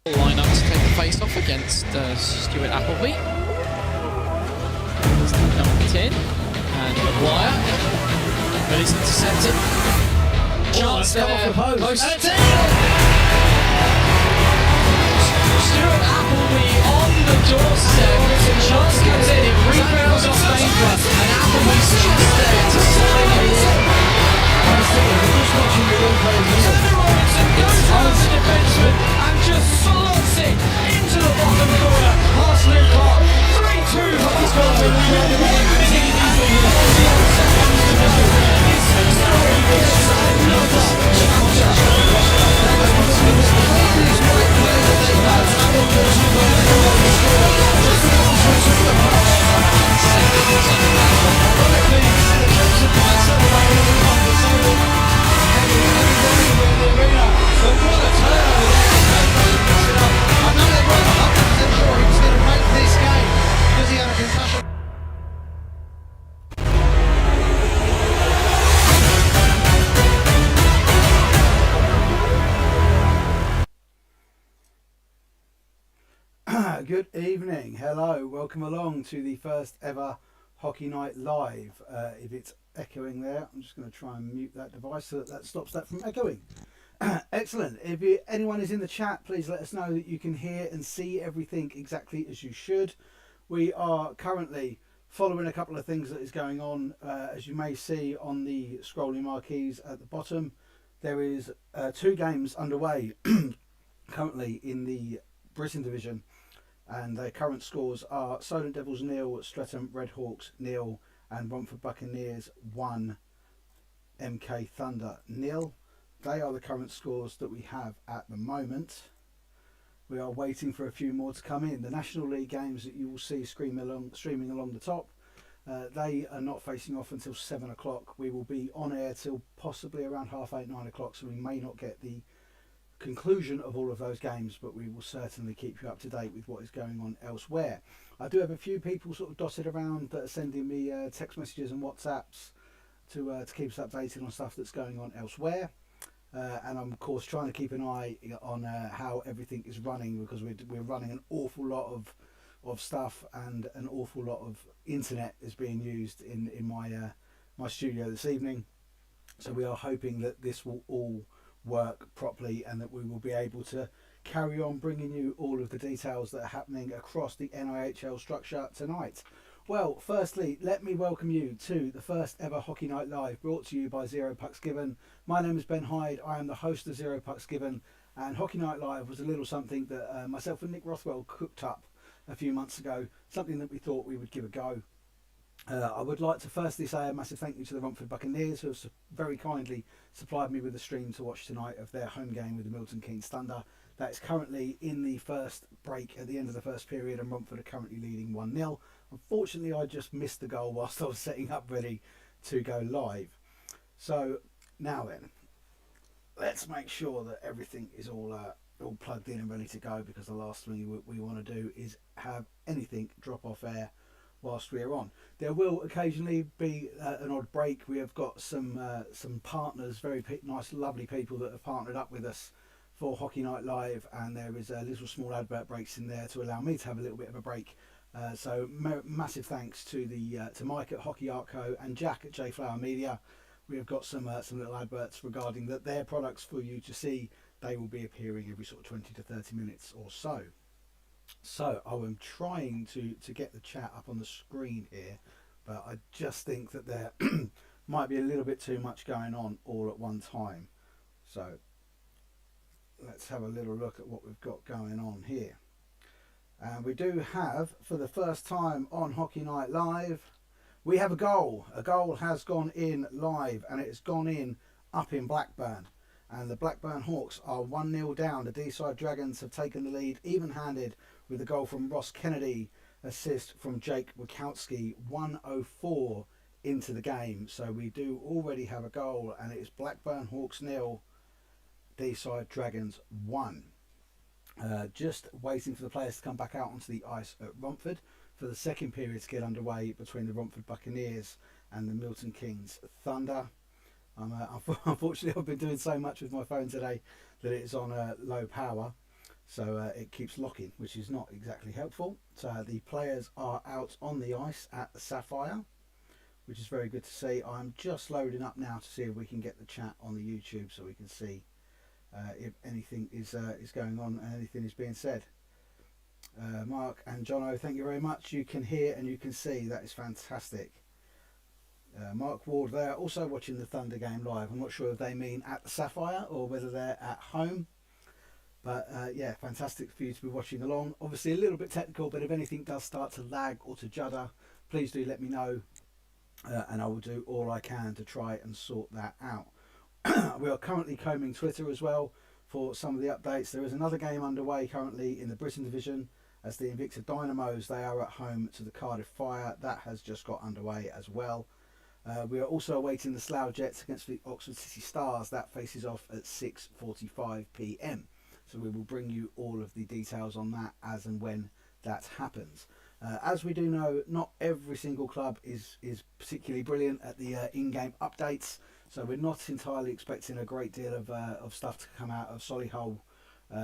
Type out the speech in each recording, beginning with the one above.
Line up to take the face off against Stuart Appleby. Number 10 and Maguire, but it's intercepted. Chance there, post. Stuart Appleby on the doorstep. Chance comes in, it rebounds off Baker, and Appleby's just there to sign it in. Tanner Robinson goes past the defenseman and just slots it into the bottom corner. Past Luke Clark, 3-2 for Scotland. Good evening, hello, welcome along to the first ever Hockey Night Live. If it's echoing there, I'm just going to try and mute that device so that stops that from echoing. Excellent. If anyone is in the chat, please let us know that you can hear and see everything exactly as you should. We are currently following a couple of things that is going on. As you may see on the scrolling marquees at the bottom, there is 2 games underway currently in the Britain division. And their current scores are Solent Devils 0, Streatham Redhawks 0, and Romford Buccaneers 1, MK Thunder 0. They are the current scores that we have at the moment. We are waiting for a few more to come in. The National League games that you will see streaming along the top, they are not facing off until 7 o'clock. We will be on air till possibly around 8:30, 9 o'clock, so we may not get the conclusion of all of those games, but we will certainly keep you up to date with what is going on elsewhere. I do have a few people sort of dotted around that are sending me text messages and WhatsApps to keep us updated on stuff that's going on elsewhere, and I'm of course trying to keep an eye on how everything is running, because we're running an awful lot of stuff, and an awful lot of internet is being used in my studio this evening, so we are hoping that this will all work properly and that we will be able to carry on bringing you all of the details that are happening across the NIHL structure tonight. Well, firstly, let me welcome you to the first ever Hockey Night Live, brought to you by Zero Pucks Given. My name is Ben Hyde, I am the host of Zero Pucks Given, and Hockey Night Live was a little something that myself and Nick Rothwell cooked up a few months ago, something that we thought we would give a go. I would like to firstly say a massive thank you to the Romford Buccaneers, who have very kindly supplied me with a stream to watch tonight of their home game with the Milton Keynes Thunder. That is currently in the first break at the end of the first period, and Romford are currently leading 1-0. Unfortunately, I just missed the goal whilst I was setting up ready to go live. So now then, let's make sure that everything is all plugged in and ready to go, because the last thing we want to do is have anything drop off air whilst we are on. There will occasionally be an odd break. We have got some partners, very nice, lovely people that have partnered up with us for Hockey Night Live, and there is little small advert breaks in there to allow me to have a little bit of a break. So massive thanks to Mike at Hockey Art Co and Jack at J Flower Media. We have got some little adverts regarding that their products for you to see. They will be appearing every sort of 20 to 30 minutes or so. So I am trying to get the chat up on the screen here, but I just think that there might be a little bit too much going on all at one time. So let's have a little look at what we've got going on here. And we do have, for the first time on Hockey Night Live, we have a goal. A goal has gone in live, and it has gone in up in Blackburn. And the Blackburn Hawks are 1-0 down. The D-side Dragons have taken the lead even-handed with a goal from Ross Kennedy, assist from Jake Wachowski, 1:04 into the game. So we do already have a goal, and it is Blackburn Hawks 0, D-side Dragons 1. Just waiting for the players to come back out onto the ice at Romford for the second period to get underway between the Romford Buccaneers and the Milton Keynes Thunder. Unfortunately, I've been doing so much with my phone today that it's on low power. So it keeps locking, which is not exactly helpful. So the players are out on the ice at the Sapphire, which is very good to see. I'm just loading up now to see if we can get the chat on the YouTube so we can see if anything is going on and anything is being said. Mark and Jono, thank you very much. You can hear and you can see. That is fantastic. Mark Ward there, also watching the Thunder game live. I'm not sure if they mean at the Sapphire or whether they're at home. But yeah, fantastic for you to be watching along. Obviously a little bit technical, but if anything does start to lag or to judder, please do let me know. And I will do all I can to try and sort that out. We are currently combing Twitter as well for some of the updates. There is another game underway currently in the Britain division as the Invicta Dynamos, they are at home to the Cardiff Fire. That has just got underway as well. We are also awaiting the Slough Jets against the Oxford City Stars. That faces off at 6:45 p.m. So we will bring you all of the details on that as and when that happens. As we do know, not every single club is particularly brilliant at the in-game updates. So we're not entirely expecting a great deal of stuff to come out of Solihull.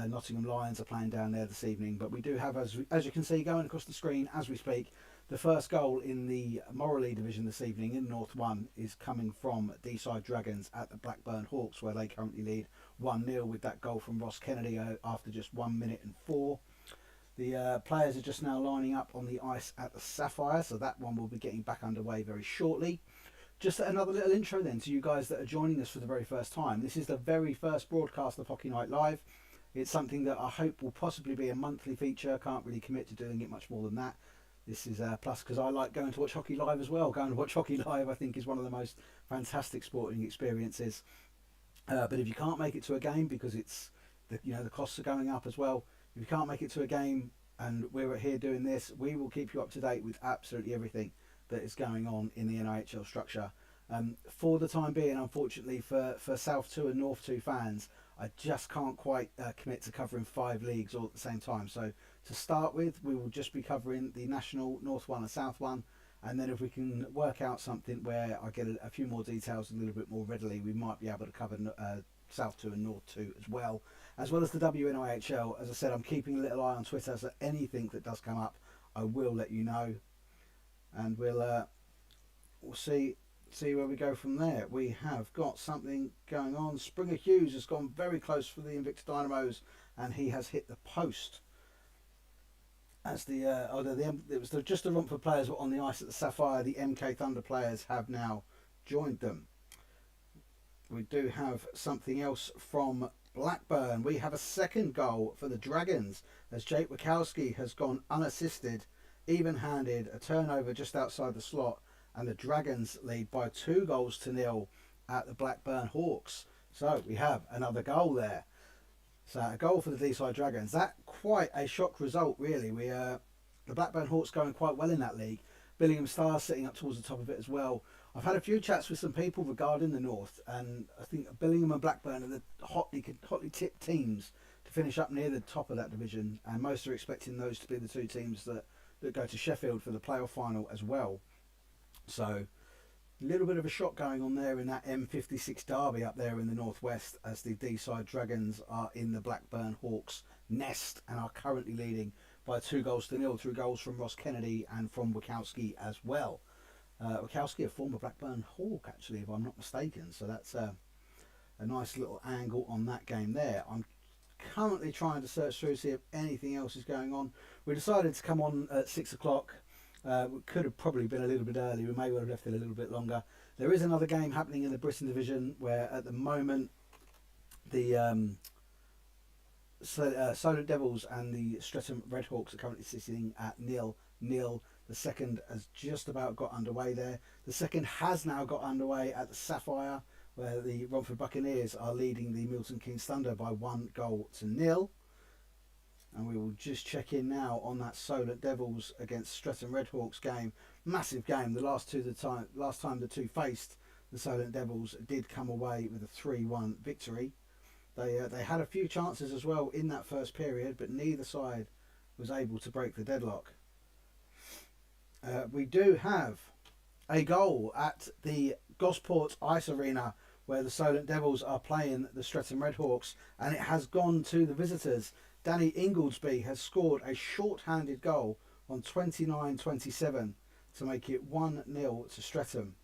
Nottingham Lions are playing down there this evening, but we do have, as you can see going across the screen as we speak, the first goal in the Morley division this evening in North 1 is coming from D-side Dragons at the Blackburn Hawks, where they currently lead 1-0 with that goal from Ross Kennedy after just 1 minute and 4. The players are just now lining up on the ice at the Sapphire, so that one will be getting back underway very shortly. Just another little intro then to you guys that are joining us for the very first time. This is the very first broadcast of Hockey Night Live. It's something that I hope will possibly be a monthly feature. Can't really commit to doing it much more than that. This is plus because I like going to watch hockey live as well. Going to watch hockey live I think is one of the most fantastic sporting experiences. But if you can't make it to a game because it's the costs are going up as well. If you can't make it to a game and we're here doing this, we will keep you up to date with absolutely everything that is going on in the NIHL structure. For the time being, unfortunately for South 2 and North 2 fans, I just can't quite commit to covering 5 leagues all at the same time. So to start with, we will just be covering the National North 1 and South 1. And then if we can work out something where I get a few more details a little bit more readily, we might be able to cover South 2 and North 2 as well as the WNIHL. As I said, I'm keeping a little eye on Twitter, so anything that does come up, I will let you know. And we'll see where we go from there. We have got something going on. Springer Hughes has gone very close for the Invicta Dynamos, and he has hit the post. As it was just the Romford players were on the ice at the Sapphire. The MK Thunder players have now joined them. We do have something else from Blackburn. We have a second goal for the Dragons as Jake Wachowski has gone unassisted, even-handed, a turnover just outside the slot, and the Dragons lead by 2-0 at the Blackburn Hawks. So we have another goal there. So a goal for the D-side Dragons. That quite a shock result, really. The Blackburn Hawks going quite well in that league. Billingham Stars sitting up towards the top of it as well. I've had a few chats with some people regarding the North, and I think Billingham and Blackburn are the hotly tipped teams to finish up near the top of that division, and most are expecting those to be the two teams that go to Sheffield for the playoff final as well. So a little bit of a shock going on there in that M56 derby up there in the northwest, as the D-side Dragons are in the Blackburn Hawks nest and are currently leading by 2-0 through goals from Ross Kennedy and from Wachowski as well. Wachowski, a former Blackburn Hawk actually, if I'm not mistaken, so that's a nice little angle on that game there. I'm currently trying to search through to see if anything else is going on. We decided to come on at 6 o'clock. We could have probably been a little bit early. We may well have left it a little bit longer. There is another game happening in the Britain division where at the moment the Solent Devils and the Streatham Redhawks are currently sitting at 0-0. The second has just about got underway there. The second has now got underway at the Sapphire, where the Romford Buccaneers are leading the Milton Keynes Thunder by 1-0. And we will just check in now on that Solent Devils against Streatham Redhawks game. Massive game. The last time the two faced, the Solent Devils did come away with a 3-1 victory. They had a few chances as well in that first period, but neither side was able to break the deadlock. We do have a goal at the Gosport Ice Arena where the Solent Devils are playing the Streatham Redhawks, and it has gone to the visitors. Danny Ingoldsby has scored a short-handed goal on 29-27 to make it 1-0 to Streatham.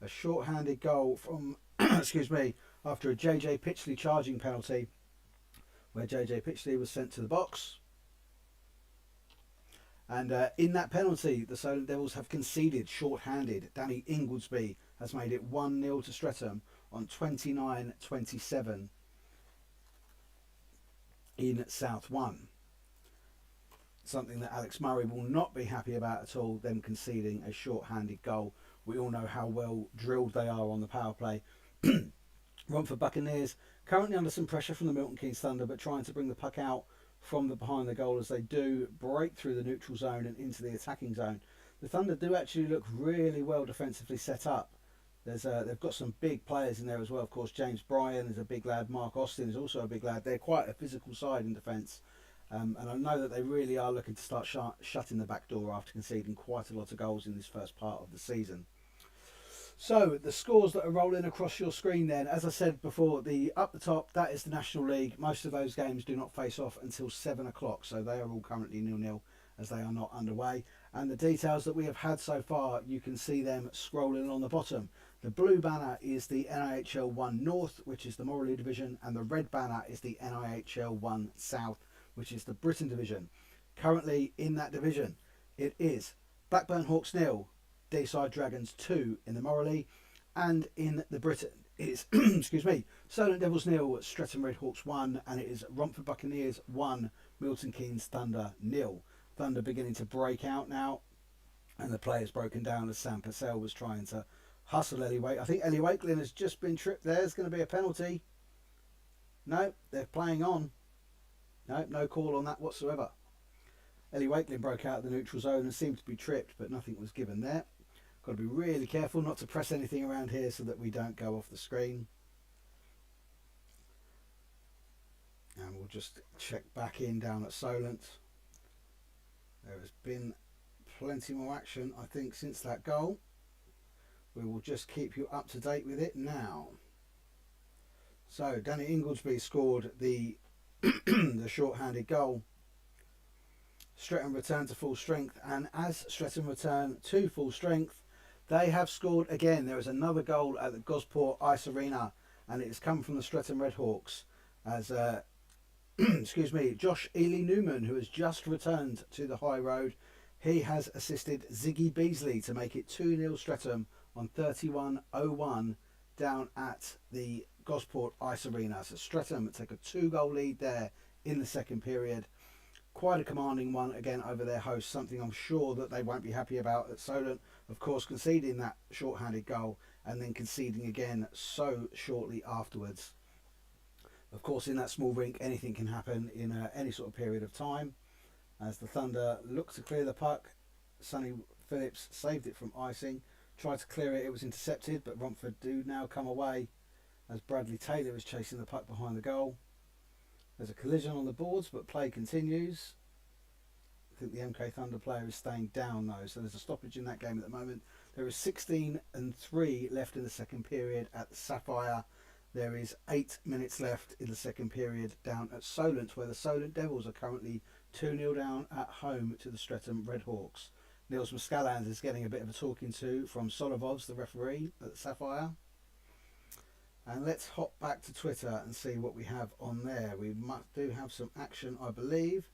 A short-handed goal from, excuse me, after a JJ Pitchley charging penalty, where JJ Pitchley was sent to the box. And in that penalty, the Solent Devils have conceded short-handed. Danny Ingoldsby has made it 1-0 to Streatham on 29-27 in South 1. Something that Alex Murray will not be happy about at all, them conceding a short-handed goal. We all know how well drilled they are on the power play. Romford Buccaneers currently under some pressure from the Milton Keynes Thunder, but trying to bring the puck out from the behind the goal as they do break through the neutral zone and into the attacking zone. The Thunder do actually look really well defensively set up. They've got some big players in there as well. Of course, James Bryan is a big lad. Mark Austin is also a big lad. They're quite a physical side in defence. And I know that they really are looking to start shutting the back door after conceding quite a lot of goals in this first part of the season. So the scores that are rolling across your screen then, as I said before, up the top, that is the National League. Most of those games do not face off until 7 o'clock, so they are all currently 0-0 as they are not underway. And the details that we have had so far, you can see them scrolling on the bottom. The blue banner is the NIHL 1 North, which is the Morley Division, and the red banner is the NIHL 1 South, which is the Britain Division. Currently in that division, it is Blackburn Hawks 0, Deeside Dragons 2 in the Morley, and in the Britain it's excuse me, Solent Devils 0, Streatham Red Hawks 1, and it is Romford Buccaneers 1, Milton Keynes Thunder 0. Thunder beginning to break out now, and the play is broken down as Sam Purcell was trying to hustle Ellie Wakelin. I think Ellie Wakelin has just been tripped. There's going to be a penalty. No, they're playing on. No call on that whatsoever. Ellie Wakelin broke out of the neutral zone and seemed to be tripped, but nothing was given there. Got to be really careful not to press anything around here so that we don't go off the screen. And we'll just check back in down at Solent. There has been plenty more action, I think, since that goal. We will just keep you up to date with it now. So Danny Ingoldsby scored the the short-handed goal. Streatham returned to full strength, and as Streatham return to full strength, they have scored again. There is another goal at the Gosport Ice Arena, and it has come from the Streatham Redhawks as excuse me, Josh Ely Newman, who has just returned to the high road. He has assisted Ziggy Beasley to make it 2-0 Streatham on 31:01 down at the Gosport Ice Arena. So Streatham take a 2-goal lead there in the second period. Quite a commanding one again over their hosts, something I'm sure that they won't be happy about at Solent. Of course, conceding that short-handed goal and then conceding again so shortly afterwards. Of course, in that small rink, anything can happen in any sort of period of time. As the Thunder look to clear the puck, Sonny Phillips saved it from icing, tried to clear it, it was intercepted, but Romford do now come away as Bradley Taylor is chasing the puck behind the goal. There's a collision on the boards, but play continues. I think the MK Thunder player is staying down though, so there's a stoppage in that game at the moment. There is 16:03 left in the second period at the Sapphire. There is 8 minutes left in the second period down at Solent, where the Solent Devils are currently 2-0 down at home to the Streatham Redhawks. Niels Muscallans is getting a bit of a talking to from Solovovs, the referee at the Sapphire. And let's hop back to Twitter and see what we have on there. We do have some action, I believe.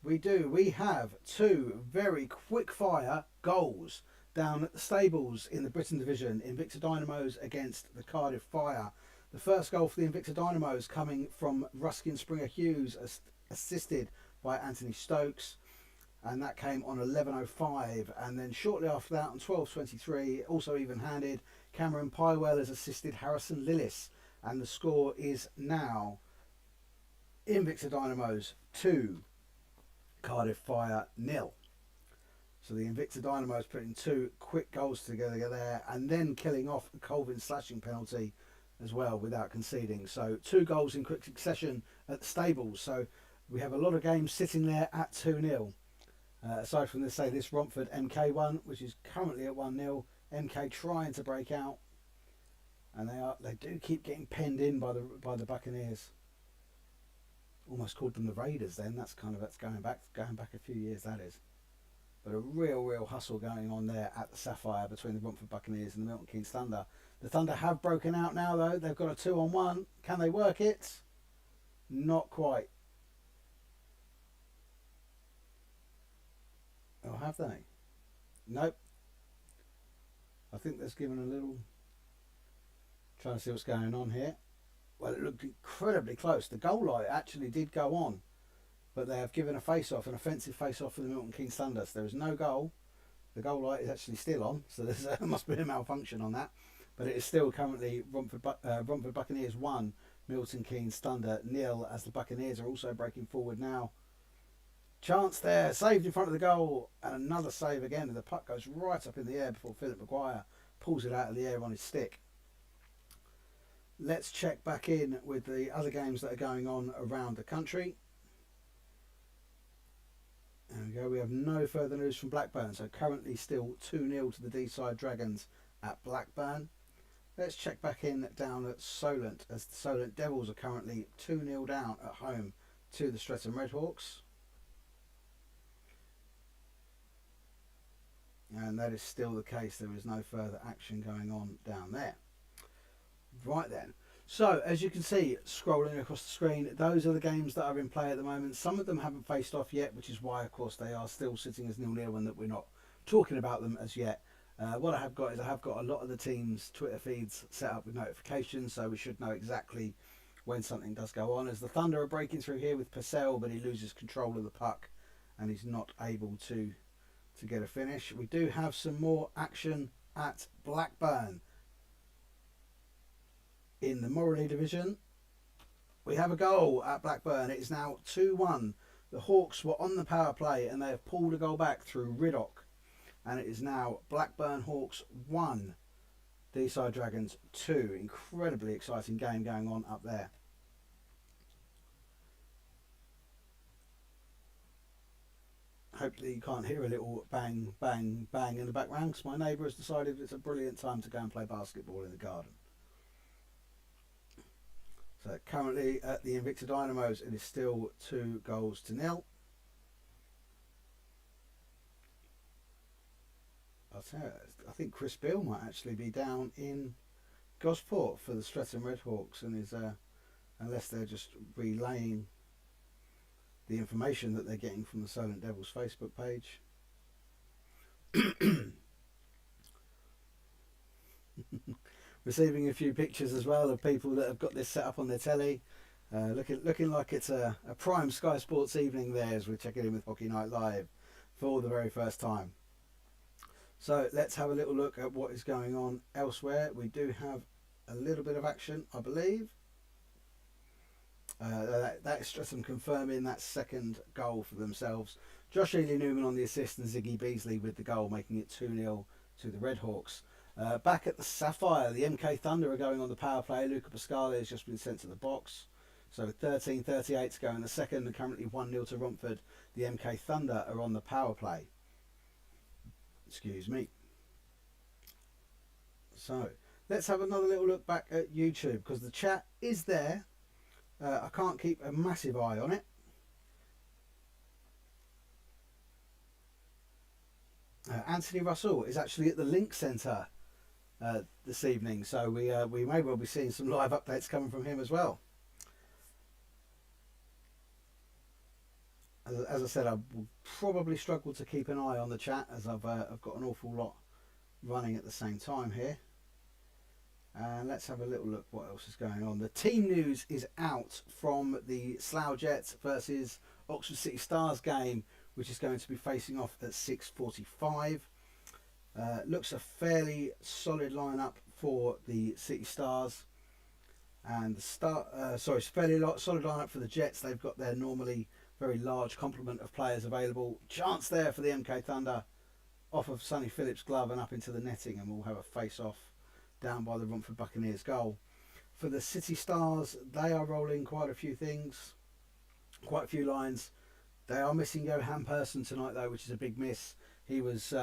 We do. We have two very quick fire goals down at the Stables in the Britain Division, Invicta Dynamos against the Cardiff Fire. The first goal for the Invicta Dynamos coming from Ruskin Springer Hughes, assisted by Anthony Stokes, and that came on 11:05. And then shortly after that, on 12:23, also even-handed, Cameron Pywell has assisted Harrison Lillis, and the score is now Invicta Dynamos 2, Cardiff Fire 0. So the Invicta Dynamos putting two quick goals together there, and then killing off a Colvin slashing penalty as well without conceding. So 2 goals in quick succession at the Stables. So we have a lot of games sitting there at 2-0. Aside from this, say this Romford MK one, which is currently at 1-0. MK trying to break out, and they do keep getting penned in by the Buccaneers. almost called them the Raiders then. That's going back a few years, that is. But a real hustle going on there at the Sapphire between the Romford Buccaneers and the Milton Keynes Thunder. The Thunder have broken out now though. They've got a 2-on-1. Can they work it? Not quite. Or have they? Nope. I think that's given a little... Trying to see what's going on here. Well, it looked incredibly close. The goal light actually did go on, but they have given a face-off, an offensive face-off for the Milton Keynes Thunder. So there is no goal. The goal light is actually still on, so there must be a malfunction on that. But it is still currently Romford Buccaneers 1, Milton Keynes Thunder 0, as the Buccaneers are also breaking forward now. Chance there, saved in front of the goal, and another save again, and the puck goes right up in the air before Philip Maguire pulls it out of the air on his stick. Let's check back in with the other games that are going on around the country. There we go, we have no further news from Blackburn, so currently still 2-0 to the D-side Dragons at Blackburn. Let's check back in down at Solent, as the Solent Devils are currently 2-0 down at home to the Streatham Redhawks. And that is still the case, there is no further action going on down there. Right then, so as you can see scrolling across the screen, those are the games that are in play at the moment. Some of them haven't faced off yet, which is why of course they are still sitting as 0-0 and that we're not talking about them as yet. What I have got is I have got a lot of the teams' Twitter feeds set up with notifications, so we should know exactly when something does go on. As the Thunder are breaking through here with Purcell, but he loses control of the puck and he's not able to get a finish. We do have some more action at Blackburn. In the Morley division, we have a goal at Blackburn. It is now 2-1. The Hawks were on the power play and they have pulled a goal back through Riddock. And it is now Blackburn Hawks 1, D-side Dragons 2. Incredibly exciting game going on up there. Hopefully you can't hear a little bang, bang, bang in the background, because my neighbour has decided it's a brilliant time to go and play basketball in the garden. So currently at the Invicta Dynamos, it is still 2-0. I'll tell you, I think Chris Beale might actually be down in Gosport for the Streatham Redhawks, and is unless they're just relaying the information that they're getting from the Solent Devils Facebook page. Receiving a few pictures as well of people that have got this set up on their telly. Looking like it's a prime Sky Sports evening there as we're checking in with Hockey Night Live for the very first time. So let's have a little look at what is going on elsewhere. We do have a little bit of action, I believe. That is Streatham confirming that second goal for themselves. Josh Ely-Newman on the assist and Ziggy Beasley with the goal, making it 2-0 to the Redhawks. Back at the Sapphire, the MK Thunder are going on the power play. Luca Pasquale has just been sent to the box. So 13:38 to go in the second, and currently 1-0 to Romford. The MK Thunder are on the power play. Excuse me. So let's have another little look back at YouTube, because the chat is there. I can't keep a massive eye on it. Anthony Russell is actually at the Link Centre this evening, so we may well be seeing some live updates coming from him as well. As I said, I will probably struggle to keep an eye on the chat, as I've got an awful lot running at the same time here. And let's have a little look what else is going on. The team news is out from the Slough Jets versus Oxford City Stars game, which is going to be facing off at 6:45. Looks a fairly solid lineup for the City Stars, and the fairly solid lineup for the Jets. They've got their normally very large complement of players available. Chance there for the MK Thunder, off of Sonny Phillips' glove and up into the netting, and we'll have a face-off down by the Romford Buccaneers goal. For the City Stars, they are rolling quite a few things, quite a few lines. They are missing Johan Persson tonight though, which is a big miss. He was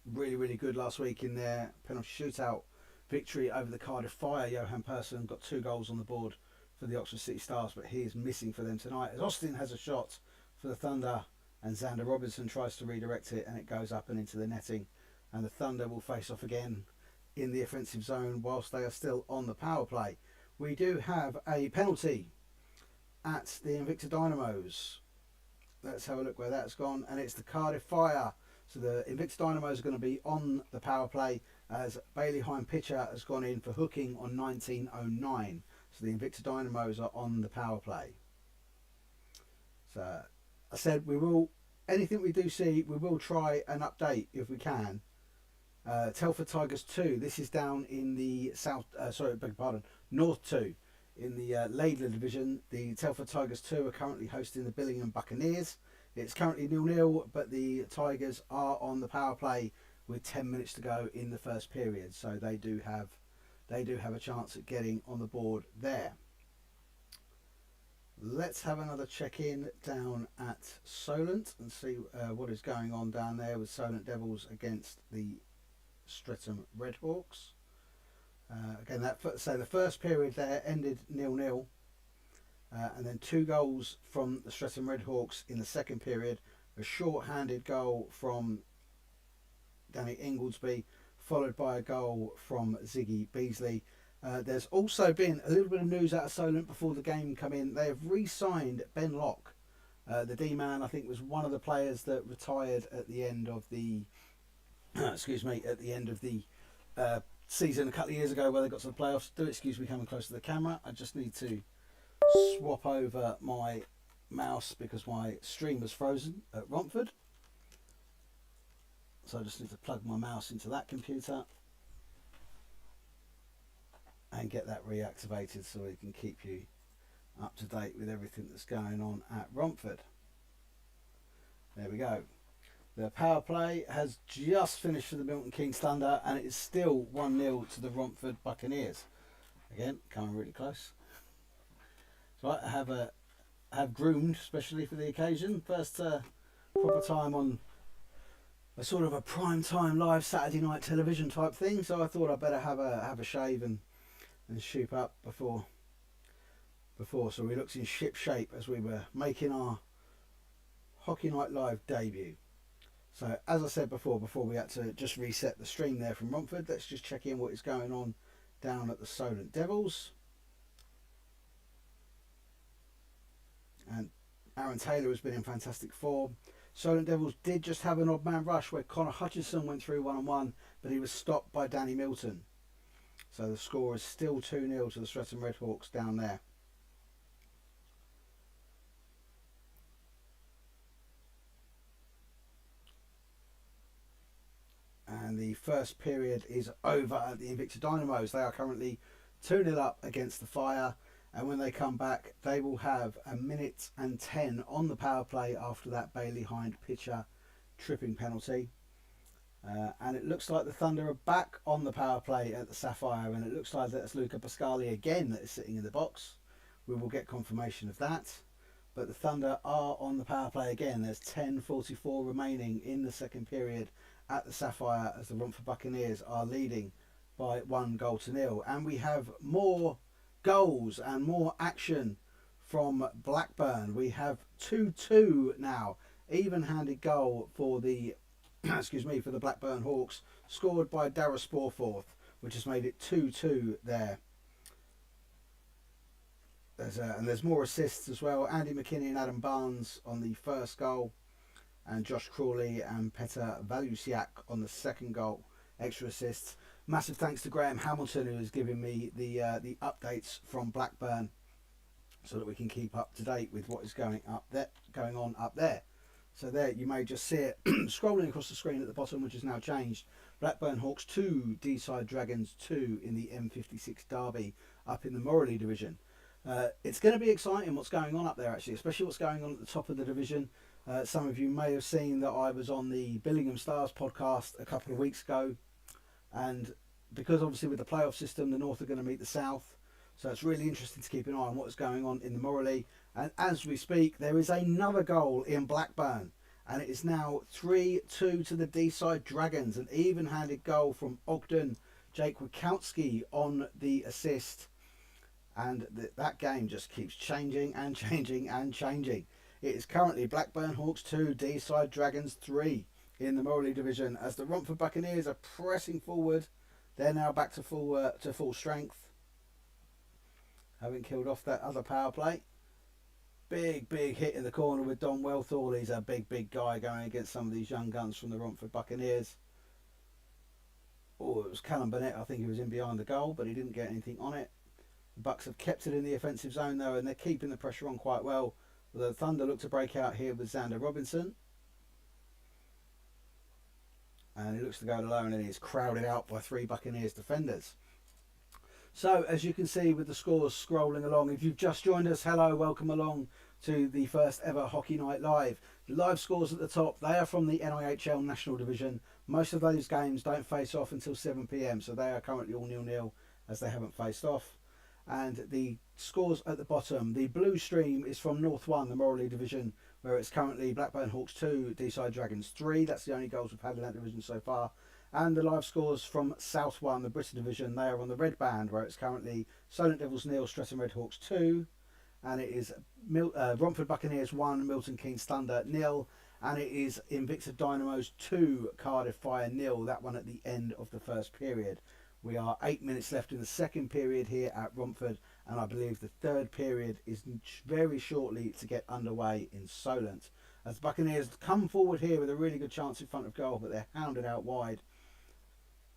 really good last week in their penalty shootout victory over the Cardiff Fire. Johan Persson got 2 goals on the board for the Oxford City Stars, but he is missing for them tonight. As Austin has a shot for the Thunder, and Xander Robinson tries to redirect it, and it goes up and into the netting, and the Thunder will face off again in the offensive zone whilst they are still on the power play. We do have a penalty at the Invicta Dynamos. Let's have a look where that's gone, and it's the Cardiff Fire. So the Invicta Dynamos are going to be on the power play as Bailey Hine pitcher has gone in for hooking on 1909. So the Invicta Dynamos are on the power play. So I said we will, anything we do see, we will try and update if we can. Telford Tigers 2, this is down in the south, North 2 in the Laidler division. The Telford Tigers 2 are currently hosting the Billingham Buccaneers. It's currently 0-0, but the Tigers are on the power play with 10 minutes to go in the first period, so they do have a chance at getting on the board there. Let's have another check-in down at Solent and see what is going on down there with Solent Devils against the Streatham Redhawks. Again, the first period there ended 0-0, and then 2 goals from the Streatham Redhawks in the second period. A short-handed goal from Danny Inglesby, followed by a goal from Ziggy Beasley. There's also been a little bit of news out of Solent before the game come in. They have re-signed Ben Locke. The D-man, I think, was one of the players that retired at the end of the season a couple of years ago where they got to the playoffs. Do excuse me coming close to the camera. I just need to swap over my mouse because my stream was frozen at Romford. So I just need to plug my mouse into that computer and get that reactivated so we can keep you up to date with everything that's going on at Romford. There we go. The power play has just finished for the Milton Keynes Thunder, and it is still 1-0 to the Romford Buccaneers. Again, coming really close. So I have groomed especially for the occasion. First proper time on a sort of a prime time live Saturday night television type thing. So I thought I'd better have a shave and shoop up before. So we looked in ship shape as we were making our Hockey Night Live debut. So as I said before we had to just reset the stream there from Romford, let's just check in what is going on down at the Solent Devils. And Aaron Taylor has been in fantastic form. Solent Devils did just have an odd man rush where Connor Hutchinson went through 1-on-1, but he was stopped by Danny Milton. So the score is still 2-0 to the Streatham Redhawks down there. And the first period is over at the Invicta Dynamos. They are currently 2-0 up against the Fire. And when they come back, they will have 1:10 on the power play after that Bailey Hind pitcher tripping penalty. And it looks like the Thunder are back on the power play at the Sapphire. And it looks like that's Luca Pascali again that is sitting in the box. We will get confirmation of that. But the Thunder are on the power play again. There's 10:44 remaining in the second period at the Sapphire as the Romford Buccaneers are leading by 1-0. And we have more goals and more action from Blackburn. We have 2-2 now. Even-handed goal for the for the Blackburn Hawks, scored by Dara Sporforth, which has made it 2-2 there. There's more assists as well. Andy McKinney and Adam Barnes on the first goal, and Josh Crawley and Petr Valusiak on the second goal. Extra assists. Massive thanks to Graham Hamilton, who is giving me the updates from Blackburn, so that we can keep up to date with what is going on up there. So there, you may just see it scrolling across the screen at the bottom, which has now changed. Blackburn Hawks 2, D-Side Dragons 2 in the M56 Derby up in the Morley division. It's going to be exciting what's going on up there, actually, especially what's going on at the top of the division. Some of you may have seen that I was on the Billingham Stars podcast a couple of weeks ago, and because obviously with the playoff system, the North are going to meet the South, so it's really interesting to keep an eye on what's going on in the Morley. And as we speak, there is another goal in Blackburn, and it is now 3-2 to the D-Side Dragons. An even-handed goal from Ogden, Jake Wachowski on the assist. and that game just keeps changing and changing and changing. It is currently Blackburn Hawks 2, D-Side Dragons 3 in the Morley division as the Romford Buccaneers are pressing forward. They're now back to full strength, having killed off that other power play. Big hit in the corner with Don Wellthall. He's a big guy going against some of these young guns from the Romford Buccaneers. Oh, it was Callum Burnett. I think he was in behind the goal, but he didn't get anything on it. The Bucks have kept it in the offensive zone though, and they're keeping the pressure on quite well. The Thunder look to break out here with Xander Robinson. And he looks to go alone, and he's crowded out by 3 Buccaneers defenders. So, as you can see with the scores scrolling along, if you've just joined us, hello, welcome along to the first ever Hockey Night Live. The live scores at the top, they are from the NIHL National Division. Most of those games don't face off until 7 PM, so they are currently all 0-0 as they haven't faced off. And the scores at the bottom, the blue stream is from North 1, the Morley division, where it's currently Blackburn Hawks 2, D-Side Dragons 3. That's the only goals we've had in that division so far. And the live scores from South 1, the Bristol division, they are on the red band, where it's currently Solent Devils 0, Streatham Red Hawks 2. And it is Romford Buccaneers 1, Milton Keynes Thunder 0. And it is Invicta Dynamos 2, Cardiff Fire 0. That one at the end of the first period. We are 8 minutes left in the second period here at Romford, and I believe the third period is very shortly to get underway in Solent. As the Buccaneers come forward here with a really good chance in front of goal, but they're hounded out wide.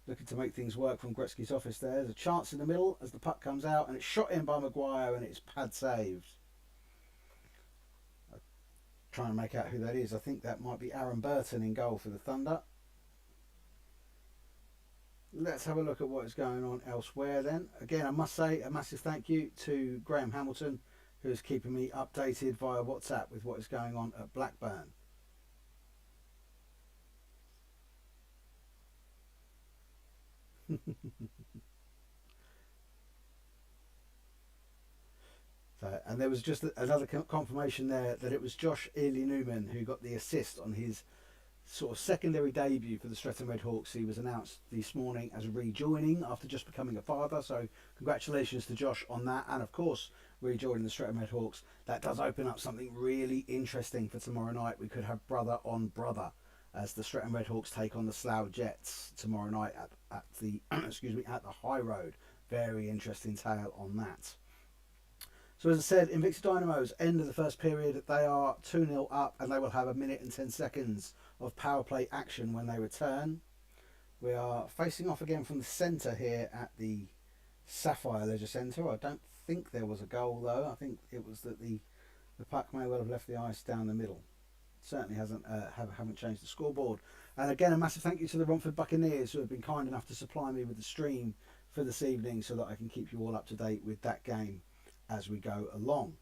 Looking to make things work from Gretzky's office there. There's a chance in the middle as the puck comes out, and it's shot in by Maguire, and it's pad saved. I'm trying to make out who that is. I think that might be Aaron Burton in goal for the Thunder. Let's have a look at what is going on elsewhere then. Again, I must say a massive thank you to Graham Hamilton, who is keeping me updated via WhatsApp with what is going on at Blackburn. And there was just another confirmation there that it was Josh Early-Newman who got the assist on his sort of secondary debut for the Streatham Red Hawks. He was announced this morning as rejoining after just becoming a father, so congratulations to Josh on that, and of course rejoining the Streatham Red Hawks. That does open up something really interesting for tomorrow night. We could have brother on brother as the Streatham Red Hawks take on the Slough Jets tomorrow night at the excuse me, at the High Road. Very interesting tale on that. So as I said, Invicta Dynamos, end of the first period, they are 2-0 up, and they will have 1 minute and 10 seconds of power play action when they return. We are facing off again from the centre here at the Sapphire Leisure Centre. I don't think there was a goal though. I think it was that the puck may well have left the ice down the middle. Certainly haven't changed the scoreboard. And again, a massive thank you to the Romford Buccaneers, who have been kind enough to supply me with the stream for this evening so that I can keep you all up to date with that game as we go along.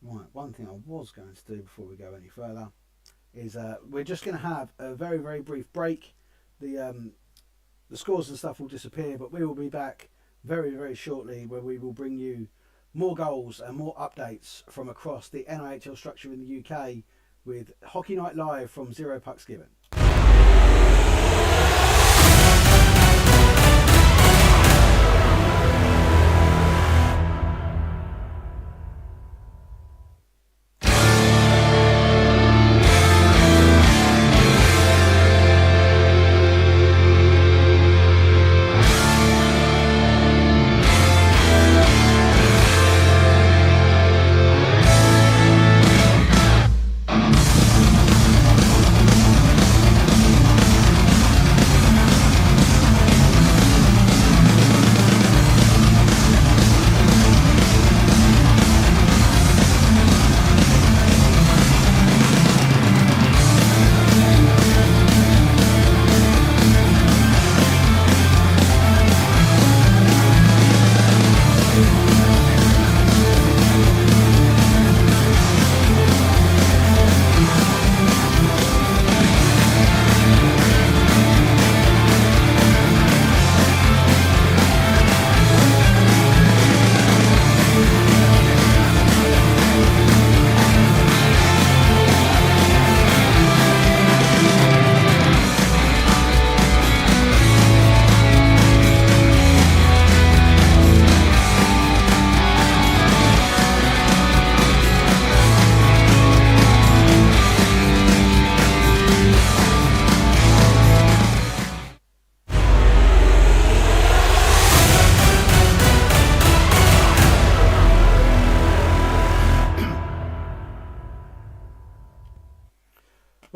Right, one thing I was going to do before we go any further is we're just going to have a very brief break. The scores and stuff will disappear, but we will be back very shortly, where we will bring you more goals and more updates from across the NIHL structure in the UK with Hockey Night Live from Zero Pucks Given.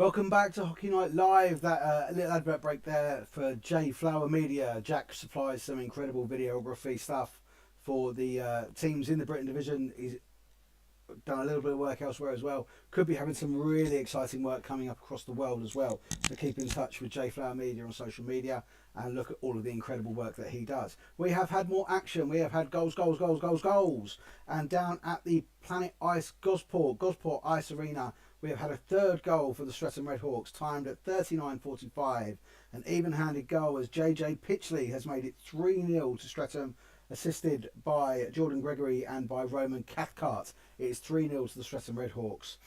Welcome back to Hockey Night Live. That little advert break there for J Flower Media. Jack supplies some incredible videography stuff for the teams in the Britain division. He's done a little bit of work elsewhere as well. Could be having some really exciting work coming up across the world as well. So keep in touch with J Flower Media on social media and look at all of the incredible work that he does. We have had more action. We have had goals. And down at the Planet Ice Gosport Ice Arena, we have had a third goal for the Streatham Redhawks, timed at 39.45. An even-handed goal as JJ Pitchley has made it 3-0 to Streatham, assisted by Jordan Gregory and by Roman Cathcart. It is 3-0 to the Streatham Redhawks.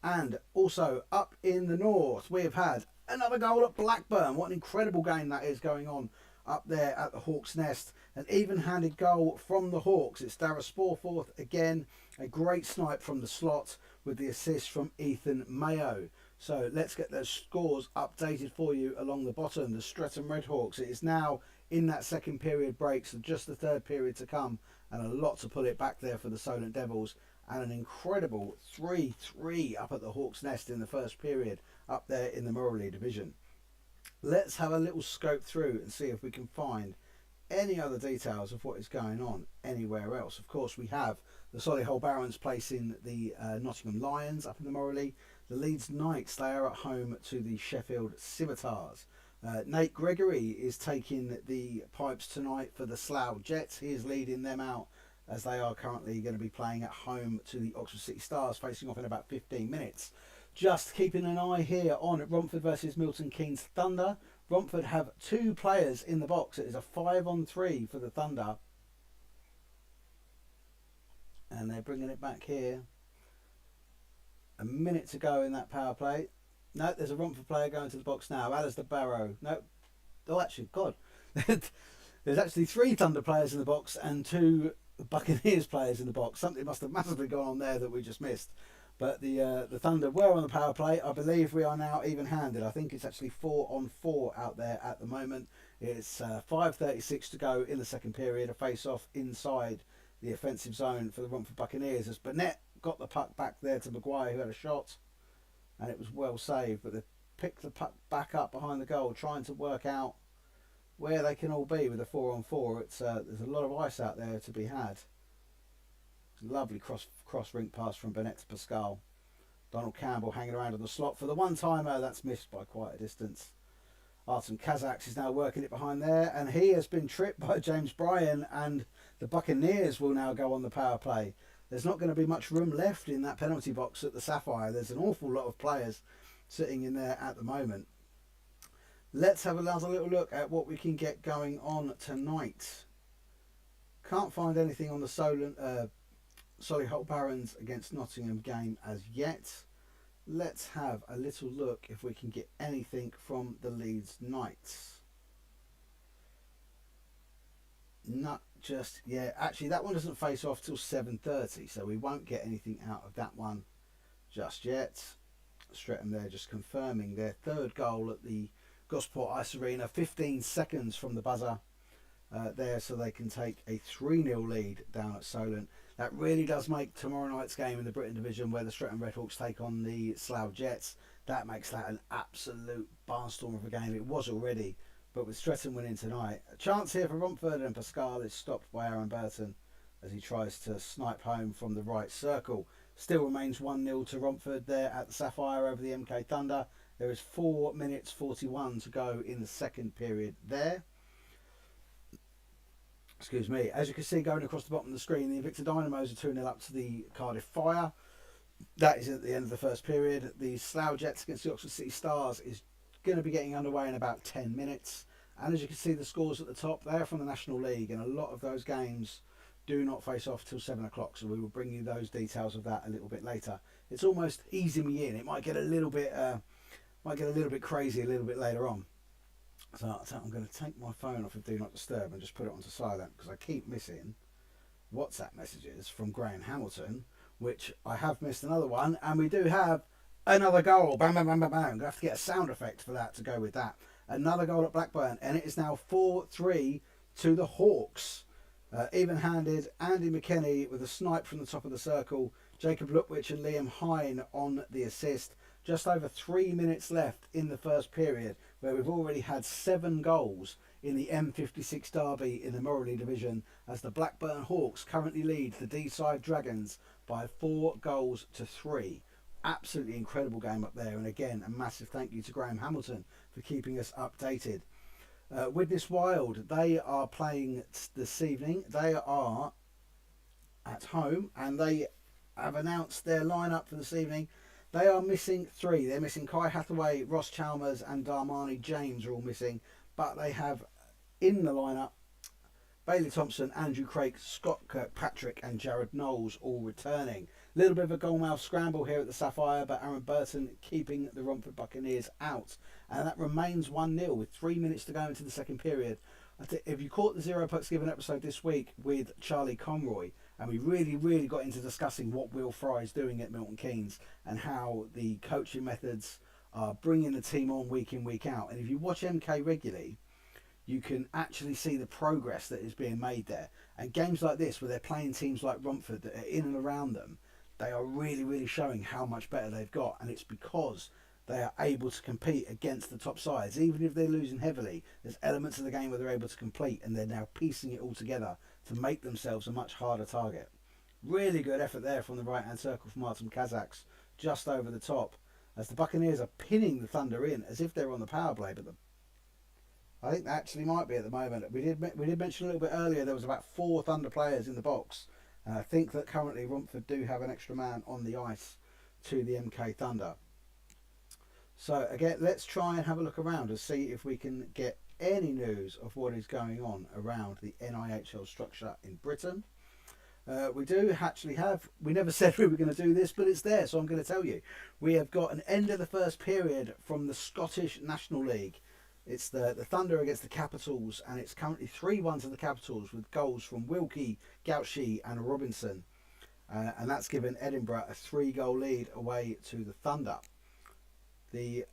And also up in the north, we have had another goal at Blackburn. What an incredible game that is going on up there at the Hawks' Nest. An even-handed goal from the Hawks. It's Dara Sporforth again. A great snipe from the slot with the assist from Ethan Mayo. So let's get those scores updated for you along the bottom. The Streatham Redhawks, it is now in that second period break, so just the third period to come, and a lot to pull it back there for the Solent Devils, and an incredible 3-3 up at the Hawks' Nest in the first period up there in the Morley division. Let's have a little scope through and see if we can find any other details of what is going on anywhere else. Of course, we have the Solihull Barons placing the Nottingham Lions up in the Morley. The Leeds Knights, they are at home to the Sheffield Scimitars. Nate Gregory is taking the pipes tonight for the Slough Jets. He is leading them out as they are currently going to be playing at home to the Oxford City Stars, facing off in about 15 minutes. Just keeping an eye here on Romford versus Milton Keynes Thunder. Romford have 2 players in the box. It is a 5-on-3 for the Thunder. And they're bringing it back here. A minute to go in that power play. No, there's a Romford player going to the box now. Alistair Barrow. No. Oh, actually, God. There's actually 3 Thunder players in the box and 2 Buccaneers players in the box. Something must have massively gone on there that we just missed. But the Thunder were on the power play. I believe we are now even-handed. I think it's actually 4-on-4 out there at the moment. It's 5:36 to go in the second period. A face-off inside the offensive zone for the Romford Buccaneers as Burnett got the puck back there to Maguire, who had a shot. And it was well saved. But they picked the puck back up behind the goal, trying to work out where they can all be with a 4-on-4. It's there's a lot of ice out there to be had. Lovely cross rink pass from Burnett to Pascal. Donald Campbell hanging around on the slot for the one-timer. That's missed by quite a distance. Artem Kazaks is now working it behind there, and he has been tripped by James Bryan, and the Buccaneers will now go on the power play. There's not going to be much room left in that penalty box at the Sapphire. There's an awful lot of players sitting in there at the moment. Let's have another little look at what we can get going on tonight. Can't find anything on the Solihull Barons against Nottingham game as yet. Let's have a little look if we can get anything from the Leeds Knights. Not just yet. Actually, that one doesn't face off till 7:30, so we won't get anything out of that one just yet. Streatham there just confirming their third goal at the Gosport Ice Arena. 15 seconds from the buzzer there, so they can take a 3-0 lead down at Solent. That really does make tomorrow night's game in the Britain Division, where the Streatham Redhawks take on the Slough Jets, that makes that an absolute barnstorm of a game. It was already, but with Streatham winning tonight. A chance here for Romford, and Pascal is stopped by Aaron Burton as he tries to snipe home from the right circle. Still remains 1-0 to Romford there at the Sapphire over the MK Thunder. There is 4 minutes 41 to go in the second period there. Excuse me. As you can see going across the bottom of the screen, the Invicta Dynamos are 2-0 up to the Cardiff Fire. That is at the end of the first period. The Slough Jets against the Oxford City Stars is going to be getting underway in about 10 minutes. And as you can see, the scores at the top, they're from the National League, and a lot of those games do not face off till 7 o'clock, so we will bring you those details of that a little bit later. It's almost easing me in. It might get a little bit crazy a little bit later on. So I'm going to take my phone off of Do Not Disturb and just put it onto silent, because I keep missing WhatsApp messages from Graham Hamilton, which I have missed another one, and we do have another goal. Bam, bam, bam, bam, bam. I'm going to have to get a sound effect for that to go with that. Another goal at Blackburn, and it is now 4-3 to the Hawks. Even-handed Andy McKennie with a snipe from the top of the circle. Jacob Lutwich and Liam Hine on the assist. Just over 3 minutes left in the first period, where we've already had 7 goals in the M56 derby in the Morley division, as the Blackburn Hawks currently lead the D-side Dragons by 4 goals to 3. Absolutely incredible game up there, and again a massive thank you to Graham Hamilton for keeping us updated. Widnes Wild, they are playing this evening. They are at home, and they have announced their lineup for this evening. They are missing 3. They're missing Kai Hathaway, Ross Chalmers and Darmani James are all missing, but they have in the lineup Bailey Thompson, Andrew Craig, Scott Kirkpatrick and Jared Knowles all returning. A little bit of a goalmouth scramble here at the Sapphire, but Aaron Burton keeping the Romford Buccaneers out. And that remains 1-0 with 3 minutes to go into the second period. If you caught the Zero Pucks Given episode this week with Charlie Conroy, and we really got into discussing what Will Fry is doing at Milton Keynes and how the coaching methods are bringing the team on week in, week out. And if you watch MK regularly, you can actually see the progress that is being made there. And games like this, where they're playing teams like Romford that are in and around them, they are really showing how much better they've got. And it's because they are able to compete against the top sides. Even if they're losing heavily, there's elements of the game where they're able to complete, and they're now piecing it all together to make themselves a much harder target. Really good effort there from the right hand circle from Martin Kazaks, just over the top, as the Buccaneers are pinning the Thunder in as if they're on the power play, but I think they actually might be at the moment. We did mention a little bit earlier there was about 4 Thunder players in the box, and I think that currently Romford do have an extra man on the ice to the MK Thunder. So again, let's try and have a look around and see if we can get any news of what is going on around the NIHL structure in Britain. We do actually have, we never said we were going to do this, but it's there, so I'm going to tell you. We have got an end of the first period from the Scottish National League. It's the Thunder against the Capitals, and it's currently 3-1 to the Capitals with goals from Wilkie, Gauchi and Robinson. And that's given Edinburgh a 3-goal lead away to the Thunder. The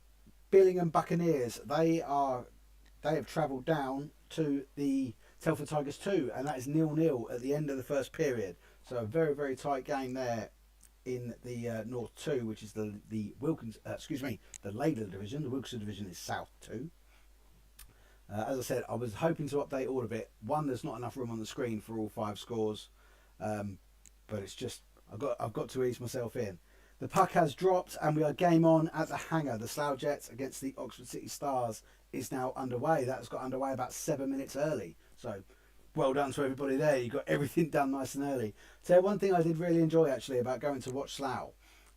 Billingham Buccaneers, they have travelled down to the Telford Tigers 2, and that is 0-0 at the end of the first period. So a very tight game there in the North 2, which is the Laidler division. The Wilkinson division is South 2. As I said, I was hoping to update all of it. One, there's not enough room on the screen for all 5 scores, but it's just I've got to ease myself in. The puck has dropped, and we are game on at the Hangar. The Slough Jets against the Oxford City Stars is now underway. That's got underway about 7 minutes early. So well done to everybody there. You got everything done nice and early. So one thing I did really enjoy actually about going to watch Slough,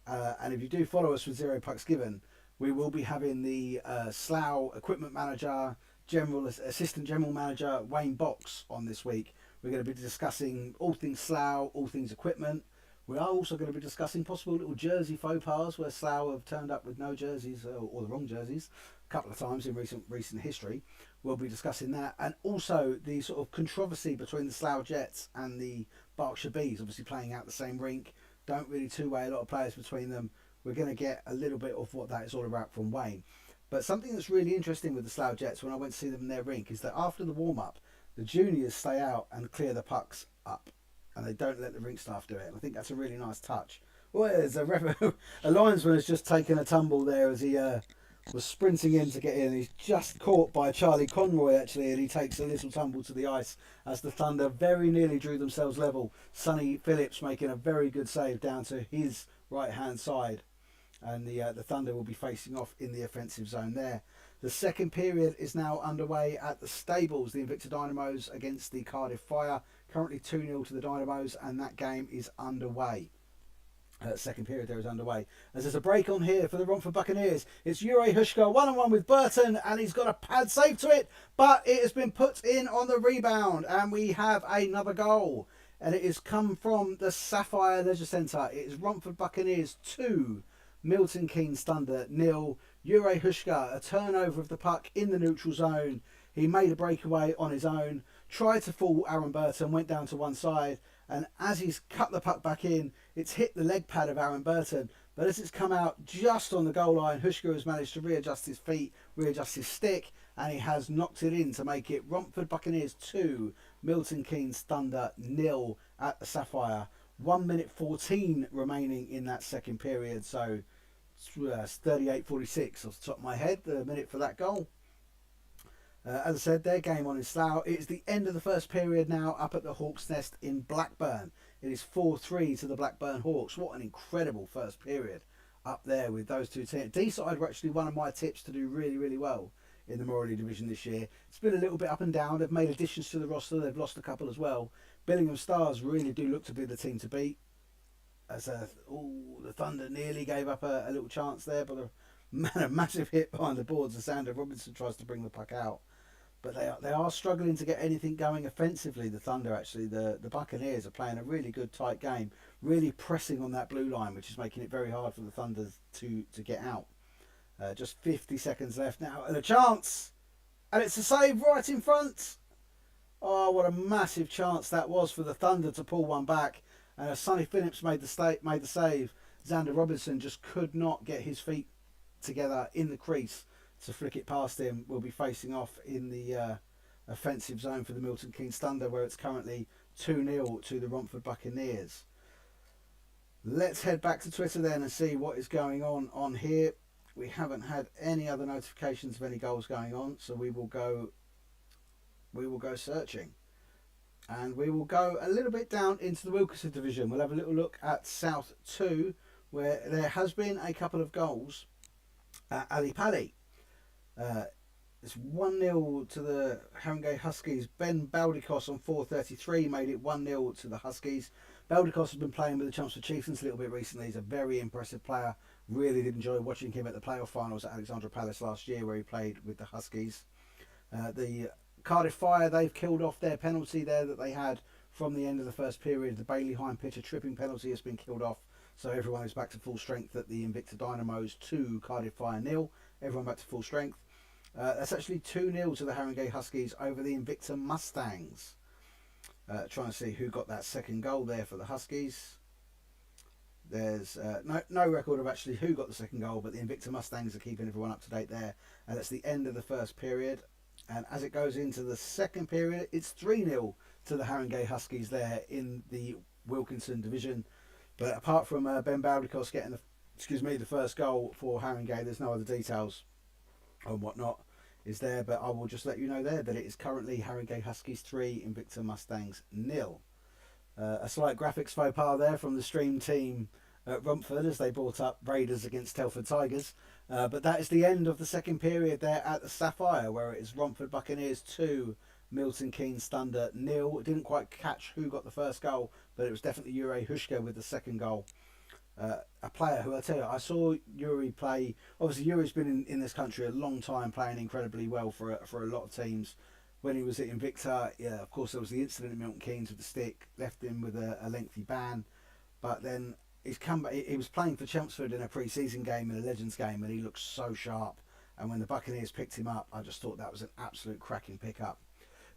and if you do follow us with Zero Pucks Given, we will be having the Slough equipment manager, assistant general manager Wayne Box on this week. We're going to be discussing all things Slough, all things equipment. We are also going to be discussing possible little jersey faux pas where Slough have turned up with no jerseys or the wrong jerseys a couple of times in recent history. We'll be discussing that, and also the sort of controversy between the Slough Jets and the Berkshire Bees, obviously playing out the same rink. Don't really two-way a lot of players between them. We're going to get a little bit of what that is all about from Wayne. But something that's really interesting with the Slough Jets when I went to see them in their rink is that after the warm-up, the juniors stay out and clear the pucks up, and they don't let the rink staff do it. And I think that's a really nice touch. Well, there's a linesman has just taken a tumble there as he was sprinting in to get in. He's just caught by Charlie Conroy actually, and he takes a little tumble to the ice as the Thunder very nearly drew themselves level. Sonny Phillips making a very good save down to his right hand side, and the Thunder will be facing off in the offensive zone there. The second period is now underway at the Stables. The Invicta Dynamos against the Cardiff Fire. Currently 2-0 to the Dynamos, and that game is underway. Second period there is underway. As there's a break on here for the Romford Buccaneers. It's Jure Hushka 1-on-1 with Burton, and he's got a pad save to it, but it has been put in on the rebound, and we have another goal. And it has come from the Sapphire Leisure Centre. It is Romford Buccaneers 2, Milton Keynes Thunder 0. Jure Hushka, a turnover of the puck in the neutral zone. He made a breakaway on his own, tried to fool Aaron Burton, went down to one side, and as he's cut the puck back in, it's hit the leg pad of Aaron Burton. But as it's come out just on the goal line, Hushka has managed to readjust his feet, readjust his stick, and he has knocked it in to make it Romford Buccaneers 2, Milton Keynes Thunder 0 at the Sapphire. 1 minute 14 remaining in that second period, so 38-46 off the top of my head, the minute for that goal. As I said, their game on in Slough. It is the end of the first period now up at the Hawks' Nest in Blackburn. It is 4-3 to the Blackburn Hawks. What an incredible first period up there with those two teams. D-side were actually one of my tips to do really, really well in the Morley division this year. It's been a little bit up and down. They've made additions to the roster. They've lost a couple as well. Billingham Stars really do look to be the team to beat. As the Thunder nearly gave up a little chance there, but a massive hit behind the boards as Xander Robinson tries to bring the puck out. But they are struggling to get anything going offensively, the Thunder actually. The Buccaneers are playing a really good tight game, really pressing on that blue line, which is making it very hard for the Thunder to get out. Just 50 seconds left now and a chance! And it's a save right in front! Oh, what a massive chance that was for the Thunder to pull one back. And as Sonny Phillips made the save, Xander Robinson just could not get his feet together in the crease to flick it past him. Will be facing off in the offensive zone for the Milton Keynes Thunder, where it's currently 2-0 to the Romford Buccaneers. Let's head back to Twitter then and see what is going on here. We haven't had any other notifications of any goals going on, so we will go searching. And we will go a little bit down into the Wilkinson division. We'll have a little look at South 2, where there has been a couple of goals at Ali Pali. It's 1-0 to the Haringey Huskies. Ben Baldikos on 4:33 made it 1-0 to the Huskies. Baldikos has been playing with the Chelmsford Chieftains a little bit recently. He's a very impressive player. Really did enjoy watching him at the playoff finals at Alexandra Palace last year, where he played with the Huskies. The Cardiff Fire, they've killed off their penalty there that they had from the end of the first period. The Bailey Hine pitcher tripping penalty has been killed off, so everyone is back to full strength at the Invicta Dynamos 2, Cardiff Fire 0. Everyone back to full strength. That's actually 2-0 to the Haringey Huskies over the Invicta Mustangs. Trying to see who got that second goal there for the Huskies. There's no record of actually who got the second goal, but the Invicta Mustangs are keeping everyone up to date there. And that's the end of the first period. And as it goes into the second period, it's 3-0 to the Haringey Huskies there in the Wilkinson division. But apart from Ben Baldikos getting the first goal for Haringey, there's no other details on whatnot is there. But I will just let you know there that it is currently Haringey Huskies 3, Invicta Mustangs 0. A slight graphics faux pas there from the stream team at Romford as they brought up Raiders against Telford Tigers. But that is the end of the second period there at the Sapphire, where it is Romford Buccaneers 2, Milton Keynes Thunder 0. Didn't quite catch who got the first goal, but it was definitely Jure Hushka with the second goal. A player who, I tell you, I saw Yuri play. Obviously, Yuri's been in this country a long time, playing incredibly well for a lot of teams. When he was at Invicta, yeah, of course, there was the incident at Milton Keynes with the stick, left him with a lengthy ban. But then he's come back. He was playing for Chelmsford in a pre-season game, in a Legends game, and he looked so sharp. And when the Buccaneers picked him up, I just thought that was an absolute cracking pickup.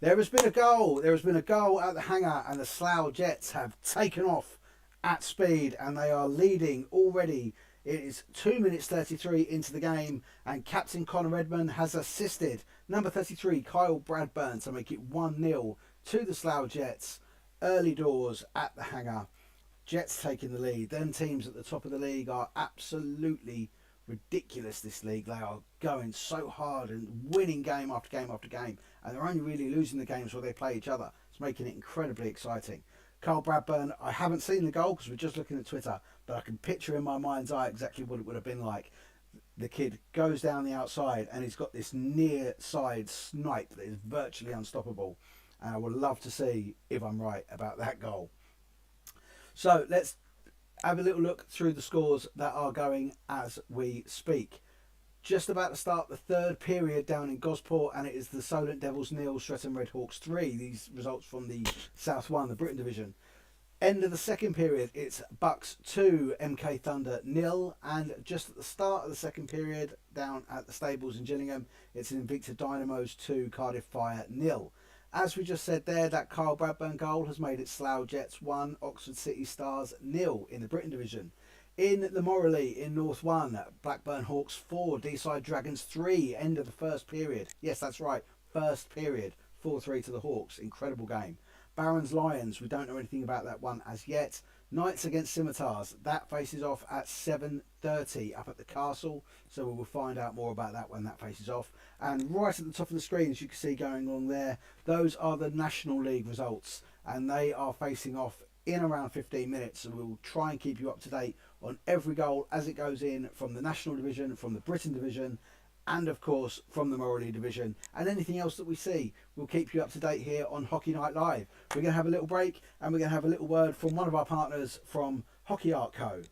There has been a goal. There has been a goal at the hangar, and the Slough Jets have taken off at speed, and they are leading already. It is 2 minutes 33 into the game, and Captain Connor Redmond has assisted number 33 Kyle Bradburn to make it 1-0 to the Slough Jets early doors at the hangar. Jets taking the lead. Them teams at the top of the league are absolutely ridiculous this league. They are going so hard and winning game after game after game, and they're only really losing the games where they play each other. It's making it incredibly exciting. Carl Bradburn, I haven't seen the goal because we're just looking at Twitter, but I can picture in my mind's eye exactly what it would have been like. The kid goes down the outside and he's got this near side snipe that is virtually unstoppable, and I would love to see if I'm right about that goal. So let's have a little look through the scores that are going as we speak. Just about to start the third period down in Gosport, and it is the Solent Devils 0, Streatham Redhawks 3. These results from the South 1, the Britain Division. End of the second period, it's Bucks 2, MK Thunder 0. And just at the start of the second period, down at the stables in Gillingham, it's Invicta Dynamos 2, Cardiff Fire 0. As we just said there, that Carl Bradburn goal has made it Slough Jets 1, Oxford City Stars 0 in the Britain Division. In the Morley in North 1, Blackburn Hawks 4, D-Side Dragons 3, end of the first period. Yes, that's right, first period, 4-3 to the Hawks. Incredible game. Barons Lions, we don't know anything about that one as yet. Knights against Scimitars. That faces off at 7:30 up at the castle. So we will find out more about that when that faces off. And right at the top of the screen, as you can see going on there, those are the National League results. And they are facing off in around 15 minutes. So we'll try and keep you up to date on every goal as it goes in from the National Division, from the Britain Division, and of course from the Morley Division, and anything else that we see. We'll keep you up to date here on Hockey Night Live. We're going to have a little break and we're going to have a little word from one of our partners from Hockey Art Co.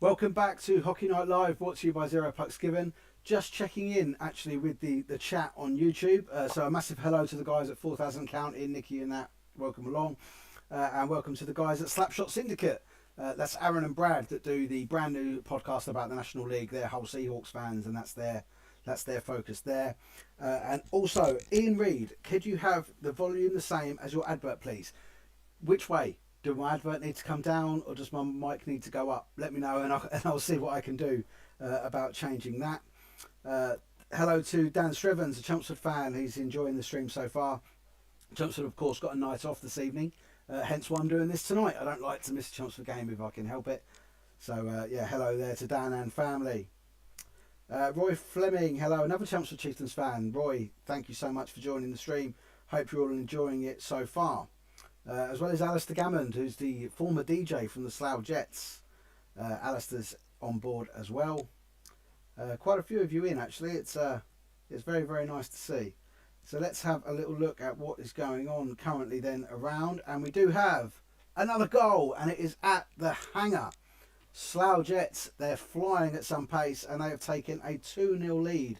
Welcome back to Hockey Night Live, brought to you by Zero Pucks Given. Just checking in actually with the chat on YouTube. So a massive hello to the guys at 4,000 Counting, Nikki and that, welcome along. And welcome to the guys at Slapshot Syndicate. That's Aaron and Brad that do the brand new podcast about the National League. They're Hull Seahawks fans and that's their focus there. And also, Ian Reid, could you have the volume the same as your advert please? Which way? Do my advert need to come down or does my mic need to go up? Let me know and I'll see what I can do about changing that. Hello to Dan Strevens, a Chelmsford fan. He's enjoying the stream so far. Chelmsford, of course, got a night off this evening. Hence why I'm doing this tonight. I don't like to miss a Chelmsford game if I can help it. So, yeah, hello there to Dan and family. Roy Fleming, hello, another Chelmsford Chieftains fan. Roy, thank you so much for joining the stream. Hope you're all enjoying it so far. As well as Alistair Gammond, who's the former DJ from the Slough Jets. Alistair's on board as well. Quite a few of you in actually. It's very, very nice to see. So let's have a little look at what is going on currently then around. And we do have another goal and it is at the hangar. Slough Jets, they're flying at some pace and they have taken a 2-0 lead.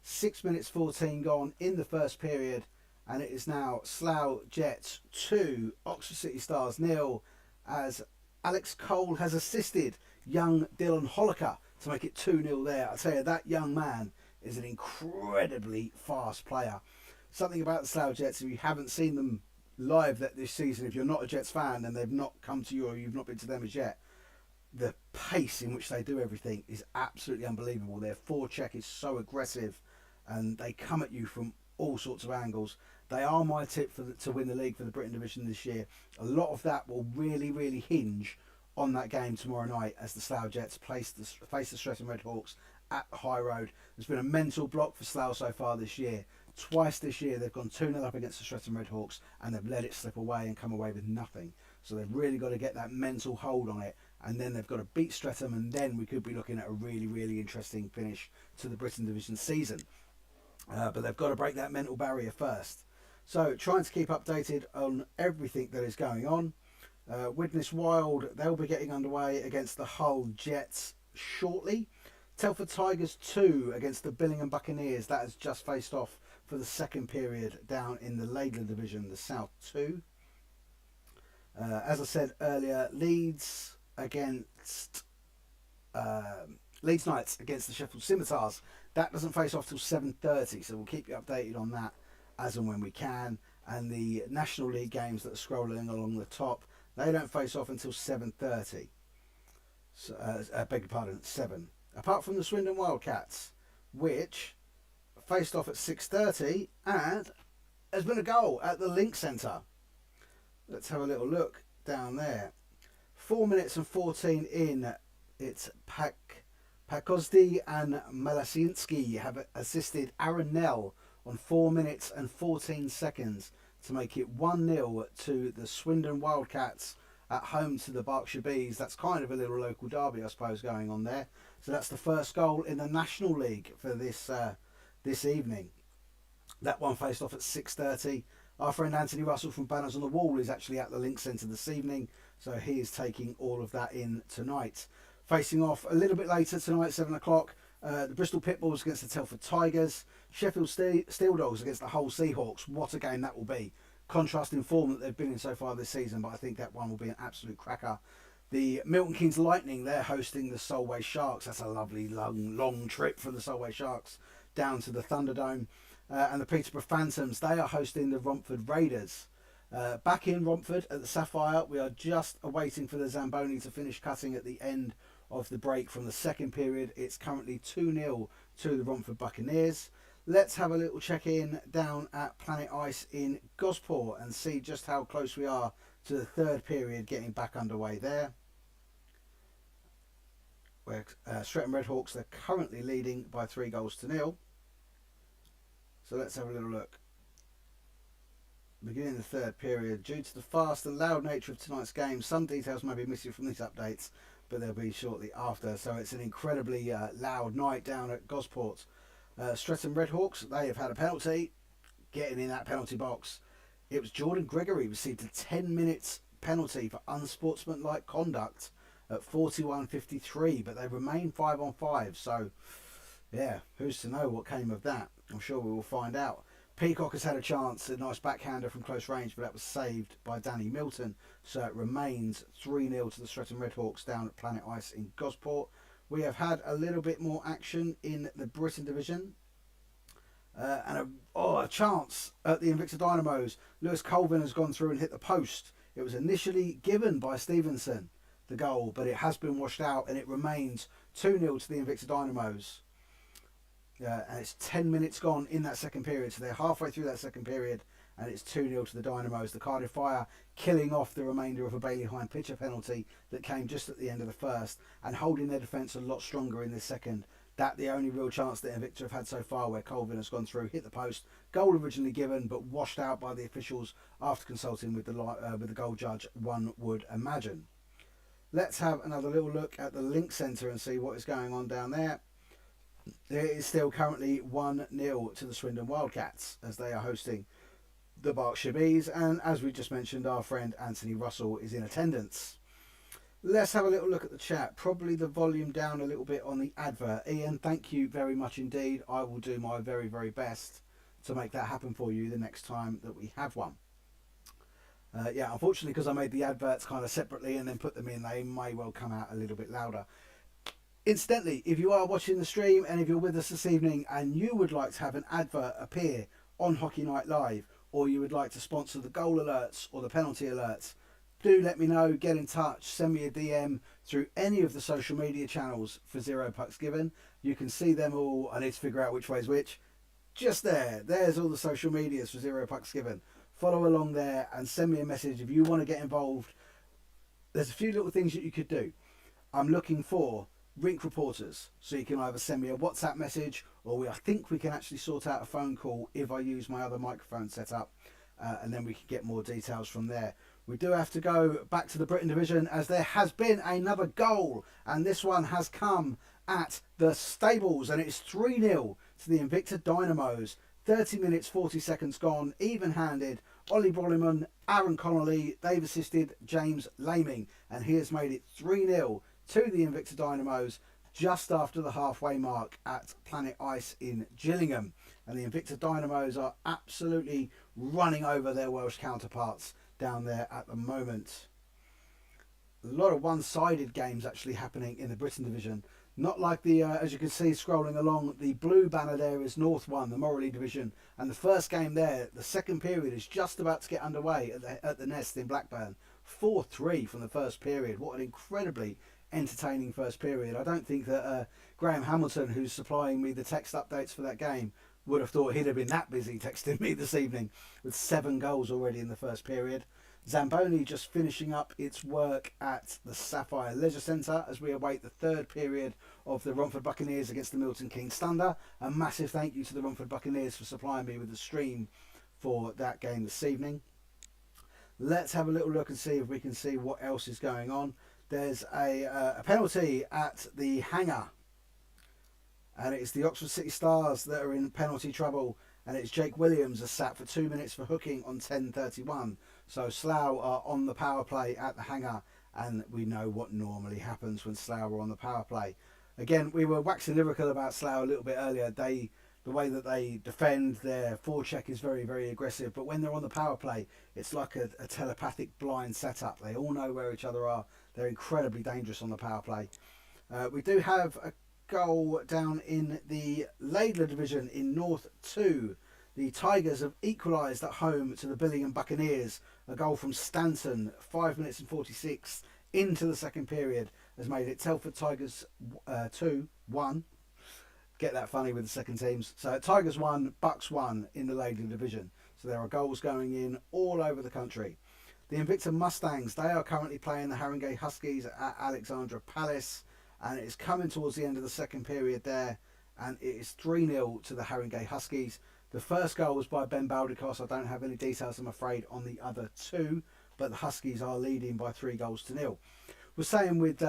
6 minutes 14 gone in the first period. And it is now Slough Jets 2, Oxford City Stars 0, as Alex Cole has assisted young Dylan Holliker to make it 2-0 there. I tell you, that young man is an incredibly fast player. Something about the Slough Jets, if you haven't seen them live this season, if you're not a Jets fan and they've not come to you or you've not been to them as yet, the pace in which they do everything is absolutely unbelievable. Their forecheck is so aggressive and they come at you from all sorts of angles. They are my tip to win the league for the Britain Division this year. A lot of that will really, really hinge on that game tomorrow night as the Slough Jets face the Streatham Red Hawks at High Road. There's been a mental block for Slough so far this year. Twice this year they've gone 2-0 up against the Streatham Red Hawks and they've let it slip away and come away with nothing. So they've really got to get that mental hold on it, and then they've got to beat Streatham, and then we could be looking at a really, really interesting finish to the Britain Division season. But they've got to break that mental barrier first. So trying to keep updated on everything that is going on. Widnes Wild, they'll be getting underway against the Hull Jets shortly. Telford Tigers 2 against the Billingham Buccaneers. That has just faced off for the second period down in the Laidler Division, the South 2. As I said earlier, Leeds Knights against the Sheffield Scimitars. That doesn't face off till 7:30, so we'll keep you updated on that as and when we can. And the National League games that are scrolling along the top, They don't face off until 7:30. So, I beg your pardon, 7. Apart from the Swindon Wildcats, which faced off at 6:30 and has been a goal at the Link Centre. Let's have a little look down there. 4 minutes and 14 in. It's Pakozdi and Malasinski have assisted Aaron Nell on 4 minutes and 14 seconds to make it 1-0 to the Swindon Wildcats at home to the Berkshire Bees. That's kind of a little local derby, I suppose, going on there. So that's the first goal in the National League for this evening. That one faced off at 6:30. Our friend Anthony Russell from Banners on the Wall is actually at the Link Centre this evening, so he is taking all of that in tonight. Facing off a little bit later tonight, 7 o'clock, the Bristol Pitbulls against the Telford Tigers, Sheffield Steel Dogs against the Hull Seahawks. What a game that will be. Contrasting form that they've been in so far this season, but I think that one will be an absolute cracker. The Milton Keynes Lightning, they're hosting the Solway Sharks. That's a lovely long trip for the Solway Sharks down to the Thunderdome. And the Peterborough Phantoms, they are hosting the Romford Raiders. Back in Romford at the Sapphire, we are just awaiting for the Zamboni to finish cutting at the end of the break from the second period. It's currently 2-0 to the Romford Buccaneers. Let's have a little check-in down at Planet Ice in Gosport and see just how close we are to the third period getting back underway there. Where Streatham Redhawks, they're currently leading by 3-0. So let's have a little look. Beginning the third period. Due to the fast and loud nature of tonight's game, some details may be missing from these updates, but they'll be shortly after. So it's an incredibly loud night down at Gosport. Streatham Redhawks, they have had a penalty. Getting in that penalty box, it was Jordan Gregory received a 10-minute penalty for unsportsmanlike conduct at 41:53, but they remain 5-on-5. So yeah, who's to know what came of that? I'm sure we will find out. Peacock has had a chance, a nice backhander from close range, but that was saved by Danny Milton. So it remains 3-0 to the Streatham Redhawks down at Planet Ice in Gosport. We have had a little bit more action in the Britain Division. And a chance at the Invicta Dynamos. Lewis Colvin has gone through and hit the post. It was initially given by Stevenson, the goal, but it has been washed out and it remains 2-0 to the Invicta Dynamos. And it's 10 minutes gone in that second period, so they're halfway through that second period and it's 2-0 to the Dynamos. The Cardiff Fire killing off the remainder of a Bailey Hine pitcher penalty that came just at the end of the first and holding their defence a lot stronger in this second. That the only real chance that Invicta have had so far, where Colvin has gone through, hit the post, goal originally given but washed out by the officials after consulting with the goal judge, one would imagine. Let's have another little look at the Link Centre and see what is going on down there. It is still currently 1-0 to the Swindon Wildcats as they are hosting the Berkshire Bees, and as we just mentioned, our friend Anthony Russell is in attendance. Let's have a little look at the chat. Probably the volume down a little bit on the advert. Ian, thank you very much indeed. I will do my very, very best to make that happen for you the next time that we have one. Yeah, unfortunately, because I made the adverts kind of separately and then put them in, they may well come out a little bit louder. Incidentally, if you are watching the stream and if you're with us this evening and you would like to have an advert appear on Hockey Night Live, or you would like to sponsor the goal alerts or the penalty alerts, do let me know, get in touch, send me a DM through any of the social media channels for Zero Pucks Given. You can see them all. I need to figure out which way is which. Just there's all the social medias for Zero Pucks Given. Follow along there and send me a message if you want to get involved. There's a few little things that you could do. I'm looking for rink reporters, so you can either send me a WhatsApp message or I think we can actually sort out a phone call if I use my other microphone setup, and then we can get more details from there. We do have to go back to the Britain Division as there has been another goal, and this one has come at the Stables, and it's 3-0 to the Invicta Dynamos. 30 minutes 40 seconds gone, even-handed. Ollie Brollyman, Aaron Connolly, they've assisted James Laming, and he has made it 3-0 to the Invicta Dynamos just after the halfway mark at Planet Ice in Gillingham. And the Invicta Dynamos are absolutely running over their Welsh counterparts down there at the moment. A lot of one-sided games actually happening in the Britain Division. Not like the, as you can see scrolling along, the blue banner there is North 1, the Morley Division. And the first game there, the second period is just about to get underway at the Nest in Blackburn. 4-3 from the first period. What an incredibly entertaining first period. I don't think that Graham Hamilton, who's supplying me the text updates for that game, would have thought he'd have been that busy texting me this evening, with 7 goals already in the first period. Zamboni just finishing up its work at the Sapphire Leisure Centre as we await the third period of the Romford Buccaneers against the Milton Keynes Thunder. A massive thank you to the Romford Buccaneers for supplying me with the stream for that game this evening. Let's have a little look and see if we can see what else is going on. There's a penalty at the hangar, and it's the Oxford City Stars that are in penalty trouble, and it's Jake Williams is sat for 2 minutes for hooking on 10:31. So Slough are on the power play at the hangar, and we know what normally happens when Slough are on the power play. Again, we were waxing lyrical about Slough a little bit earlier. The way that they defend, their forecheck is very, very aggressive, but when they're on the power play, it's like a telepathic blind setup. They all know where each other are. They're incredibly dangerous on the power play. We do have a goal down in the Laidler division in North 2. The Tigers have equalised at home to the Billingham Buccaneers. A goal from Stanton, 5 minutes and 46 into the second period, has made it Telford Tigers 2-1. Get that funny with the second teams. So Tigers 1, Bucks 1 in the Laidler division. So there are goals going in all over the country. The Invicta Mustangs, they are currently playing the Haringey Huskies at Alexandra Palace, and it is coming towards the end of the second period there, and it is 3-0 to the Haringey Huskies. The first goal was by Ben Baldicos. I don't have any details, I'm afraid, on the other two, but the Huskies are leading by 3-0. We're saying with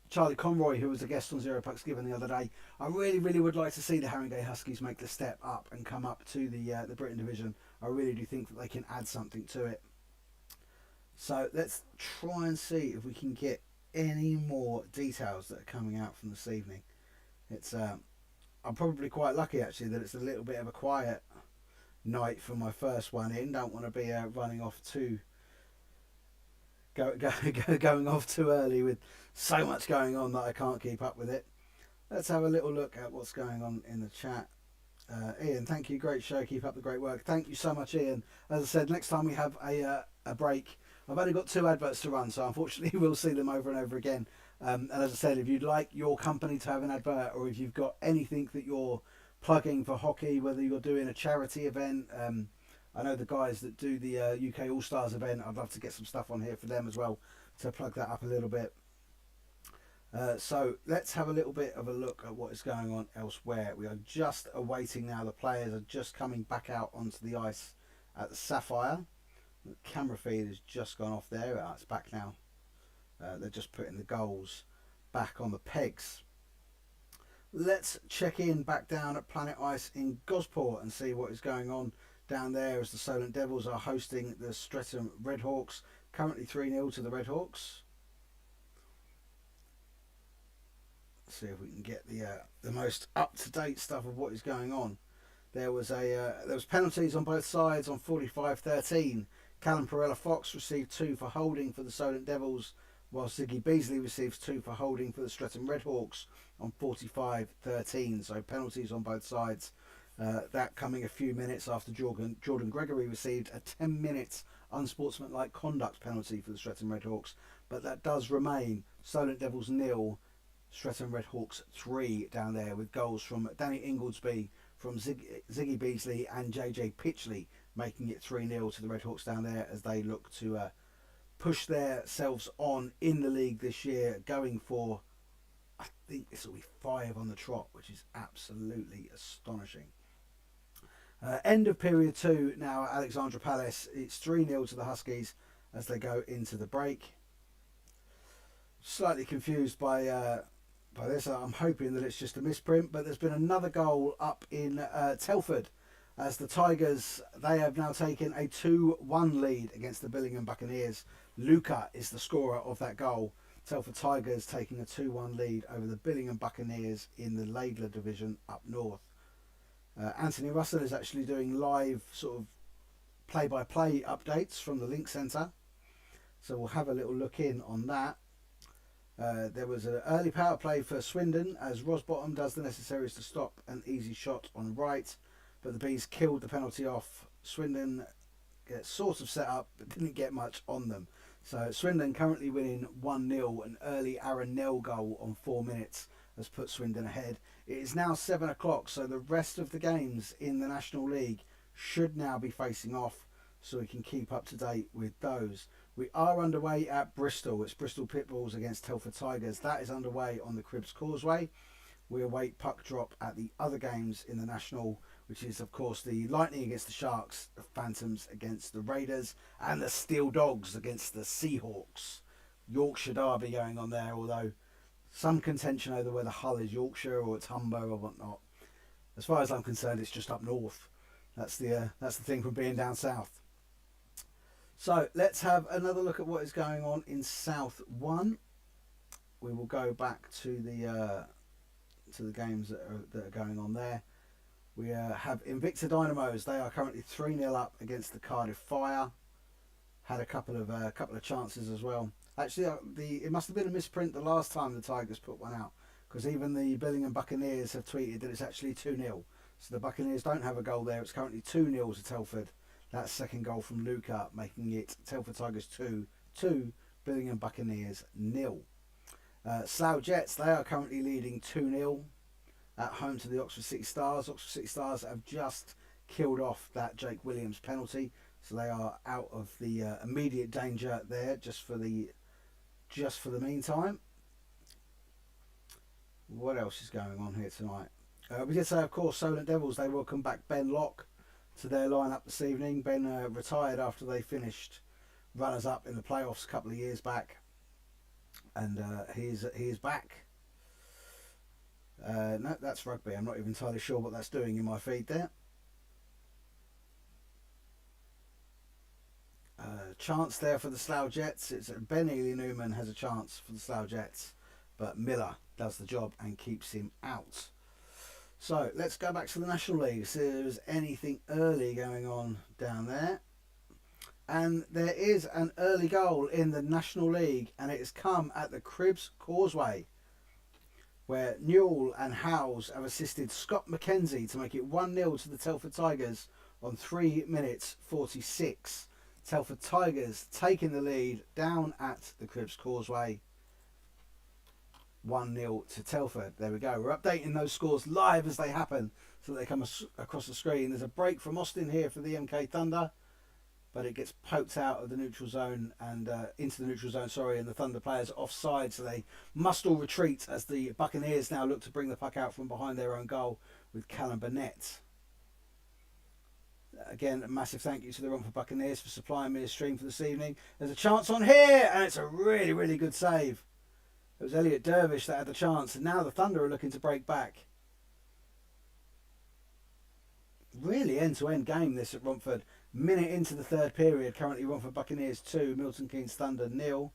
Charlie Conroy, who was a guest on Zero Pucks Given the other day, I really, really would like to see the Haringey Huskies make the step up and come up to the Britain division. I really do think that they can add something to it. So let's try and see if we can get any more details that are coming out from this evening. It's I'm probably quite lucky actually that it's a little bit of a quiet night for my first one in. Don't want to be running off too going off too early with so much going on that I can't keep up with it. Let's have a little look at what's going on in the chat. Ian, thank you, great show, keep up the great work. Thank you so much, Ian. As I said, next time we have a break, I've only got 2 adverts to run, so unfortunately we'll see them over and over again. And as I said, if you'd like your company to have an advert, or if you've got anything that you're plugging for hockey, whether you're doing a charity event, I know the guys that do the UK All Stars event, I'd love to get some stuff on here for them as well to plug that up a little bit. So let's have a little bit of a look at what is going on elsewhere. We are just awaiting now. The players are just coming back out onto the ice at the Sapphire. The camera feed has just gone off there. It's back now. They're just putting the goals back on the pegs. Let's check in back down at Planet Ice in Gosport and see what is going on down there as the Solent Devils are hosting the Streatham Redhawks. Currently 3-0 to the Redhawks. See if we can get the most up-to-date stuff of what is going on. There was penalties on both sides on 45-13. Callum Perella-Fox received 2 for holding for the Solent Devils, while Ziggy Beasley receives 2 for holding for the Streatham Redhawks on 45-13. So penalties on both sides. That coming a few minutes after Jordan Gregory received a 10-minute unsportsmanlike conduct penalty for the Streatham Redhawks. But that does remain Solent Devils 0, Streatham Redhawks 3 down there, with goals from Danny Ingoldsby, from Ziggy Beasley and JJ Pitchley, making it 3-0 to the Redhawks down there as they look to push themselves on in the league this year, going for, I think this will be 5 on the trot, which is absolutely astonishing. End of period 2 now at Alexandra Palace. It's 3-0 to the Huskies as they go into the break. Slightly confused by this. I'm hoping that it's just a misprint, but there's been another goal up in Telford as the Tigers, they have now taken a 2-1 lead against the Billingham Buccaneers. Luca is the scorer of that goal. Telford Tigers taking a 2-1 lead over the Billingham Buccaneers in the Laidler division up north. Anthony Russell is actually doing live sort of play-by-play updates from the Link Centre, so we'll have a little look in on that. There was an early power play for Swindon as Rosbottom does the necessaries to stop an easy shot on right, but the Bees killed the penalty off. Swindon gets sort of set up but didn't get much on them. So Swindon currently winning 1-0. An early Aaron Nell goal on 4 minutes has put Swindon ahead. It is now 7 o'clock, so the rest of the games in the National League should now be facing off, so we can keep up to date with those. We are underway at Bristol. It's Bristol Pitbulls against Telford Tigers. That is underway on the Cribs Causeway. We await puck drop at the other games in the National, which is of course the Lightning against the Sharks, the Phantoms against the Raiders, and the Steel Dogs against the Seahawks. Yorkshire derby going on there, although some contention over whether Hull is Yorkshire or it's Humber or whatnot. As far as I'm concerned, it's just up north. That's the thing from being down south. So let's have another look at what is going on in South 1. We will go back to the games that are going on there. We have Invicta Dynamos. They are currently 3-0 up against the Cardiff Fire. Had a couple of chances as well. Actually, it must have been a misprint the last time the Tigers put one out, because even the Billingham Buccaneers have tweeted that it's actually 2-0. So the Buccaneers don't have a goal there. It's currently 2-0 to Telford. That second goal from Luca, making it Telford Tigers 2, Billingham Buccaneers 0. Slough Jets, they are currently leading 2-0 at home to the Oxford City Stars. Oxford City Stars have just killed off that Jake Williams penalty, so they are out of the immediate danger there just for the meantime. What else is going on here tonight? We did say, of course, Solent Devils, they welcome back Ben Locke to their lineup this evening. Ben retired after they finished runners-up in the playoffs a couple of years back, and he is back. No, that's rugby. I'm not even entirely sure what that's doing in my feed there. Chance there for the Slough Jets. It's Ben Ely Newman has a chance for the Slough Jets, but Miller does the job and keeps him out. So let's go back to the National League, see if there's anything early going on down there. And there is an early goal in the National League, and it has come at the Cribs Causeway, where Newell and Howes have assisted Scott McKenzie to make it 1-0 to the Telford Tigers on 3 minutes 46. Telford Tigers taking the lead down at the Cribs Causeway. 1-0 to Telford. There we go. We're updating those scores live as they happen so that they come across the screen. There's a break from Austin here for the MK Thunder, but it gets poked out of the neutral zone and into the neutral zone, and the Thunder players are offside, so they must all retreat as the Buccaneers now look to bring the puck out from behind their own goal with Callum Burnett. Again, a massive thank you to the Romford Buccaneers for supplying me a stream for this evening. There's a chance on here, and it's a really, really good save. It was Elliot Dervish that had the chance, and now the Thunder are looking to break back. Really end-to-end game this at Romford. Minute into the third period, currently Romford Buccaneers 2, Milton Keynes Thunder 0.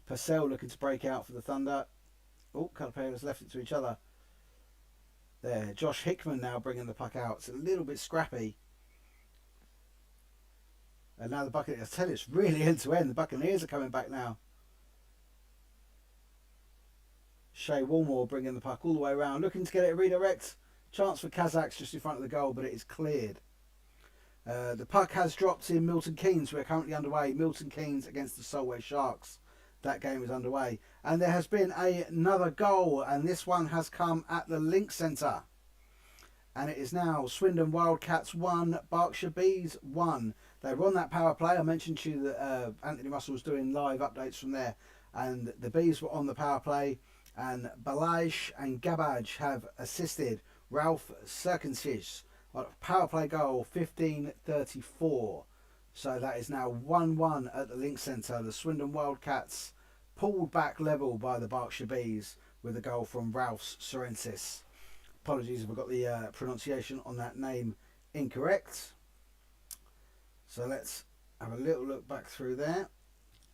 Purcell looking to break out for the Thunder. Oh, Calipari's left it to each other. There, Josh Hickman now bringing the puck out. It's a little bit scrappy. And now the Buccaneers, I tell you, it's really end-to-end. The Buccaneers are coming back now. Shea Walmore bringing the puck all the way around, looking to get it a redirect. Chance for Kazakhs just in front of the goal, but it is cleared. The puck has dropped in Milton Keynes. We're currently underway. Milton Keynes against the Solway Sharks. That game is underway. And there has been another goal, and this one has come at the Link Centre. And it is now Swindon Wildcats 1, Berkshire Bees 1. They were on that power play. I mentioned to you that Anthony Russell was doing live updates from there. And the Bees were on the power play. And Balaj and Gabaj have assisted Ralph Serkensis on a power play goal, 15:34. So that is now 1-1 at the Link Centre. The Swindon Wildcats pulled back level by the Berkshire Bees with a goal from Ralph Serkensis. Apologies if I got the pronunciation on that name incorrect. So let's have a little look back through there.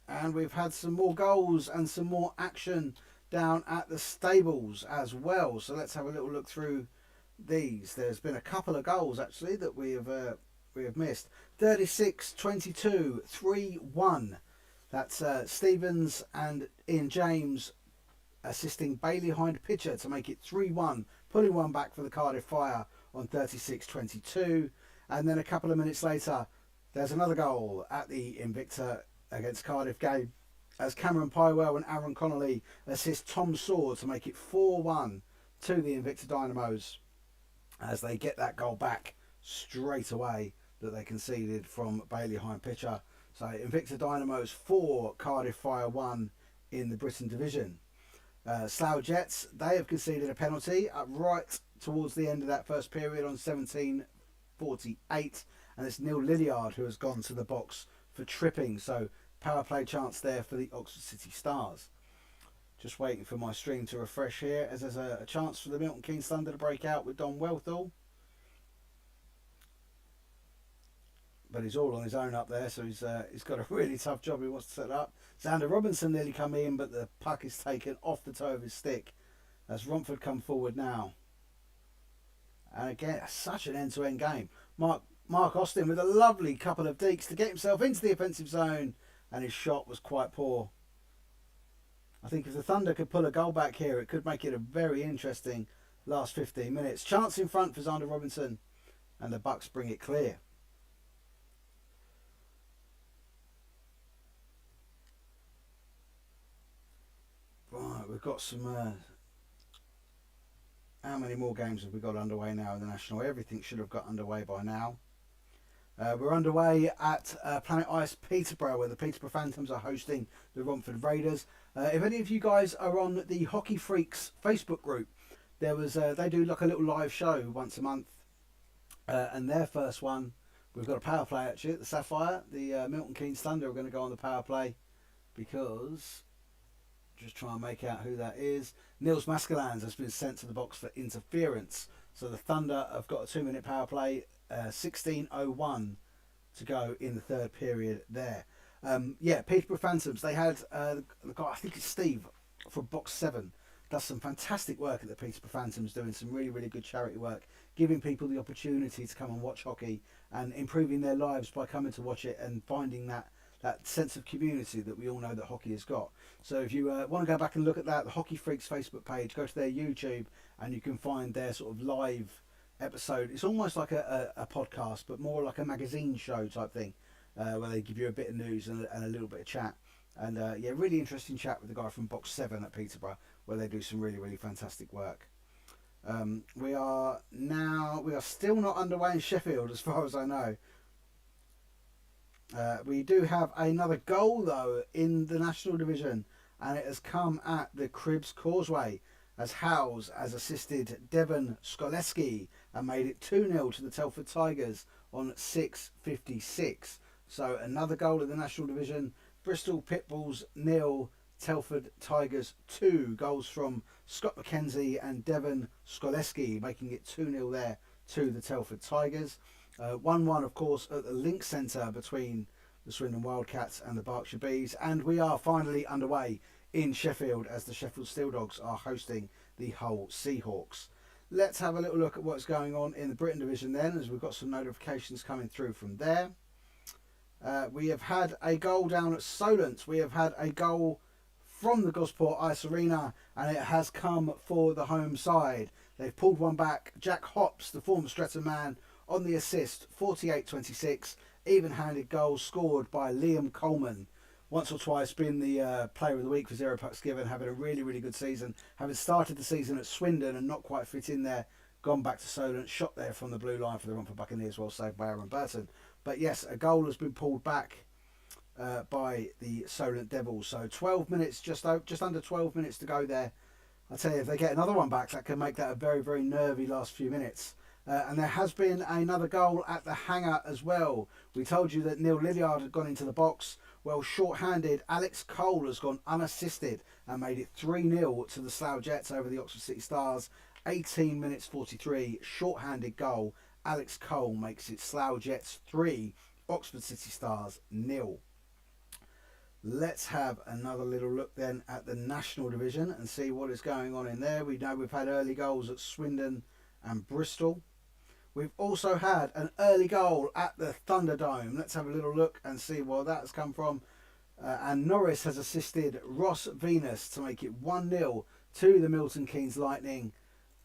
And we've had some more goals and some more action down at the stables as well. So let's have a little look through these. There's been a couple of goals actually that we have missed. 36-22, 3-1. That's Stevens and Ian James assisting Bailey Hind Pitcher to make it 3-1, pulling one back for the Cardiff Fire on 36-22. And then a couple of minutes later, there's another goal at the Invicta against Cardiff game as Cameron Pywell and Aaron Connolly assist Tom Saw to make it 4-1 to the Invicta Dynamos as they get that goal back straight away that they conceded from Bailey Hine Pitcher. So Invicta Dynamos 4, Cardiff Fire 1 in the Britain Division. Slough Jets, they have conceded a penalty right towards the end of that first period on 17:48, and it's Neil Lilliard who has gone to the box for tripping. So power play chance there for the Oxford City Stars. Just waiting for my stream to refresh here as there's a chance for the Milton Keynes Thunder to break out with Don Wealthall. But he's all on his own up there, so he's got a really tough job he wants to set up. Xander Robinson nearly come in, but the puck is taken off the toe of his stick as Romford come forward now. And again, such an end-to-end game. Mark Austin with a lovely couple of deeks to get himself into the offensive zone, and his shot was quite poor. I think if the Thunder could pull a goal back here, it could make it a very interesting last 15 minutes. Chance in front for Xander Robinson, and the Bucks bring it clear. Right, we've got some... how many more games have we got underway now in the National? Everything should have got underway by now. We're underway at Planet Ice Peterborough, where the Peterborough Phantoms are hosting the Romford Raiders. If any of you guys are on the Hockey Freaks Facebook group, there was they do like a little live show once a month, and their first one, we've got a power play actually at the Sapphire. The Milton Keynes Thunder are going to go on the power play because... just try and make out who that is. Nils Maskelans has been sent to the box for interference. So the Thunder have got a 2-minute power play, 16:01 to go in the third period there. Peterborough Phantoms, they had the guy, I think it's Steve from Box 7, does some fantastic work at the Peterborough Phantoms, doing some really, really good charity work, giving people the opportunity to come and watch hockey and improving their lives by coming to watch it and finding that sense of community that we all know that hockey has got. So if you want to go back and look at that, the Hockey Freaks Facebook page, go to their YouTube and you can find their sort of live episode. It's almost like a podcast, but more like a magazine show type thing, where they give you a bit of news and a little bit of chat. And really interesting chat with the guy from Box 7 at Peterborough, where they do some really, really fantastic work. We are still not underway in Sheffield as far as I know. We do have another goal though in the National Division, and it has come at the Cribbs Causeway as Howes has assisted Devon Skoleski and made it 2-0 to the Telford Tigers on 6:56. So another goal in the National Division. Bristol Pitbulls 0, Telford Tigers 2. Goals from Scott McKenzie and Devon Skoleski, making it 2-0 there to the Telford Tigers. 1-1 of course at the Link Centre between the Swindon Wildcats and the Berkshire Bees, and we are finally underway in Sheffield as the Sheffield Steel Dogs are hosting the Hull Seahawks. Let's have a little look at what's going on in the Britain Division then, as we've got some notifications coming through from there. We have had a goal down at Solent. We have had a goal from the Gosport Ice Arena, and it has come for the home side. They've pulled one back. Jack Hops, the former Streatham man, on the assist, 48-26. Even-handed goal scored by Liam Coleman. Once or twice been the player of the week for Zero Pucks Given, having a really, really good season. Having started the season at Swindon and not quite fit in there, gone back to Solent, shot there from the blue line for the Romford Buccaneers, well saved by Aaron Burton. But yes, a goal has been pulled back by the Solent Devils. So 12 minutes, just under 12 minutes to go there. I tell you, if they get another one back, that can make that a very, very nervy last few minutes. And there has been another goal at the hangar as well. We told you that Neil Lilliard had gone into the box. Well, short-handed, Alex Cole has gone unassisted and made it 3-0 to the Slough Jets over the Oxford City Stars. 18 minutes 43, short-handed goal. Alex Cole makes it Slough Jets 3, Oxford City Stars 0. Let's have another little look then at the National Division and see what is going on in there. We know we've had early goals at Swindon and Bristol. We've also had an early goal at the Thunderdome. Let's have a little look and see where that has come from. And Norris has assisted Ross Venus to make it 1-0 to the Milton Keynes Lightning.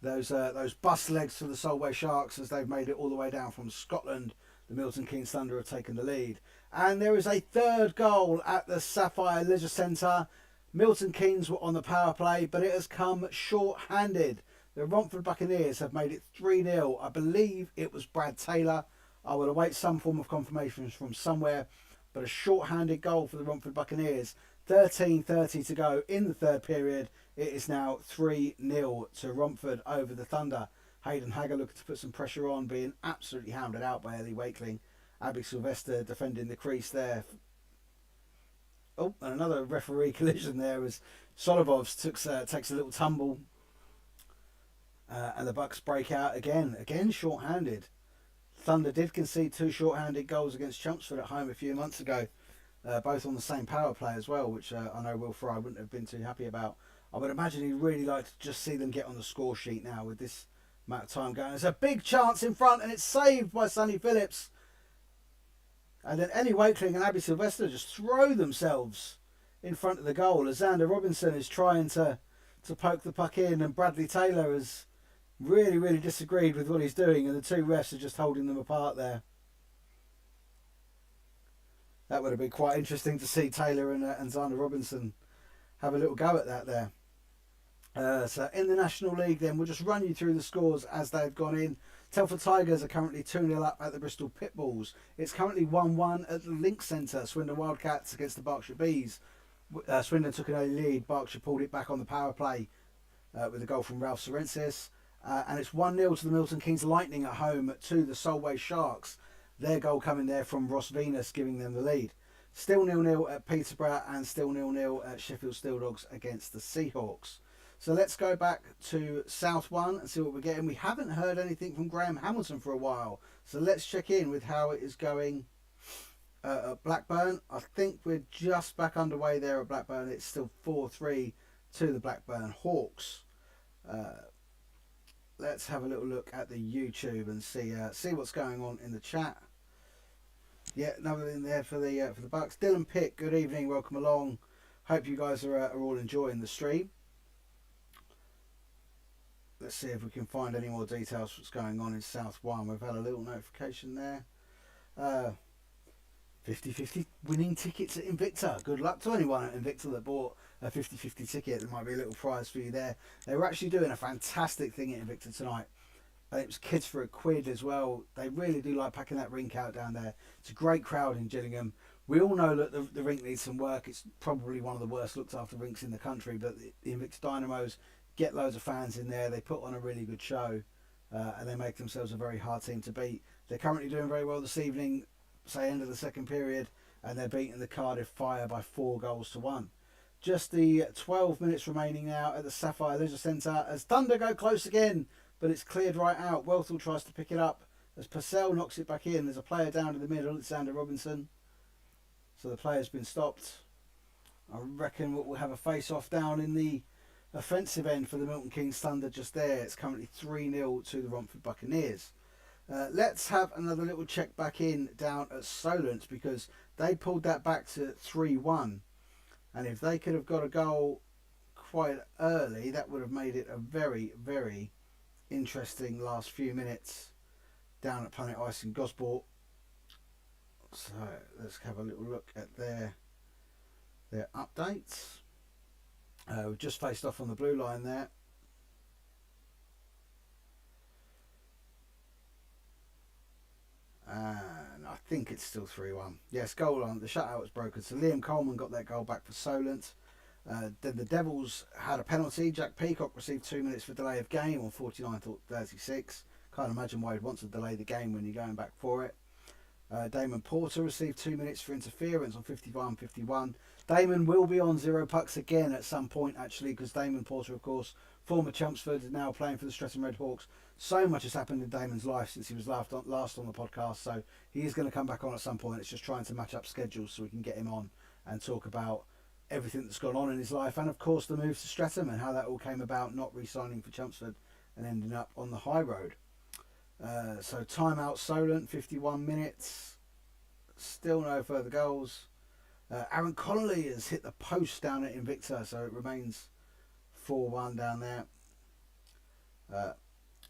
Those bus legs to the Solway Sharks, as they've made it all the way down from Scotland the Milton Keynes Thunder have taken the lead. And there is a third goal at the Sapphire Leisure Centre. Milton Keynes were on the power play, but it has come short-handed. The Romford Buccaneers have made it 3-0. I believe it was Brad Taylor. I will await some form of confirmation from somewhere, but a short-handed goal for the Romford Buccaneers. 13:30 to go in the third period. It is now 3-0 to Romford over the Thunder. Hayden Hagger looking to put some pressure on, being absolutely hounded out by Ellie Wakeling. Abby Sylvester defending the crease there. Oh, and another referee collision there as Solovovs takes a little tumble. And the Bucks break out again short-handed. Thunder did concede 2 short-handed goals against Chelmsford at home a few months ago. Both on the same power play as well, which I know Will Fry wouldn't have been too happy about. I would imagine he'd really like to just see them get on the score sheet now with this amount of time going. There's a big chance in front and it's saved by Sonny Phillips. And then Ellie Wakeling and Abby Sylvester just throw themselves in front of the goal as Xander Robinson is trying to poke the puck in, and Bradley Taylor has really disagreed with what he's doing, and the two refs are just holding them apart there. That would have been quite interesting to see Taylor and Xander Robinson have a little go at that there. So in the National League then, we'll just run you through the scores as they've gone in. Telford Tigers are currently 2-0 up at the Bristol Pitbulls. It's currently 1-1 at the Link Centre. Swindon Wildcats against the Berkshire Bees. Swindon took an early lead. Berkshire pulled it back on the power play with a goal from Ralph Sorensis. And it's 1-0 to the Milton Keynes Lightning at home to the Solway Sharks. Their goal coming there from Ross Venus, giving them the lead. Still 0-0 at Peterborough and still 0-0 at Sheffield Steel Dogs against the Seahawks. So let's go back to South 1 and see what we're getting. We haven't heard anything from Graham Hamilton for a while. So let's check in with how it is going at Blackburn. I think we're just back underway there at Blackburn. It's still 4-3 to the Blackburn Hawks. Let's have a little look at the YouTube and see what's going on in the chat. Yeah, another in there for the Bucks. Dylan Pitt, good evening, welcome along. Hope you guys are all enjoying the stream. Let's see if we can find any more details what's going on in South 1. We've had a little notification there. 50-50 winning tickets at Invicta. Good luck to anyone at Invicta that bought a 50-50 ticket. There might be a little prize for you there. They were actually doing a fantastic thing at Invicta tonight. And it was kids for £1 as well. They really do like packing that rink out down there. It's a great crowd in Gillingham. We all know that the rink needs some work. It's probably one of the worst looked after rinks in the country, but the Invicta Dynamos get loads of fans in there. They put on a really good show, and they make themselves a very hard team to beat. They're currently doing very well this evening, say end of the second period, and they're beating the Cardiff Fire by 4-1. Just the 12 minutes remaining now at the Sapphire Leisure Centre as Thunder go close again, but it's cleared right out. Welthall tries to pick it up as Purcell knocks it back in. There's a player down in the middle, it's Xander Robinson. So the player's been stopped. I reckon we'll have a face-off down in the offensive end for the Milton Keynes Thunder just there. It's currently 3-0 to the Romford Buccaneers. Let's have another little check back in down at Solent because they pulled that back to 3-1. And if they could have got a goal quite early, that would have made it a very interesting last few minutes down at Planet Ice in Gosport. So let's have a little look at their updates. We've just faced off on the blue line there. And I think it's still 3-1. Yes, goal on. The shutout was broken. So Liam Coleman got that goal back for Solent. Then the Devils had a penalty. Jack Peacock received 2 minutes for delay of game on 49-36. Can't imagine why he'd want to delay the game when you're going back for it. Damon Porter received 2 minutes for interference on 51-51. Damon will be on 0 pucks again at some point actually, because Damon Porter, of course, former Chelmsford, now playing for the Streatham Red Hawks. So much has happened in Damon's life since he was last on the podcast, so he is going to come back on at some point. It's just trying to match up schedules so we can get him on and talk about everything that's gone on in his life, and of course the move to Streatham and how that all came about, not re-signing for Chelmsford and ending up on the high road. So timeout Solent, 51 minutes, still no further goals. Aaron Connolly has hit the post down at Invicta, so it remains 4-1 down there.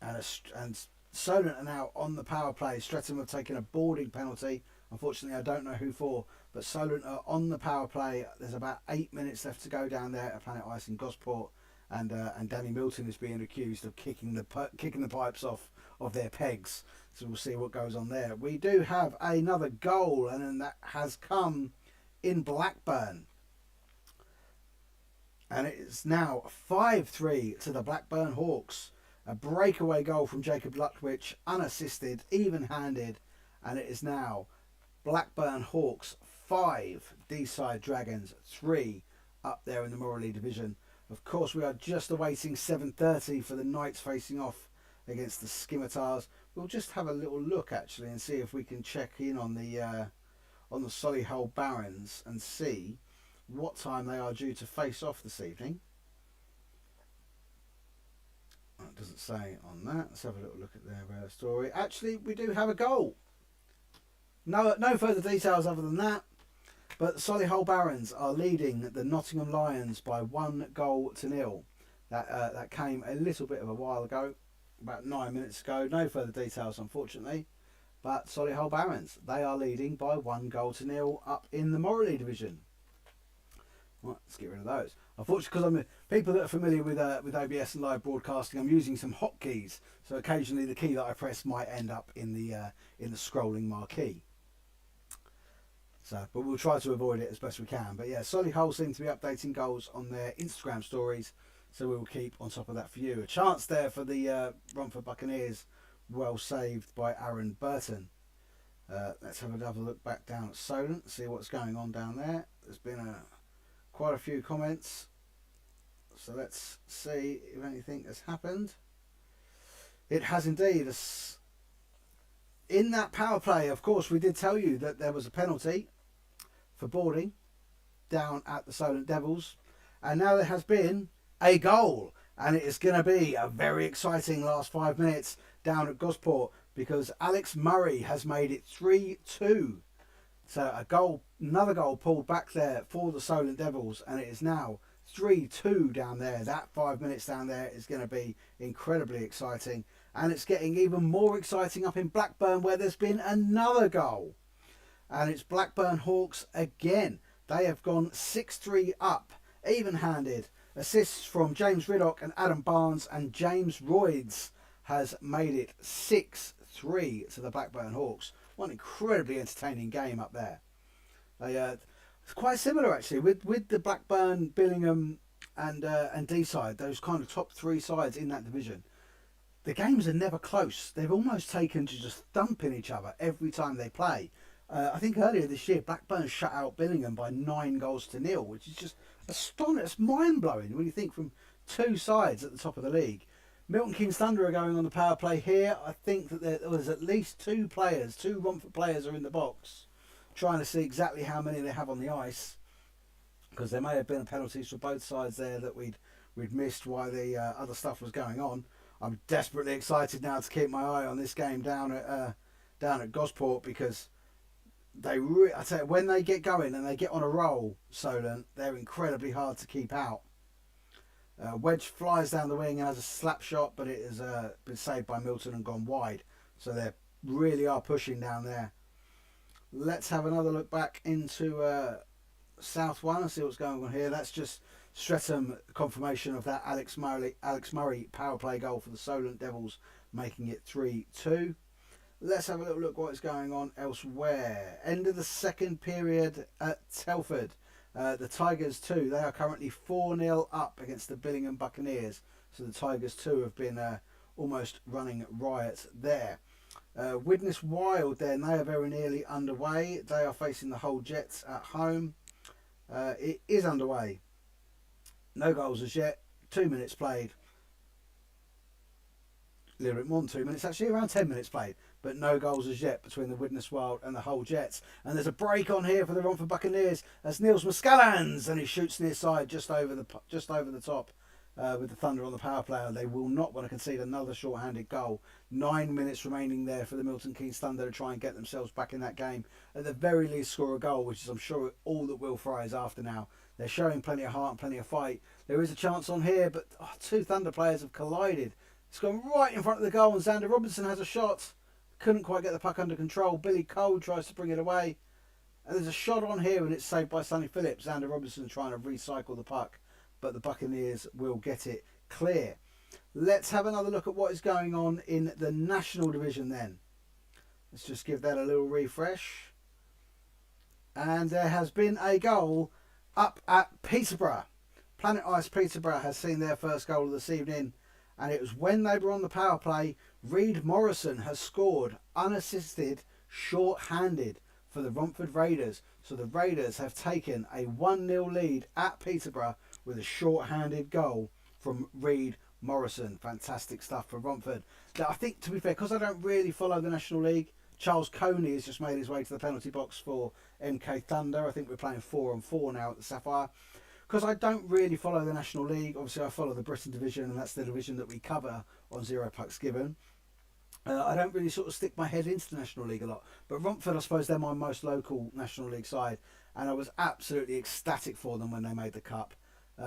And Solent are now on the power play. Streatham have taken a boarding penalty. Unfortunately, I don't know who for, but Solent are on the power play. There's about 8 minutes left to go down there at Planet Ice in Gosport, and Danny Milton is being accused of kicking the pipes off of their pegs. So we'll see what goes on there. We do have another goal, and then that has come in Blackburn. And it is now 5-3 to the Blackburn Hawks. A breakaway goal from Jacob Lutwich, unassisted, even-handed, and it is now Blackburn Hawks 5, D-side Dragons 3 up there in the Morley division. Of course, we are just awaiting 7:30 for the Knights facing off against the Scimitars. We'll just have a little look actually and see if we can check in on the Solihull Barons and see what time they are due to face off this evening. It doesn't say on that. Let's have a little look at their story. Actually, we do have a goal. No further details other than that. But the Solihull Barons are leading the Nottingham Lions by 1-0. That came a little bit of a while ago, about 9 minutes ago. No further details, unfortunately. But Solihull Barons, they are leading by 1-0 up in the Morley division. Right, let's get rid of those. Unfortunately, because people that are familiar with OBS and live broadcasting, I'm using some hotkeys, so occasionally the key that I press might end up in the scrolling marquee. So, but we'll try to avoid it as best we can. But yeah, Solihull seem to be updating goals on their Instagram stories, so we will keep on top of that for you. A chance there for the Romford Buccaneers, well saved by Aaron Burton. Let's have another look back down at Solent, see what's going on down there. There's been quite a few comments, so let's see if anything has happened. It has indeed. In that power play, of course, we did tell you that there was a penalty for boarding down at the Solent Devils, and now there has been a goal, and it is going to be a very exciting last 5 minutes down at Gosport, because Alex Murray has made it 3-2. So another goal pulled back there for the Solent Devils, and it is now 3-2 down there. That 5 minutes down there is going to be incredibly exciting, and it's getting even more exciting up in Blackburn, where there's been another goal, and it's Blackburn Hawks again. They have gone 6-3 up, even-handed. Assists from James Riddock and Adam Barnes, and James Royds has made it 6-3 to the Blackburn Hawks. One incredibly entertaining game up there. It's quite similar actually with the Blackburn, Billingham and D-side, those kind of top three sides in that division. The games are never close. They've almost taken to just thumping each other every time they play. I think earlier this year, Blackburn shut out Billingham by 9-0, which is just astonishing. It's mind-blowing when you think from two sides at the top of the league. Milton Keynes Thunder are going on the power play here. I think that there was at least two Romford players are in the box, trying to see exactly how many they have on the ice, because there may have been penalties for both sides there that we'd missed while the other stuff was going on. I'm desperately excited now to keep my eye on this game down at Gosport, because I tell you, when they get going and they get on a roll, Solent, they're incredibly hard to keep out. Wedge flies down the wing and has a slap shot, but it has been saved by Milton and gone wide. So they really are pushing down there. Let's have another look back into South 1 and see what's going on here. That's just Streatham confirmation of that Alex Murray power play goal for the Solent Devils, making it 3-2. Let's have a little look what is going on elsewhere. End of the second period at Telford. The Tigers 2, they are currently 4-0 up against the Billingham Buccaneers. So the Tigers 2 have been almost running riot there. Widnes Wild then, they are very nearly underway. They are facing the Hull Jets at home. It is underway. No goals as yet. 2 minutes played. A little bit more than 2 minutes, actually around 10 minutes played, but no goals as yet between the Widnes Wild and the Hull Jets. And there's a break on here for the Romford Buccaneers as Niels Muscallans, and he shoots near side just over the top with the Thunder on the power play. They will not want to concede another short-handed goal. 9 minutes remaining there for the Milton Keynes Thunder to try and get themselves back in that game. At the very least, score a goal, which is, I'm sure, all that Will Fry is after now. They're showing plenty of heart and plenty of fight. There is a chance on here, but two Thunder players have collided. It's gone right in front of the goal, and Xander Robinson has a shot. Couldn't quite get the puck under control. Billy Cole tries to bring it away. And there's a shot on here, and it's saved by Sonny Phillips. Xander Robinson trying to recycle the puck, but the Buccaneers will get it clear. Let's have another look at what is going on in the National Division then. Let's just give that a little refresh. And there has been a goal up at Peterborough. Planet Ice Peterborough has seen their first goal of this evening, and it was when they were on the power play. Reed Morrison has scored unassisted, short-handed for the Romford Raiders. So the Raiders have taken a 1-0 lead at Peterborough with a short-handed goal from Reed Morrison. Fantastic stuff for Romford. Now, I think, to be fair, because I don't really follow the National League, Charles Coney has just made his way to the penalty box for MK Thunder. I think we're playing 4-on-4 now at the Sapphire. Because I don't really follow the National League. Obviously, I follow the Britain Division, and that's the division that we cover on Zero Pucks Given. I don't really sort of stick my head into the National League a lot. But Romford, I suppose, they're my most local National League side. And I was absolutely ecstatic for them when they made the Cup.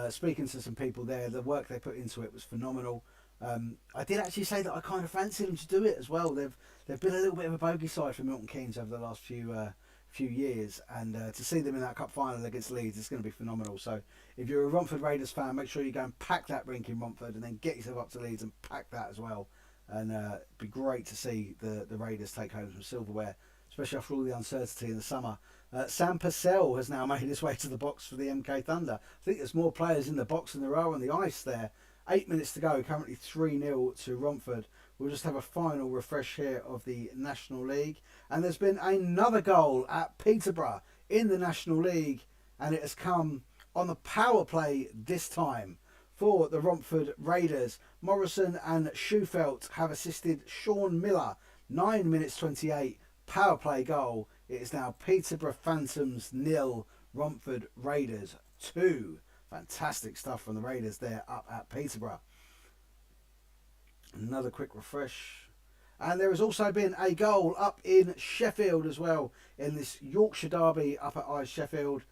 Speaking to some people there, the work they put into it was phenomenal. I did actually say that I kind of fancy them to do it as well. They've been a little bit of a bogey side for Milton Keynes over the last few years, and to see them in that cup final against Leeds is going to be phenomenal. So if you're a Romford Raiders fan, make sure you go and pack that rink in Romford, and then get yourself up to Leeds and pack that as well. And it'd be great to see the Raiders take home some silverware, especially after all the uncertainty in the summer. Sam Purcell has now made his way to the box for the MK Thunder. I think there's more players in the box than there are on the ice there. 8 minutes to go, currently 3-0 to Romford. We'll just have a final refresh here of the National League. And there's been another goal at Peterborough in the National League, and it has come on the power play this time for the Romford Raiders. Morrison and Schufelt have assisted Sean Miller. 9 minutes 28, power play goal. It is now Peterborough Phantoms 0, Romford Raiders 2. Fantastic stuff from the Raiders there up at Peterborough. Another quick refresh. And there has also been a goal up in Sheffield as well, in this Yorkshire derby up at Ice Sheffield.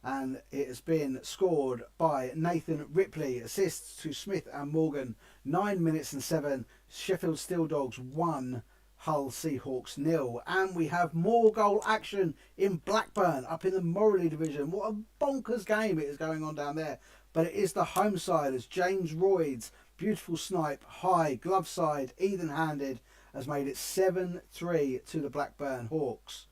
And it has been scored by Nathan Ripley. Assists to Smith and Morgan. 9 minutes and 7. Sheffield Steel Dogs 1. Hull Seahawks 0. And we have more goal action in Blackburn up in the Morley division. What a bonkers game it is going on down there. But it is the home side as James Royds, beautiful snipe, high, glove side, even handed, has made it 7-3 to the Blackburn Hawks.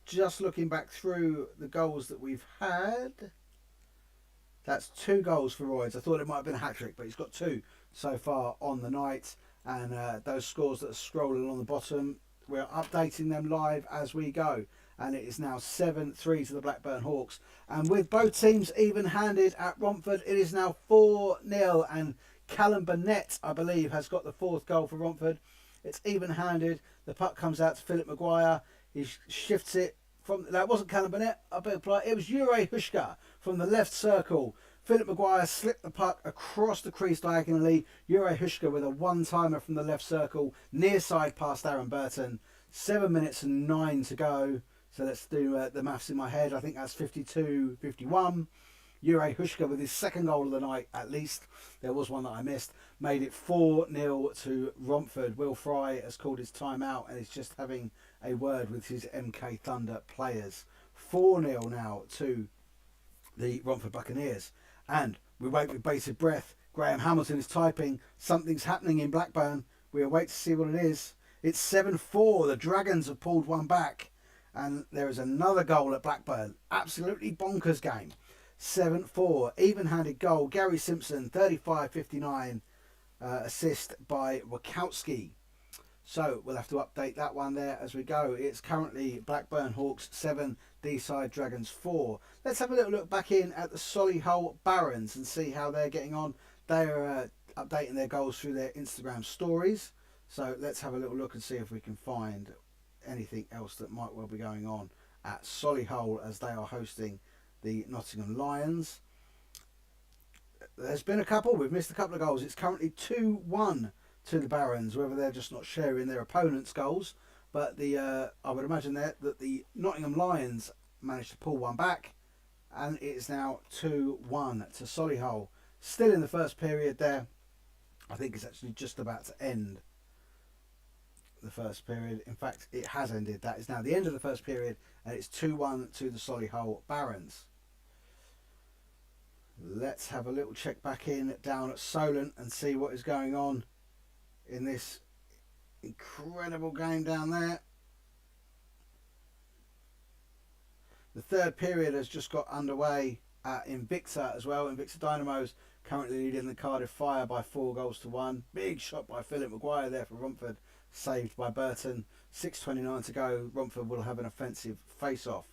Just looking back through the goals that we've had. That's 2 goals for Royds. I thought it might have been a hat-trick, but he's got 2 so far on the night. And those scores that are scrolling along the bottom, we're updating them live as we go. And it is now 7-3 to the Blackburn Hawks. And with both teams even-handed at Romford, it is now 4-0. And Callum Burnett, I believe, has got the 4th goal for Romford. It's even-handed. The puck comes out to Philip Maguire. He shifts it from... That wasn't Callum Burnett. I beg your pardon. It was Jure Hushka from the left circle. Philip Maguire slipped the puck across the crease diagonally. Jure Hushka with a one-timer from the left circle. Near side past Aaron Burton. 7 minutes and 9 to go. So let's do the maths in my head. I think that's 52-51. Jure Hushka with his 2nd goal of the night at least. There was one that I missed. Made it 4-0 to Romford. Will Fry has called his timeout and is just having a word with his MK Thunder players. 4-0 now to the Romford Buccaneers. And we wait with bated breath. Graham Hamilton is typing. Something's happening in Blackburn. We await to see what it is. It's 7-4. The Dragons have pulled one back. And there is another goal at Blackburn. Absolutely bonkers game. 7-4. Even-handed goal. Gary Simpson, 35-59. Assist by Wachowski. So we'll have to update that one there as we go. It's currently Blackburn Hawks 7, D-side Dragons 4. Let's have a little look back in at the Solihull Barons and see how they're getting on. They're updating their goals through their Instagram stories. So let's have a little look and see if we can find anything else that might well be going on at Solihull as they are hosting the Nottingham Lions. There's been a couple. We've missed a couple of goals. It's currently 2-1 to the Barons, whether they're just not sharing their opponent's goals. But I would imagine that the Nottingham Lions managed to pull one back, and it is now 2-1 to Solihull. Still in the first period there. I think it's actually just about to end the first period. In fact, it has ended. That is now the end of the first period, and it's 2-1 to the Solihull Barons. Let's have a little check back in down at Solent and see what is going on in this incredible game down there. The third period has just got underway at Invicta as well. Invicta Dynamos currently leading the Cardiff Fire by 4-1. Big shot by Philip Maguire there for Romford, saved by Burton. 6:29 to go. Romford will have an offensive face-off.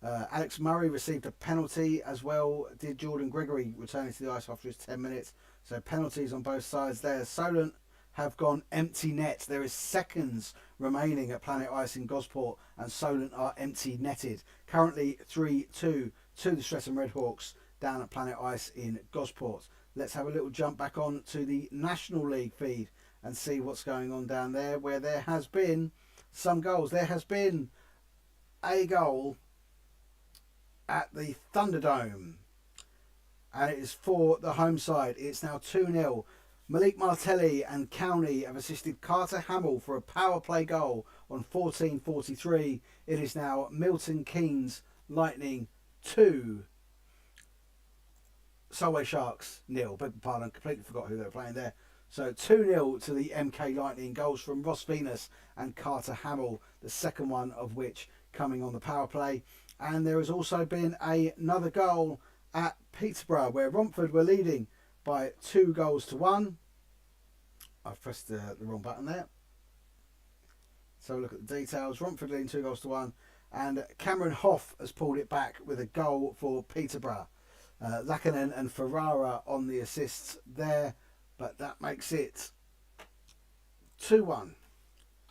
Alex Murray received a penalty as well. Did Jordan Gregory, returning to the ice after his 10 minutes. So penalties on both sides there. Solent have gone empty net. There is seconds remaining at Planet Ice in Gosport, and Solent are empty netted. Currently 3-2 to the Streatham Redhawks down at Planet Ice in Gosport. Let's have a little jump back on to the National League feed and see what's going on down there, where there has been some goals. There has been a goal at the Thunderdome, and it is for the home side. It's now 2-0. Malik Martelli and Cowney have assisted Carter Hamill for a power play goal on 14:43. It is now Milton Keynes Lightning 2, Solway Sharks 0. Beg your pardon, completely forgot who they were playing there. So 2-0 to the MK Lightning. Goals from Ross Venus and Carter Hamill, the second one of which coming on the power play. And there has also been another goal at Peterborough, where Romford were leading by 2-1. I've pressed the wrong button there. So look at the details. Romford leading 2-1. And Cameron Hoff has pulled it back with a goal for Peterborough. Lakanen and Ferrara on the assists there. But that makes it 2-1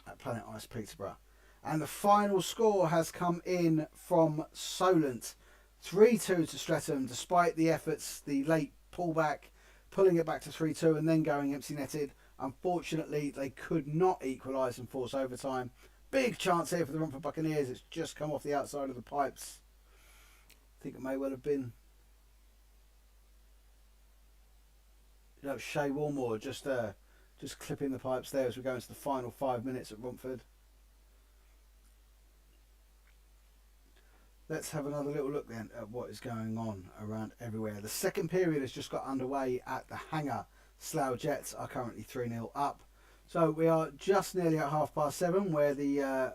at Planet Ice Peterborough. And the final score has come in from Solent. 3-2 to Streatham, despite the efforts, the late pullback, pulling it back to 3-2 and then going empty netted. Unfortunately, they could not equalise and force overtime. Big chance here for the Romford Buccaneers. It's just come off the outside of the pipes. I think it may well have been, Shay Walmore just clipping the pipes there as we go into the final 5 minutes at Romford. Let's have another little look then at what is going on around everywhere. The second period has just got underway at the Hangar. Slough Jets are currently 3-0 up. So we are just nearly at 7:30, where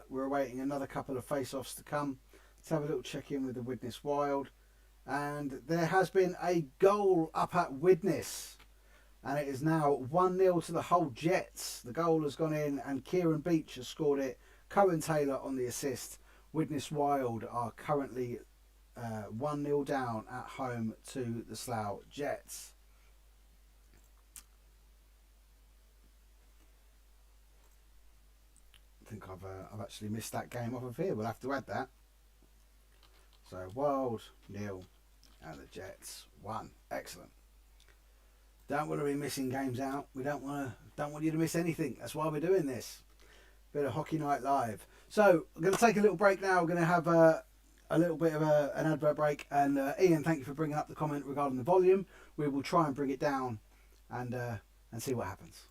we're awaiting another couple of face-offs to come. Let's have a little check-in with the Widnes Wild. And there has been a goal up at Widnes. And it is now 1-0 to the Hull Jets. The goal has gone in and Kieran Beach has scored it. Cohen Taylor on the assist. Widnes Wild are currently 1-0 down at home to the Slough Jets. I think I've actually missed that game off of here. We'll have to add that. So Wild 0 and the Jets 1. Excellent. Don't want to be missing games out. We don't want you to miss anything. That's why we're doing this. Bit of Hockey Night Live. So I'm going to take a little break now. We're going to have a little bit of an advert break. And Ian, thank you for bringing up the comment regarding the volume. We will try and bring it down and see what happens.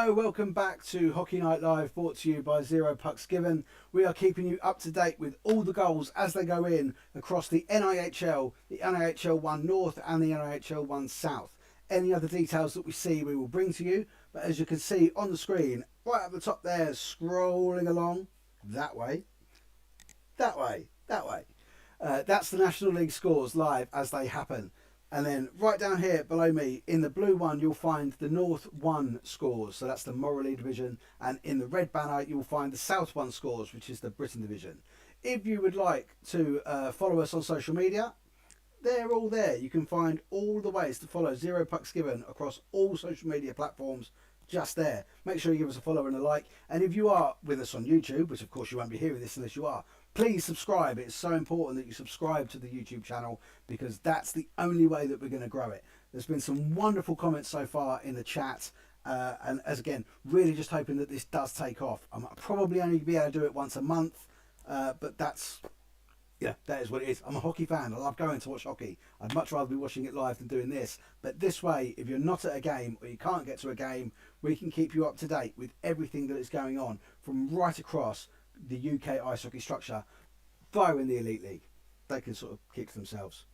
Hello, welcome back to Hockey Night Live, brought to you by Zero Pucks Given. We are keeping you up to date with all the goals as they go in across the NIHL, the NIHL 1 North and the NIHL 1 South. Any other details that we see we will bring to you, but as you can see on the screen, right at the top there, scrolling along, that way, that way, that way. That's the National League scores live as they happen. And then right down here below me, in the blue one, you'll find the North 1 scores. So that's the Morley division. And in the red banner, you'll find the South 1 scores, which is the Britain division. If you would like to follow us on social media, they're all there. You can find all the ways to follow Zero Pucks Given across all social media platforms just there. Make sure you give us a follow and a like. And if you are with us on YouTube, which of course you won't be hearing this unless you are, please subscribe. It's so important that you subscribe to the YouTube channel because that's the only way that we're going to grow it. There's been some wonderful comments so far in the chat. And as again, really just hoping that this does take off. I'm probably only be able to do it once a month, but that's... yeah, that is what it is. I'm a hockey fan. I love going to watch hockey. I'd much rather be watching it live than doing this. But this way, if you're not at a game or you can't get to a game, we can keep you up to date with everything that is going on from right across the UK Ice Hockey Structure, though in the Elite League. They can sort of keep to themselves.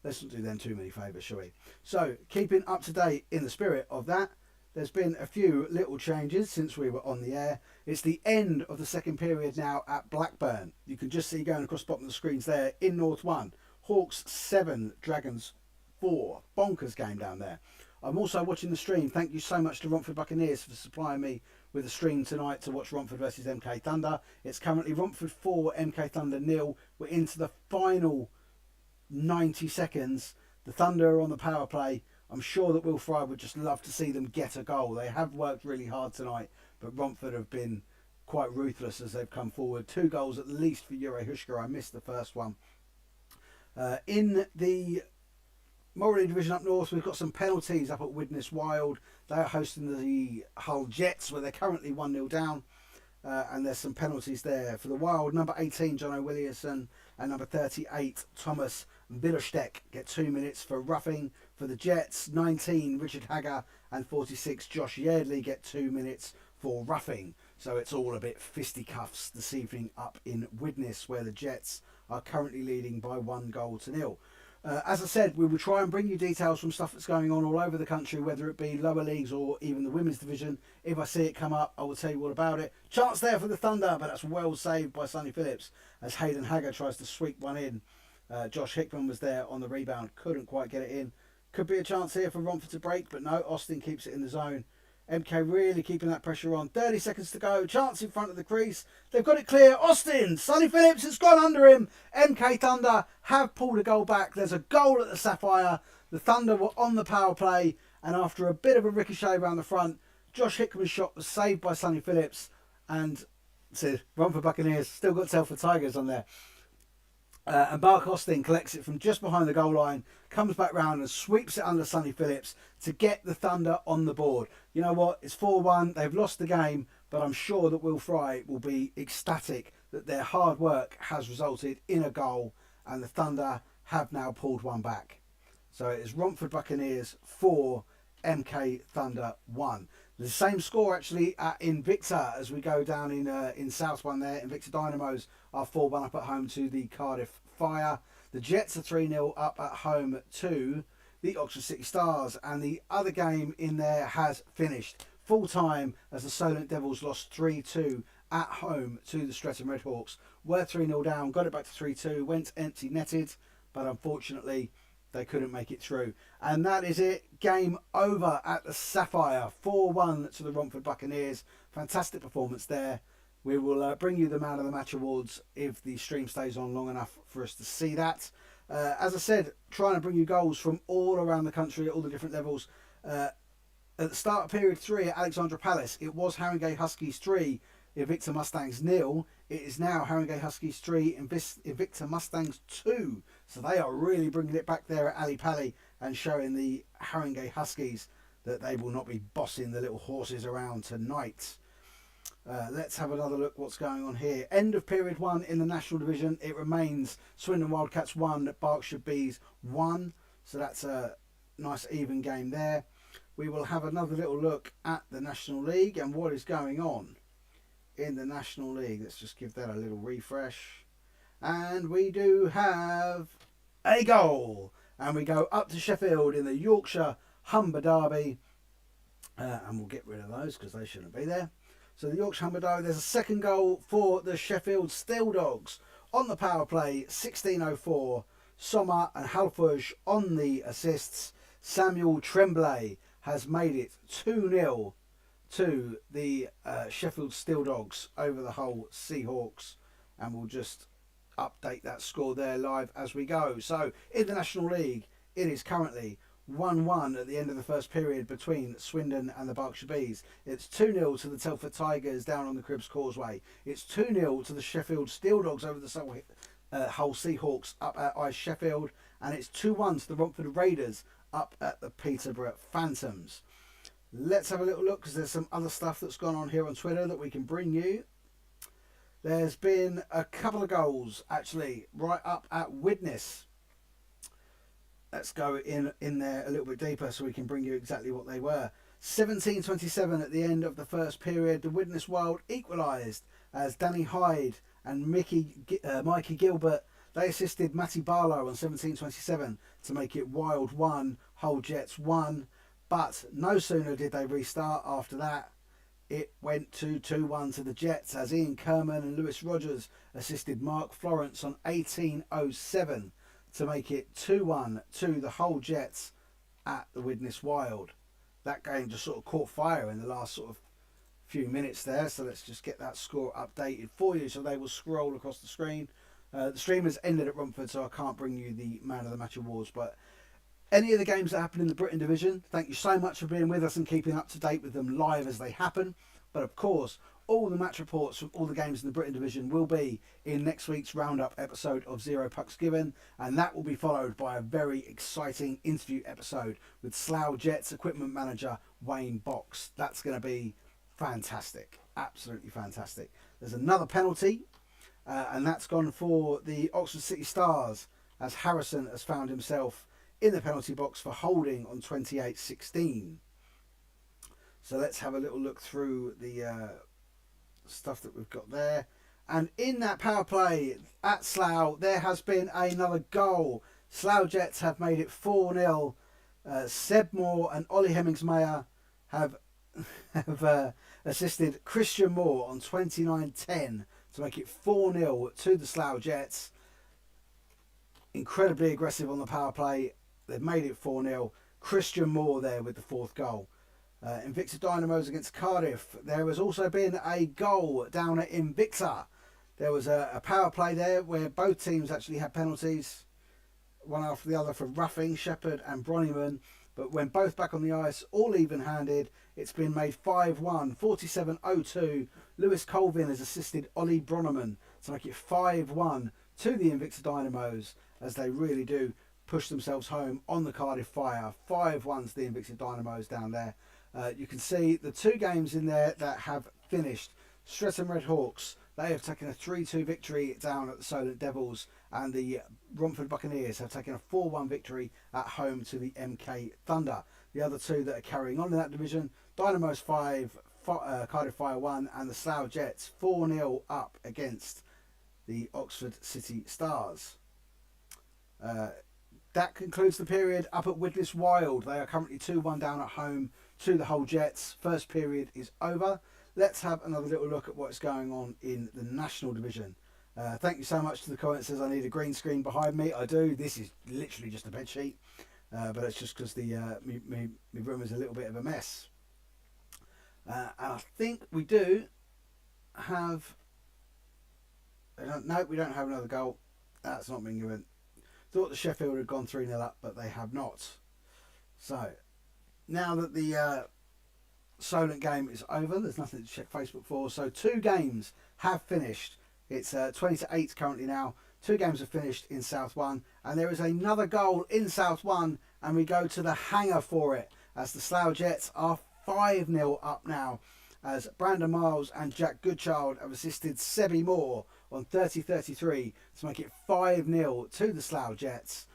Let's not do them too many favours, shall we? So, keeping up to date in the spirit of that, there's been a few little changes since we were on the air. It's the end of the second period now at Blackburn. You can just see going across the bottom of the screens there in North 1. Hawks 7, Dragons 4. Bonkers game down there. I'm also watching the stream. Thank you so much to Romford Buccaneers for supplying me with a stream tonight to watch Romford versus MK Thunder. It's currently Romford 4, MK Thunder 0. We're into the final 90 seconds. The Thunder are on the power play. I'm sure that Will Fry would just love to see them get a goal. They have worked really hard tonight, but Romford have been quite ruthless as they've come forward. 2 goals at least for Jure Hushka. I missed the first one. In the Morley division up north, we've got some penalties up at Widnes Wild. They are hosting the Hull Jets, where they're currently 1-0 down. And there's some penalties there. For the Wild, number 18, John O'Williamson, and number 38, Thomas Billersteck, get 2 minutes for roughing. For the Jets, 19, Richard Hagger, and 46, Josh Yardley, get 2 minutes for roughing. So it's all a bit fisticuffs this evening up in Widnes, where the Jets are currently leading by 1-0. As I said, we will try and bring you details from stuff that's going on all over the country, whether it be lower leagues or even the women's division. If I see it come up, I will tell you all about it. Chance there for the Thunder, but that's well saved by Sonny Phillips as Hayden Hagger tries to sweep one in. Josh Hickman was there on the rebound, couldn't quite get it in. Could be a chance here for Romford to break, but no, Austin keeps it in the zone. MK really keeping that pressure on. 30 seconds to go. Chance in front of the crease. They've got it clear. Austin. Sonny Phillips has gone under him. MK Thunder have pulled a goal back. There's a goal at the Sapphire. The Thunder were on the power play. And after a bit of a ricochet around the front, Josh Hickman's shot was saved by Sonny Phillips. And said, Romford Buccaneers still got Telford Tigers on there. And Mark Austin collects it from just behind the goal line, comes back round and sweeps it under Sonny Phillips to get the Thunder on the board. You know what? It's 4-1. They've lost the game, but I'm sure that Will Fry will be ecstatic that their hard work has resulted in a goal and the Thunder have now pulled one back. So it is Romford Buccaneers 4, MK Thunder 1. The same score actually at Invicta as we go down in South 1 there. Invicta Dynamos are 4-1 up at home to the Cardiff Fire. The Jets are 3-0 up at home to the Oxford City Stars. And the other game in there has finished full time as the Solent Devils lost 3-2 at home to the Streatham Redhawks. Were 3-0 down, got it back to 3-2, went empty netted, but unfortunately they couldn't make it through. And that is it. Game over at the Sapphire. 4-1 to the Romford Buccaneers. Fantastic performance there. We will bring you the Man of the Match awards if the stream stays on long enough for us to see that. As I said, trying to bring you goals from all around the country at all the different levels. At the start of period 3 at Alexandra Palace, it was Haringey Huskies 3, Invicta Mustangs 0. It is now Haringey Huskies 3, Invicta Mustangs 2. So they are really bringing it back there at Ali Pally and showing the Haringey Huskies that they will not be bossing the little horses around tonight. Let's have another look what's going on here. End of period 1 in the National Division. It remains Swindon Wildcats 1, Berkshire Bees 1. So that's a nice even game there. we will have another little look at the National League and what is going on in the National League. Let's just give that a little refresh. And we do have a goal. And we go up to Sheffield in the Yorkshire Humber Derby. And we'll get rid of those because they shouldn't be there. So the Yorkshire Humber Derby, there's a second goal for the Sheffield Steel Dogs on the power play, 16:04. Sommer and Halfouge on the assists. Samuel Tremblay has made it 2-0 to the Sheffield Steel Dogs over the Hull Seahawks. And we'll just update that score there live as we go. So in the National League, it is currently 1-1 at the end of the first period between Swindon and the Berkshire Bees. It's 2-0 to the Telford Tigers down on the Cribbs Causeway. It's 2-0 to the Sheffield Steel Dogs over the Hull Seahawks up at Ice Sheffield. And it's 2-1 to the Romford Raiders up at the Peterborough Phantoms. Let's have a little look because there's some other stuff that's gone on here on Twitter that we can bring you. There's been a couple of goals actually right up at Widnes. Let's go in there a little bit deeper so we can bring you exactly what they were. 17:27 at the end of the first period. The Widnes Wild equalised as Danny Hyde and Mikey Gilbert, they assisted Matty Barlow on 17:27 to make it Wild 1, Hull Jets 1. But no sooner did they restart after that, it went to 2-1 to the Jets as Ian Kerman and Lewis Rogers assisted Mark Florence on 18:07 to make it 2-1 to the Hull Jets at the Widnes Wild. That game just sort of caught fire in the last sort of few minutes there, so let's just get that score updated for you so they will scroll across the screen. The stream has ended at Romford, so I can't bring you the Man of the Match awards, but any of the games that happen in the Britain Division, thank you so much for being with us and keeping up to date with them live as they happen. But of course, all the match reports from all the games in the Britain Division will be in next week's roundup episode of Zero Pucks Given, and that will be followed by a very exciting interview episode with Slough Jets equipment manager Wayne Box. That's going to be fantastic, absolutely fantastic. There's another penalty, and that's gone for the Oxford City Stars as Harrison has found himself in the penalty box for holding on 28-16. So let's have a little look through the stuff that we've got there. And in that power play at Slough, there has been another goal. Slough Jets have made it 4-0. Seb Moore and Ollie Hemmingsmayer have assisted Christian Moore on 29-10 to make it 4-0 to the Slough Jets. Incredibly aggressive on the power play. They've made it 4-0. Christian Moore there with the fourth goal. Invicta Dynamos against Cardiff. There has also been a goal down at Invicta. There was a power play there where both teams actually had penalties, one after the other for roughing, Shepherd and Bronyman. But when both back on the ice, all even-handed, it's been made 5-1, 47-02. Lewis Colvin has assisted Ollie Bronyman to make it 5-1 to the Invicta Dynamos as they really do push themselves home on the Cardiff Fire. 5-1 to the Invicta Dynamos down there. You can see the two games in there that have finished. Streatham Red Hawks, they have taken a 3-2 victory down at the Solent Devils, and the Romford Buccaneers have taken a 4-1 victory at home to the MK Thunder. The other two that are carrying on in that division, Dynamos 5, Cardiff Fire 1, and the Slough Jets 4-0 up against the Oxford City Stars. That concludes the period up at Widnes Wild. They are currently 2-1 down at home to the Hull Jets. First period is over. Let's have another little look at what's going on in the National Division. Thank you so much to the comment that says I need a green screen behind me. I do. This is literally just a bed sheet, but it's just because the my room is a little bit of a mess. And I think we do have. No, we don't have another goal. That's not been given. Thought the Sheffield had gone 3-0 up, but they have not. So now that the Solent game is over, there's nothing to check Facebook for. So two games have finished. It's 20-8 currently now. Two games have finished in South 1, and there is another goal in South 1, and we go to the hanger for it as the Slough Jets are 5-0 up now, as Brandon Miles and Jack Goodchild have assisted Sebi Moore on 30-33 to make it 5-0 to the Slough Jets.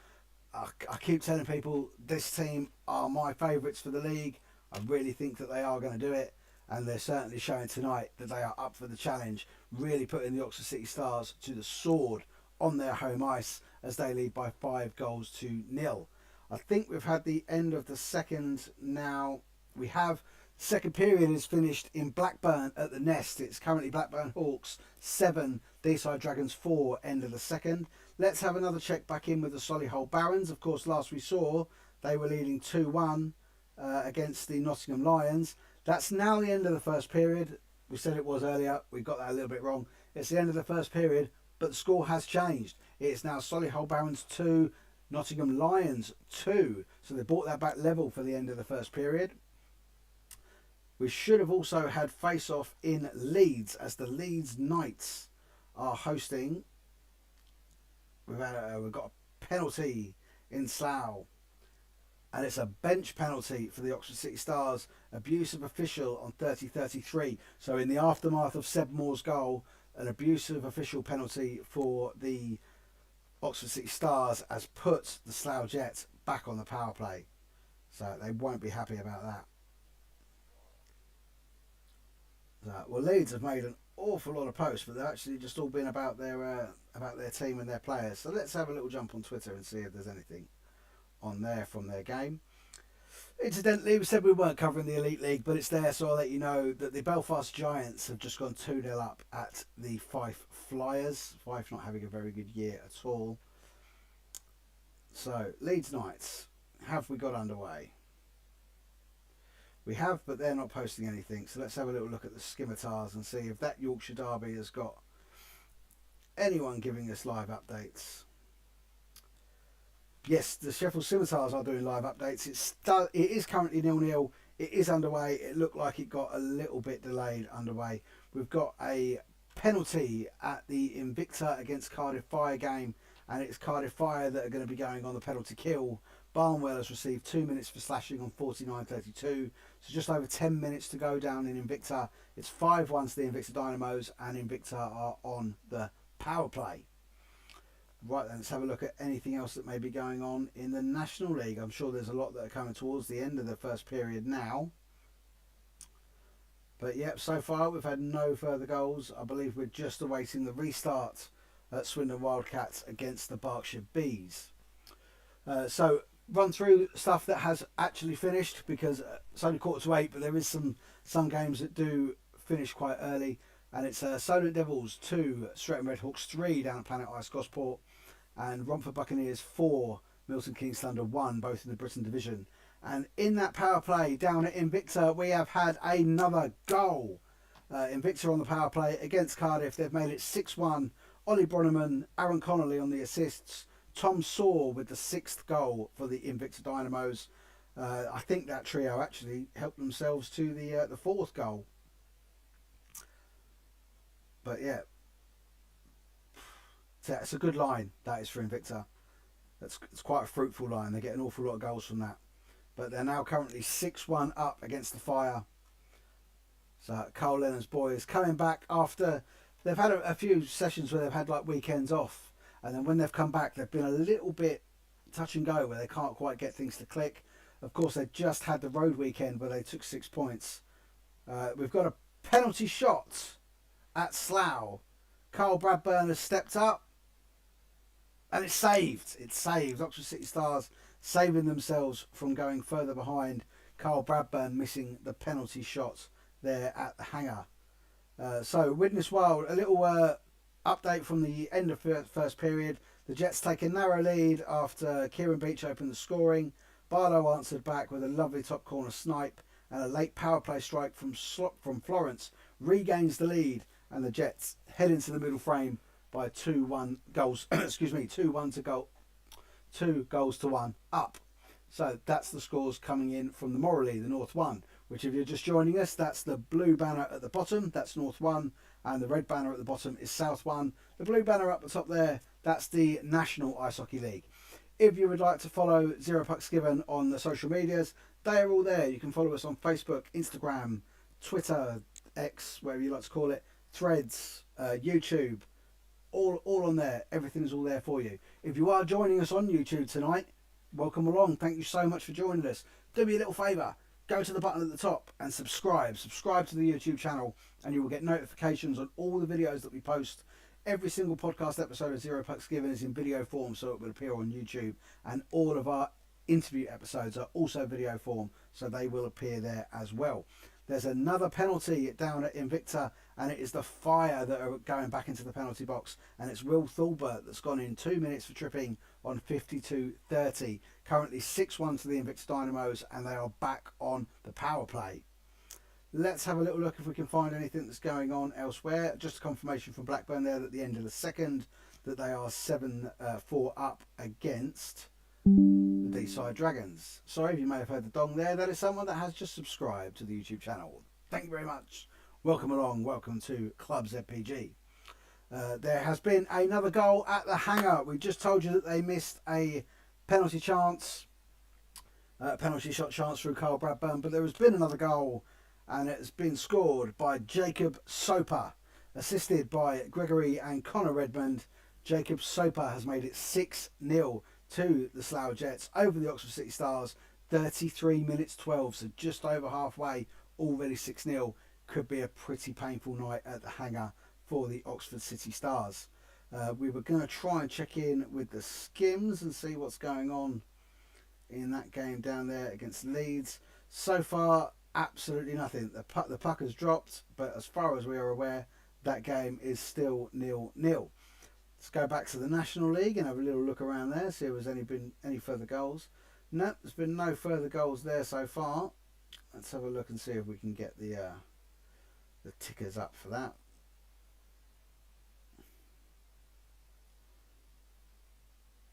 I keep telling people this team are my favourites for the league. I really think that they are going to do it, and they're certainly showing tonight that they are up for the challenge, really putting the Oxford City Stars to the sword on their home ice as they lead by 5-0. I think we've had the end of the second now. We have. Second period is finished in Blackburn at the Nest. It's currently Blackburn Hawks 7, Deeside Dragons 4, end of the second. Let's have another check back in with the Solihull Barons. Of course, last we saw, they were leading 2-1 against the Nottingham Lions. That's now the end of the first period. We said it was earlier. We got that a little bit wrong. It's the end of the first period, but the score has changed. It's now Solihull Barons 2, Nottingham Lions 2. So they brought that back level for the end of the first period. We should have also had face-off in Leeds as the Leeds Knights are hosting. We've got a penalty in Slough, and it's a bench penalty for the Oxford City Stars. Abusive official on 30-33. So in the aftermath of Seb Moore's goal, an abusive official penalty for the Oxford City Stars has put the Slough Jets back on the power play. So they won't be happy about that. Well, Leeds have made an awful lot of posts, but they've actually just all been about their team and their players. So let's have a little jump on Twitter and see if there's anything on there from their game. Incidentally, we said we weren't covering the Elite League, but it's there, so I'll let you know that the Belfast Giants have just gone 2-0 up at the Fife Flyers. Fife not having a very good year at all. So, Leeds Knights, have we got underway? We have, but they're not posting anything. So let's have a little look at the Scimitars and see if that Yorkshire Derby has got anyone giving us live updates. Yes, the Sheffield Scimitars are doing live updates. It is currently 0-0. It is underway. It looked like it got a little bit delayed underway. We've got a penalty at the Invicta against Cardiff Fire game, and it's Cardiff Fire that are going to be going on the penalty kill. Barnwell has received 2 minutes for slashing on 49-32. So just over 10 minutes to go down in Invicta. It's 5-1 to the Invicta Dynamos, and Invicta are on the power play. Right then, let's have a look at anything else that may be going on in the National League. I'm sure there's a lot that are coming towards the end of the first period now. But yep, so far we've had no further goals. I believe we're just awaiting the restart at Swindon Wildcats against the Berkshire Bees. So run through stuff that has actually finished, because it's only 7:45, but there is some games that do finish quite early. And it's Solent Devils 2, Streatham Redhawks 3 down at Planet Ice Gosport, and Romford Buccaneers 4, Milton Keynes Thunder 1, both in the Britain Division. And in that power play down at Invicta, we have had another goal. Invicta on the power play against Cardiff. They've made it 6-1. Ollie Bronneman, Aaron Connolly on the assists. Tom Saw with the 6th goal for the Invicta Dynamos. I think that trio actually helped themselves to the 4th goal. But yeah, it's a good line, that is, for Invicta. It's quite a fruitful line. They get an awful lot of goals from that. But they're now currently 6-1 up against the Fire. So Carl Lennon's boys coming back after they've had a few sessions where they've had like weekends off, and then when they've come back, they've been a little bit touch and go where they can't quite get things to click. Of course, they just had the road weekend where they took 6 points. We've got a penalty shot at Slough. Carl Bradburn has stepped up, and it's saved. It's saved. Oxford City Stars saving themselves from going further behind. Carl Bradburn missing the penalty shot there at the hangar. So Widnes Wild, a little update from the end of first period. The Jets take a narrow lead after Kieran Beach opened the scoring. Barlow answered back with a lovely top corner snipe, and a late power play strike from Florence regains the lead, and the Jets head into the middle frame by 2-1 goals. Excuse me, 2-1 to goal. 2 goals to 1 up. So that's the scores coming in from the Morley, the North 1, which, if you're just joining us, that's the blue banner at the bottom, that's North 1, and the red banner at the bottom is South 1. The blue banner up the top there, that's the National Ice Hockey League. If you would like to follow Zero Pucks Given on the social medias, they are all there. You can follow us on Facebook, Instagram, Twitter, X, whatever you like to call it, Threads, YouTube, all on there. Everything's all there for you. If you are joining us on YouTube tonight, welcome along. Thank you so much for joining us. Do me a little favour. go to the button at the top and subscribe. Subscribe to the YouTube channel, and you will get notifications on all the videos that we post. Every single podcast episode of Zero Pucks Given is in video form, so it will appear on YouTube, and all of our interview episodes are also video form, so they will appear there as well. There's another penalty down at Invicta, and it is the Fire that are going back into the penalty box, and it's Will Thulbert that's gone in 2 minutes for tripping on 52-30. Currently 6-1 to the Invicta Dynamos, and they are back on the power play. Let's have a little look if we can find anything that's going on elsewhere. Just a confirmation from Blackburn there at the end of the second that they are 7-4 up against the D-side Dragons. Sorry if you may have heard the dong there. That is someone that has just subscribed to the YouTube channel. Thank you very much. Welcome along. Welcome to Club ZPG. There has been another goal at the Hangar. We just told you that they missed a penalty chance, penalty shot chance through Carl Bradburn, but there has been another goal, and it has been scored by Jacob Soper, assisted by Gregory and Connor Redmond. Jacob Soper has made it 6-0 to the Slough Jets over the Oxford City Stars. 33 minutes 12, so just over halfway, already 6-0. Could be a pretty painful night at the Hangar for the Oxford City Stars. We were going to try and check in with the Skims and see what's going on in that game down there against Leeds. So far, absolutely nothing. The puck has dropped, but as far as we are aware, that game is still 0-0. Let's go back to the National League and have a little look around there, see if there's been any further goals. No, there's been no further goals there so far. Let's have a look and see if we can get the tickers up for that.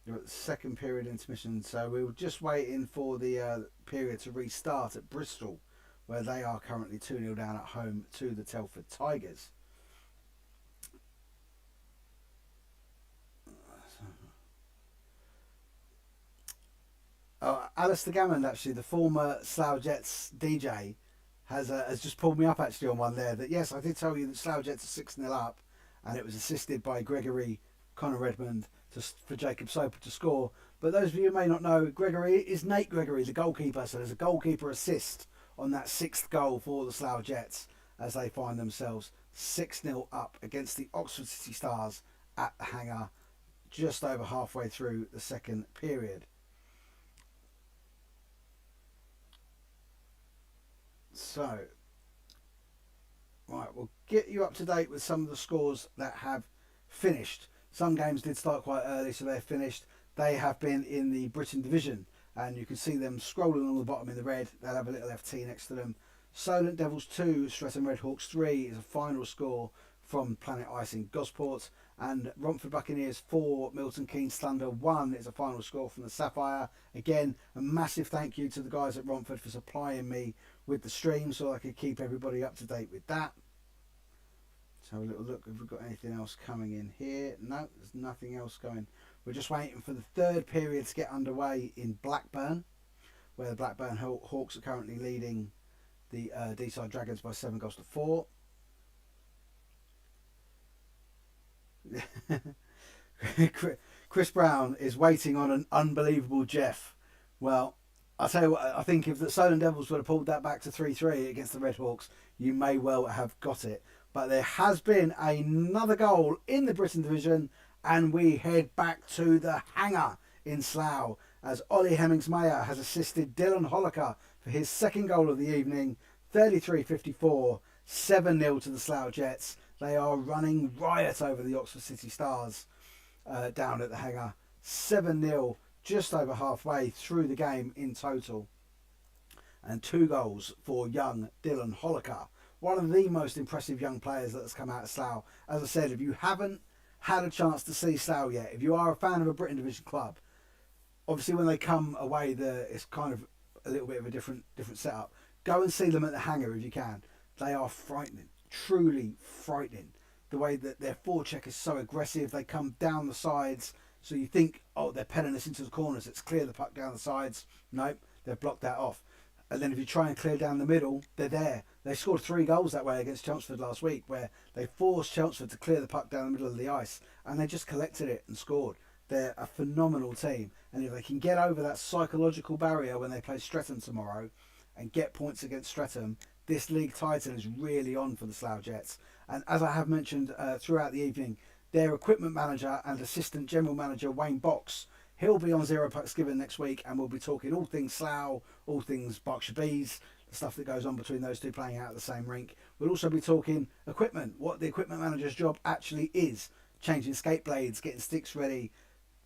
We're at the second period intermission, so we were just waiting for the period to restart at Bristol, where they are currently 2-0 down at home to the Telford Tigers. Alistair Gammond, actually, the former Slough Jets DJ, has just pulled me up actually on one there. That yes, I did tell you that Slough Jets are 6-0 up, and it was assisted by Gregory, Connor Redmond for Jacob Soper to score. But those of you who may not know, Gregory is Nate Gregory, the goalkeeper. So there's a goalkeeper assist on that 6th goal for the Slough Jets as they find themselves 6-0 up against the Oxford City Stars at the Hangar, just over halfway through the second period. So, right, we'll get you up to date with some of the scores that have finished. Some games did start quite early, so they're finished. They have been in the Britain Division, and you can see them scrolling on the bottom in the red. They'll have a little FT next to them. Solent Devils 2, Streatham Redhawks 3 is a final score from Planet Ice in Gosport, and Romford Buccaneers 4, Milton Keynes Thunder 1 is a final score from the Sapphire. Again, a massive thank you to the guys at Romford for supplying me with the stream so I could keep everybody up to date with that. Let's have a little look if we've got anything else coming in here. No, there's nothing else going. We're just waiting for the third period to get underway in Blackburn, where the Blackburn Hawks are currently leading the D-side Dragons by 7-4. Chris Brown is waiting on an unbelievable Jeff. Well, I'll tell you what, I think if the Solent Devils would have pulled that back to 3-3 against the Redhawks, you may well have got it. But there has been another goal in the Britain Division, and we head back to the Hangar in Slough as Ollie Hemmings-Mayer has assisted Dylan Holliker for his second goal of the evening. 33-54, 7-0 to the Slough Jets. They are running riot over the Oxford City Stars down at the Hangar. 7-0, just over halfway through the game in total. And 2 goals for young Dylan Holliker. One of the most impressive young players that has come out of Slough. As I said, if you haven't had a chance to see Slough yet, if you are a fan of a Britain Division club, obviously when they come away, it's kind of a little bit of a different setup. Go and see them at the Hangar if you can. They are frightening, truly frightening. The way that their forecheck is so aggressive, they come down the sides, so you think, oh, they're penning us into the corners, let's clear the puck down the sides. Nope, they've blocked that off. And then if you try and clear down the middle, they're there. They scored 3 goals that way against Chelmsford last week, where they forced Chelmsford to clear the puck down the middle of the ice, and they just collected it and scored. They're a phenomenal team, and if they can get over that psychological barrier when they play Streatham tomorrow, and get points against Streatham, this league title is really on for the Slough Jets. And as I have mentioned throughout the evening, their equipment manager and assistant general manager Wayne Box, he'll be on Zero Pucks Given next week, and we'll be talking all things Slough, all things Berkshire Bees, the stuff that goes on between those two playing out at the same rink. We'll also be talking equipment, what the equipment manager's job actually is, changing skate blades, getting sticks ready,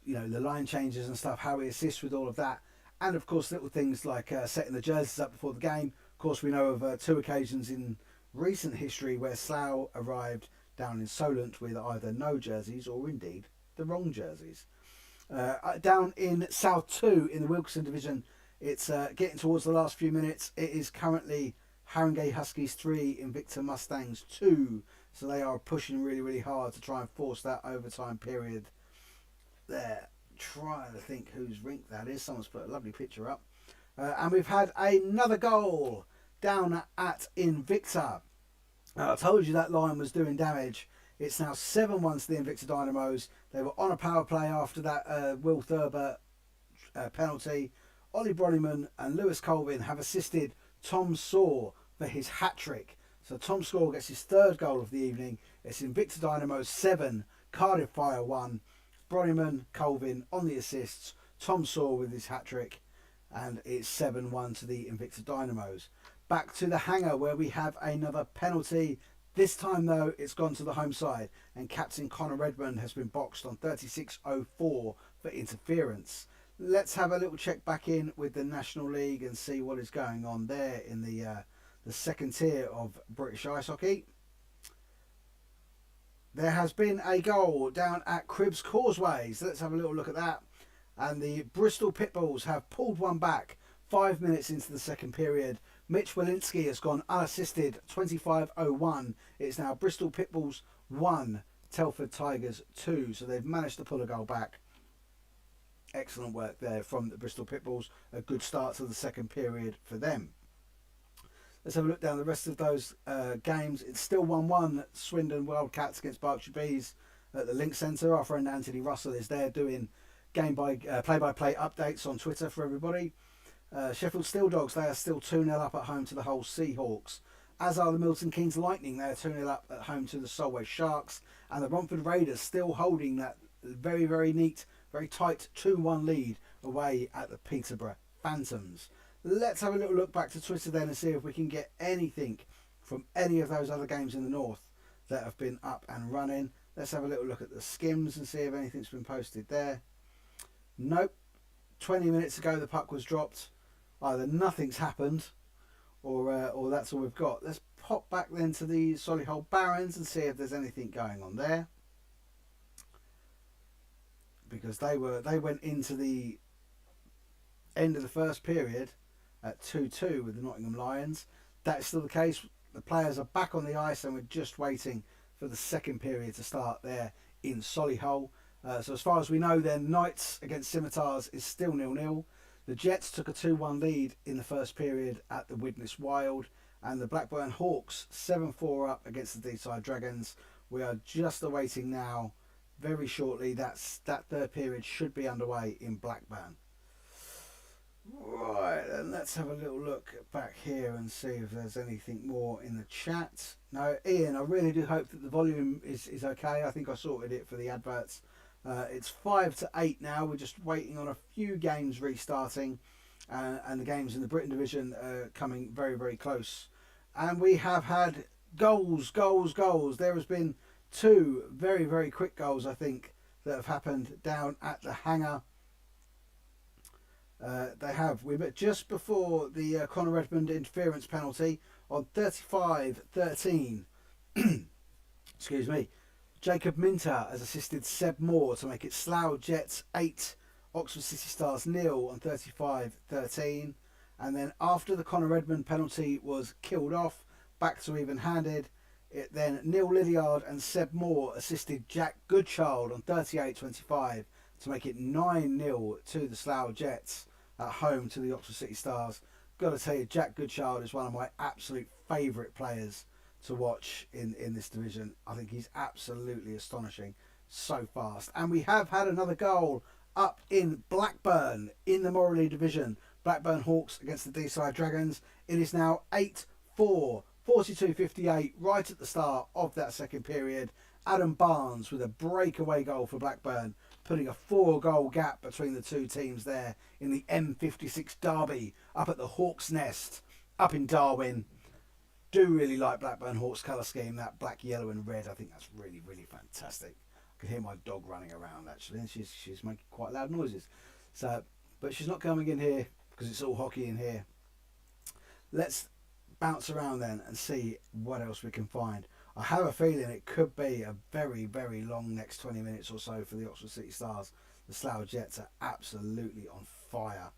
you know, the line changes and stuff, how he assists with all of that. And of course little things like setting the jerseys up before the game. Of course we know of two occasions in recent history where Slough arrived down in Solent with either no jerseys or indeed the wrong jerseys. Down in South 2 in the Wilkinson division, it's getting towards the last few minutes. It is currently Haringey Huskies 3, Invicta Mustangs 2. So they are pushing really, really hard to try and force that overtime period there. Trying to think whose rink that is. Someone's put a lovely picture up. And we've had another goal down at Invicta. I told you that line was doing damage. It's now 7-1 to the Invicta Dynamos. They were on a power play after that Will Thurber penalty. Ollie Bronyman and Lewis Colvin have assisted Tom Saw for his hat-trick. So Tom Saw gets his third goal of the evening. It's Invicta Dynamos 7, Cardiff Fire 1. Bronyman, Colvin on the assists. Tom Saw with his hat-trick. And it's 7-1 to the Invicta Dynamos. Back to the hangar where we have another penalty. This time though it's gone to the home side and captain Connor Redmond has been boxed on 36.04 for interference. Let's have a little check back in with the National League and see what is going on there in the second tier of British ice hockey. There has been a goal down at Cribbs Causeway, so let's have a little look at that. And the Bristol Pitbulls have pulled one back 5 minutes into the second period. Mitch Walensky has gone unassisted, 25.01. It's now Bristol Pitbulls 1, Telford Tigers 2. So they've managed to pull a goal back. Excellent work there from the Bristol Pitbulls. A good start to the second period for them. Let's have a look down the rest of those games. It's still 1-1. Swindon Wildcats against Berkshire Bees at the Link Centre. Our friend Anthony Russell is there doing play-by-play updates on Twitter for everybody. Sheffield Steel Dogs, they are still 2-0 up at home to the Hull Seahawks. As are the Milton Keynes Lightning, they are 2-0 up at home to the Solway Sharks. And the Romford Raiders still holding that very, very neat, very tight 2-1 lead away at the Peterborough Phantoms. Let's have a little look back to Twitter then and see if we can get anything from any of those other games in the north that have been up and running. Let's have a little look at the skims and see if anything's been posted there. Nope. 20 minutes ago the puck was dropped. Either nothing's happened or that's all we've got. Let's pop back then to the Solihull Barons and see if there's anything going on there. Because they went into the end of the first period at 2-2 with the Nottingham Lions. That's still the case. The players are back on the ice and we're just waiting for the second period to start there in Solihull. So as far as we know then, Knights against Scimitars is still 0-0. The Jets took a 2-1 lead in the first period at the Widnes Wild, and the Blackburn Hawks 7-4 up against the Deeside Dragons. We are just awaiting now, very shortly, that third period should be underway in Blackburn. Right, and let's have a little look back here and see if there's anything more in the chat. No, Ian, I really do hope that the volume is okay. I think I sorted it for the adverts. It's 5-8 now. We're just waiting on a few games restarting, and the games in the Britain division coming very, very close. And we have had goals. There has been two very, very quick goals, I think, that have happened down at the hangar. We met just before the Connor Redmond interference penalty on 35-13. Excuse me. Jacob Minter has assisted Seb Moore to make it Slough Jets 8, Oxford City Stars 0 on 35-13. And then after the Connor Redmond penalty was killed off, back to even-handed, then Neil Lilliard and Seb Moore assisted Jack Goodchild on 38-25 to make it 9-0 to the Slough Jets at home to the Oxford City Stars. Got to tell you, Jack Goodchild is one of my absolute favourite players to watch in this division. I think he's absolutely astonishing, so fast. And we have had another goal up in Blackburn in the Morley division. Blackburn Hawks against the D-side Dragons. It is now 8-4, 42-58, right at the start of that second period. Adam Barnes with a breakaway goal for Blackburn, putting a 4-goal gap between the two teams there in the M56 derby up at the Hawks Nest up in Darwin. Do really like Blackburn Hawks colour scheme, that black, yellow and red. I think that's really, really fantastic. I can hear my dog running around actually, and she's making quite loud noises. So, but she's not coming in here because it's all hockey in here. Let's bounce around then and see what else we can find. I have a feeling it could be a very, very long next 20 minutes or so for the Oxford City Stars. The Slough Jets are absolutely on fire.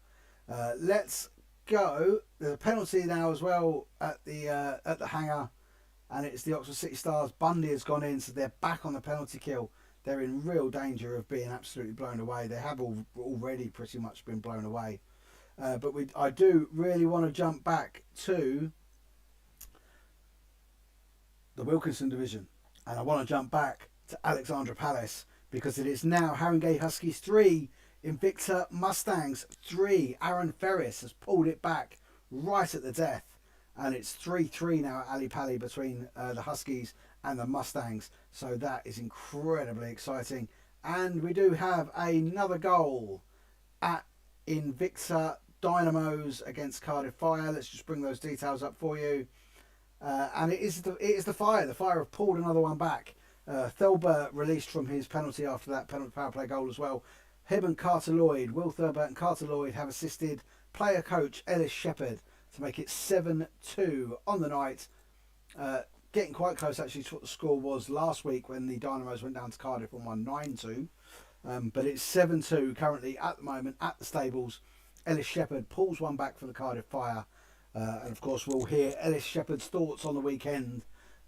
Let's go. There's a penalty now as well at the hangar, and it's the Oxford City Stars. Bundy has gone in, so they're back on the penalty kill. They're in real danger of being absolutely blown away. They have already pretty much been blown away. But I do really want to jump back to the Wilkinson division, and I want to jump back to Alexandra Palace, because it is now Haringey Huskies 3, Invicta Mustangs 3. Aaron Ferris has pulled it back right at the death, and it's 3-3 now at Ali Pali between the Huskies and the Mustangs. So that is incredibly exciting. And we do have another goal at Invicta Dynamos against Cardiff Fire. Let's just bring those details up for you. And it is the Fire. The Fire have pulled another one back. Thurber released from his penalty after that penalty power play goal as well. Him and Carter Lloyd, Will Thurber and Carter Lloyd, have assisted player coach Ellis Shepherd to make it 7-2 on the night. Getting quite close actually to what the score was last week when the Dynamos went down to Cardiff and won 9-2. But it's 7-2 currently at the moment at the stables. Ellis Shepherd pulls one back for the Cardiff Fire. And of course we'll hear Ellis Shepherd's thoughts on the weekend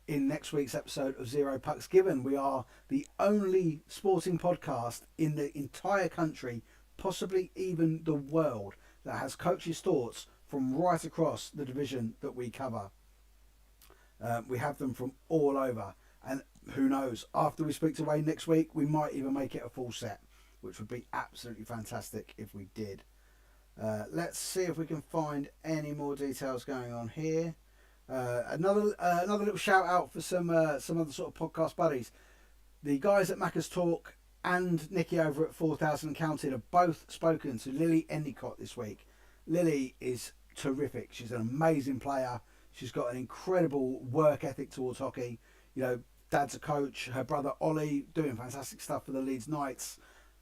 in next week's episode of Zero Pucks Given. We are the only sporting podcast in the entire country, possibly even the world, that has coaches' thoughts from right across the division that we cover. We have them from all over, and who knows, after we speak to Wayne next week, we might even make it a full set, which would be absolutely fantastic if we did. Let's see if we can find any more details going on here. Another little shout out for some other sort of podcast buddies. The guys at Macca's Talk and Nikki over at 4000 Counted have both spoken to Lily Endicott this week. Lily is terrific. She's an amazing player. She's got an incredible work ethic towards hockey. You know, dad's a coach. Her brother Ollie doing fantastic stuff for the Leeds Knights.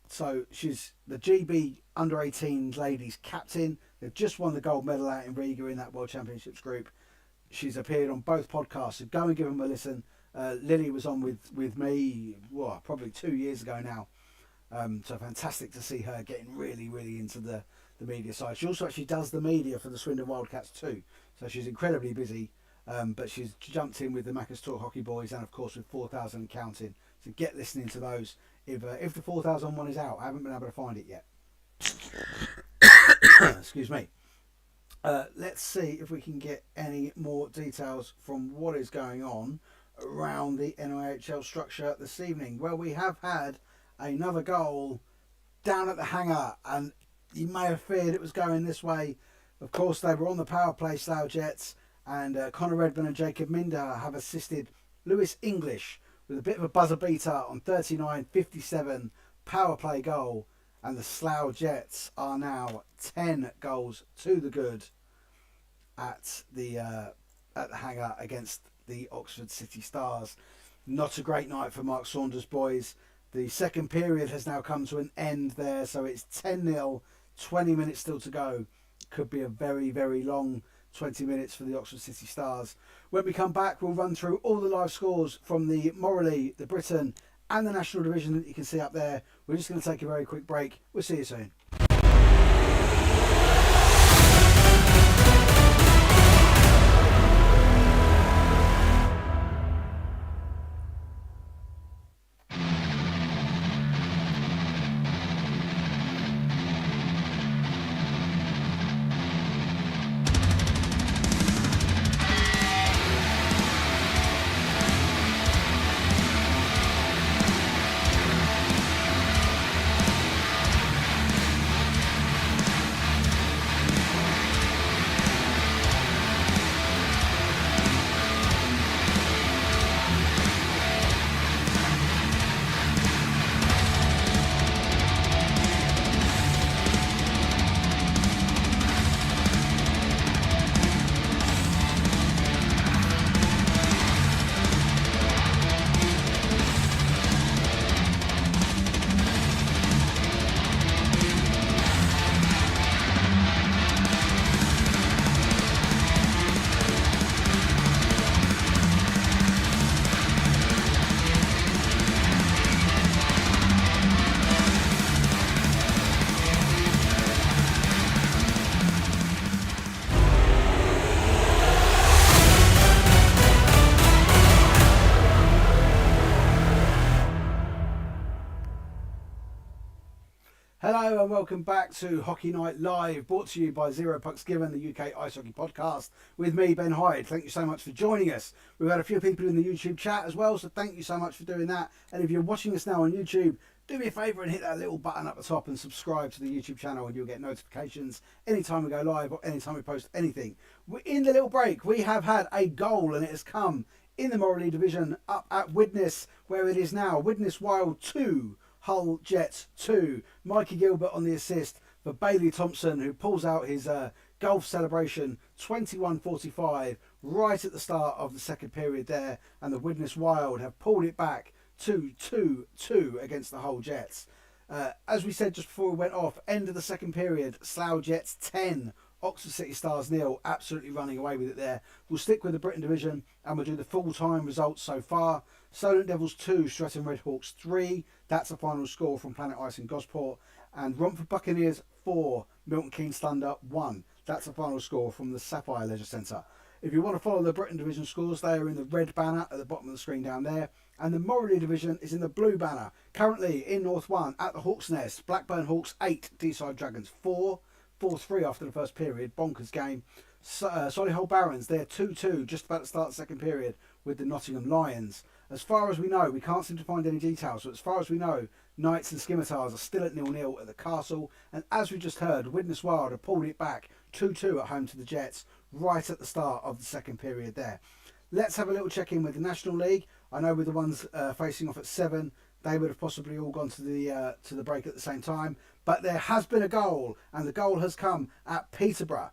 So she's the GB under-18 ladies captain. They've just won the gold medal out in Riga in that World Championships group. She's appeared on both podcasts, so go and give them a listen. Lily was on with me probably 2 years ago now. So fantastic to see her getting really, really into the media side. She also actually does the media for the Swindon Wildcats too. So she's incredibly busy. But she's jumped in with the Macca's Talk Hockey Boys and of course with 4000 Counting. So get listening to those. If the 4000 one is out, I haven't been able to find it yet. Excuse me. Let's see if we can get any more details from what is going on around the NIHL structure this evening. Well, we have had another goal down at the hangar, and you may have feared it was going this way. Of course, they were on the power play, Slough Jets, and Connor Redmond and Jacob Minder have assisted Lewis English with a bit of a buzzer beater on 39-57 power play goal, and the Slough Jets are now 10 goals to the good at the hangar against the Oxford City Stars. Not a great night for Mark Saunders' boys. The second period has now come to an end there, so it's 10-0, 20 minutes still to go. Could be a very, very long 20 minutes for the Oxford City Stars. When we come back, we'll run through all the live scores from the Morley, the Britain and the National Division that you can see up there. We're just going to take a very quick break. We'll see you soon. Hello and welcome back to Hockey Night Live, brought to you by Zero Pucks Given, the UK Ice Hockey Podcast, with me, Ben Hyde. Thank you so much for joining us. We've had a few people in the YouTube chat as well, so thank you so much for doing that. And if you're watching us now on YouTube, do me a favour and hit that little button up the top and subscribe to the YouTube channel, and you'll get notifications anytime we go live or anytime we post anything. In the little break, we have had a goal, and it has come in the Morley division up at Widnes, where it is now Widnes Wild 2. Hull Jets 2. Mikey Gilbert on the assist for Bailey Thompson, who pulls out his golf celebration 21-45 right at the start of the second period there, and the Widnes Wild have pulled it back to 2-2 against the Hull Jets. As we said just before we went off, end of the second period, Slough Jets 10, Oxford City Stars 0, absolutely running away with it there. We'll stick with the Britain division and we'll do the full-time results so far. Solent Devils 2, Stretton Redhawks 3. That's the final score from Planet Ice in Gosport. And Romford Buccaneers 4, Milton Keynes Thunder 1. That's the final score from the Sapphire Leisure Centre. If you want to follow the Britain division scores, they are in the red banner at the bottom of the screen down there. And the Morley division is in the blue banner. Currently in North 1 at the Hawks Nest, Blackburn Hawks 8, Deeside Dragons 4. 4-3 after the first period, bonkers game. Solihull Barons, they're 2-2 just about to start the second period with the Nottingham Lions. As far as we know, we can't seem to find any details, so as far as we know, Knights and Scimitars are still at 0-0 at the Castle, and as we just heard, Widnes Wild have pulled it back 2-2 at home to the Jets right at the start of the second period there. Let's have a little check-in with the National League. I know with the ones facing off at 7, they would have possibly all gone to the break at the same time. But there has been a goal, and the goal has come at Peterborough,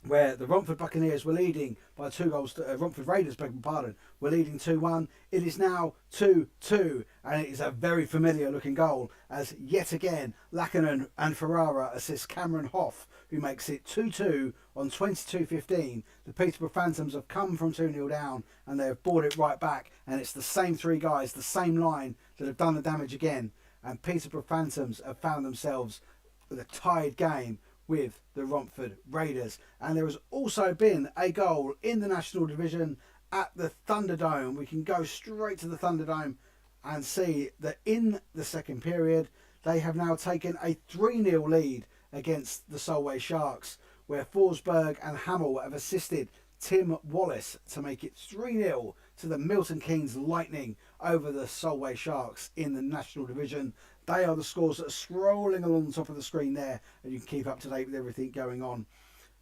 where the Romford Buccaneers were leading by 2 goals to Romford Raiders, beg my pardon, were leading 2-1. It is now 2-2, and it is a very familiar looking goal, as yet again Lackinen and Ferrara assist Cameron Hoff, who makes it 2-2 on 22-15. The Peterborough Phantoms have come from 2-0 down, and they have brought it right back, and it's the same 3 guys, the same line, that have done the damage again. And Peterborough Phantoms have found themselves with a tied game with the Romford Raiders. And there has also been a goal in the National Division at the Thunderdome. We can go straight to the Thunderdome and see that in the second period, they have now taken a 3-0 lead against the Solway Sharks, where Forsberg and Hamill have assisted Tim Wallace to make it 3-0 to the Milton Keynes Lightning over the Solway Sharks in the National Division. They are the scores that are scrolling along the top of the screen there, and you can keep up to date with everything going on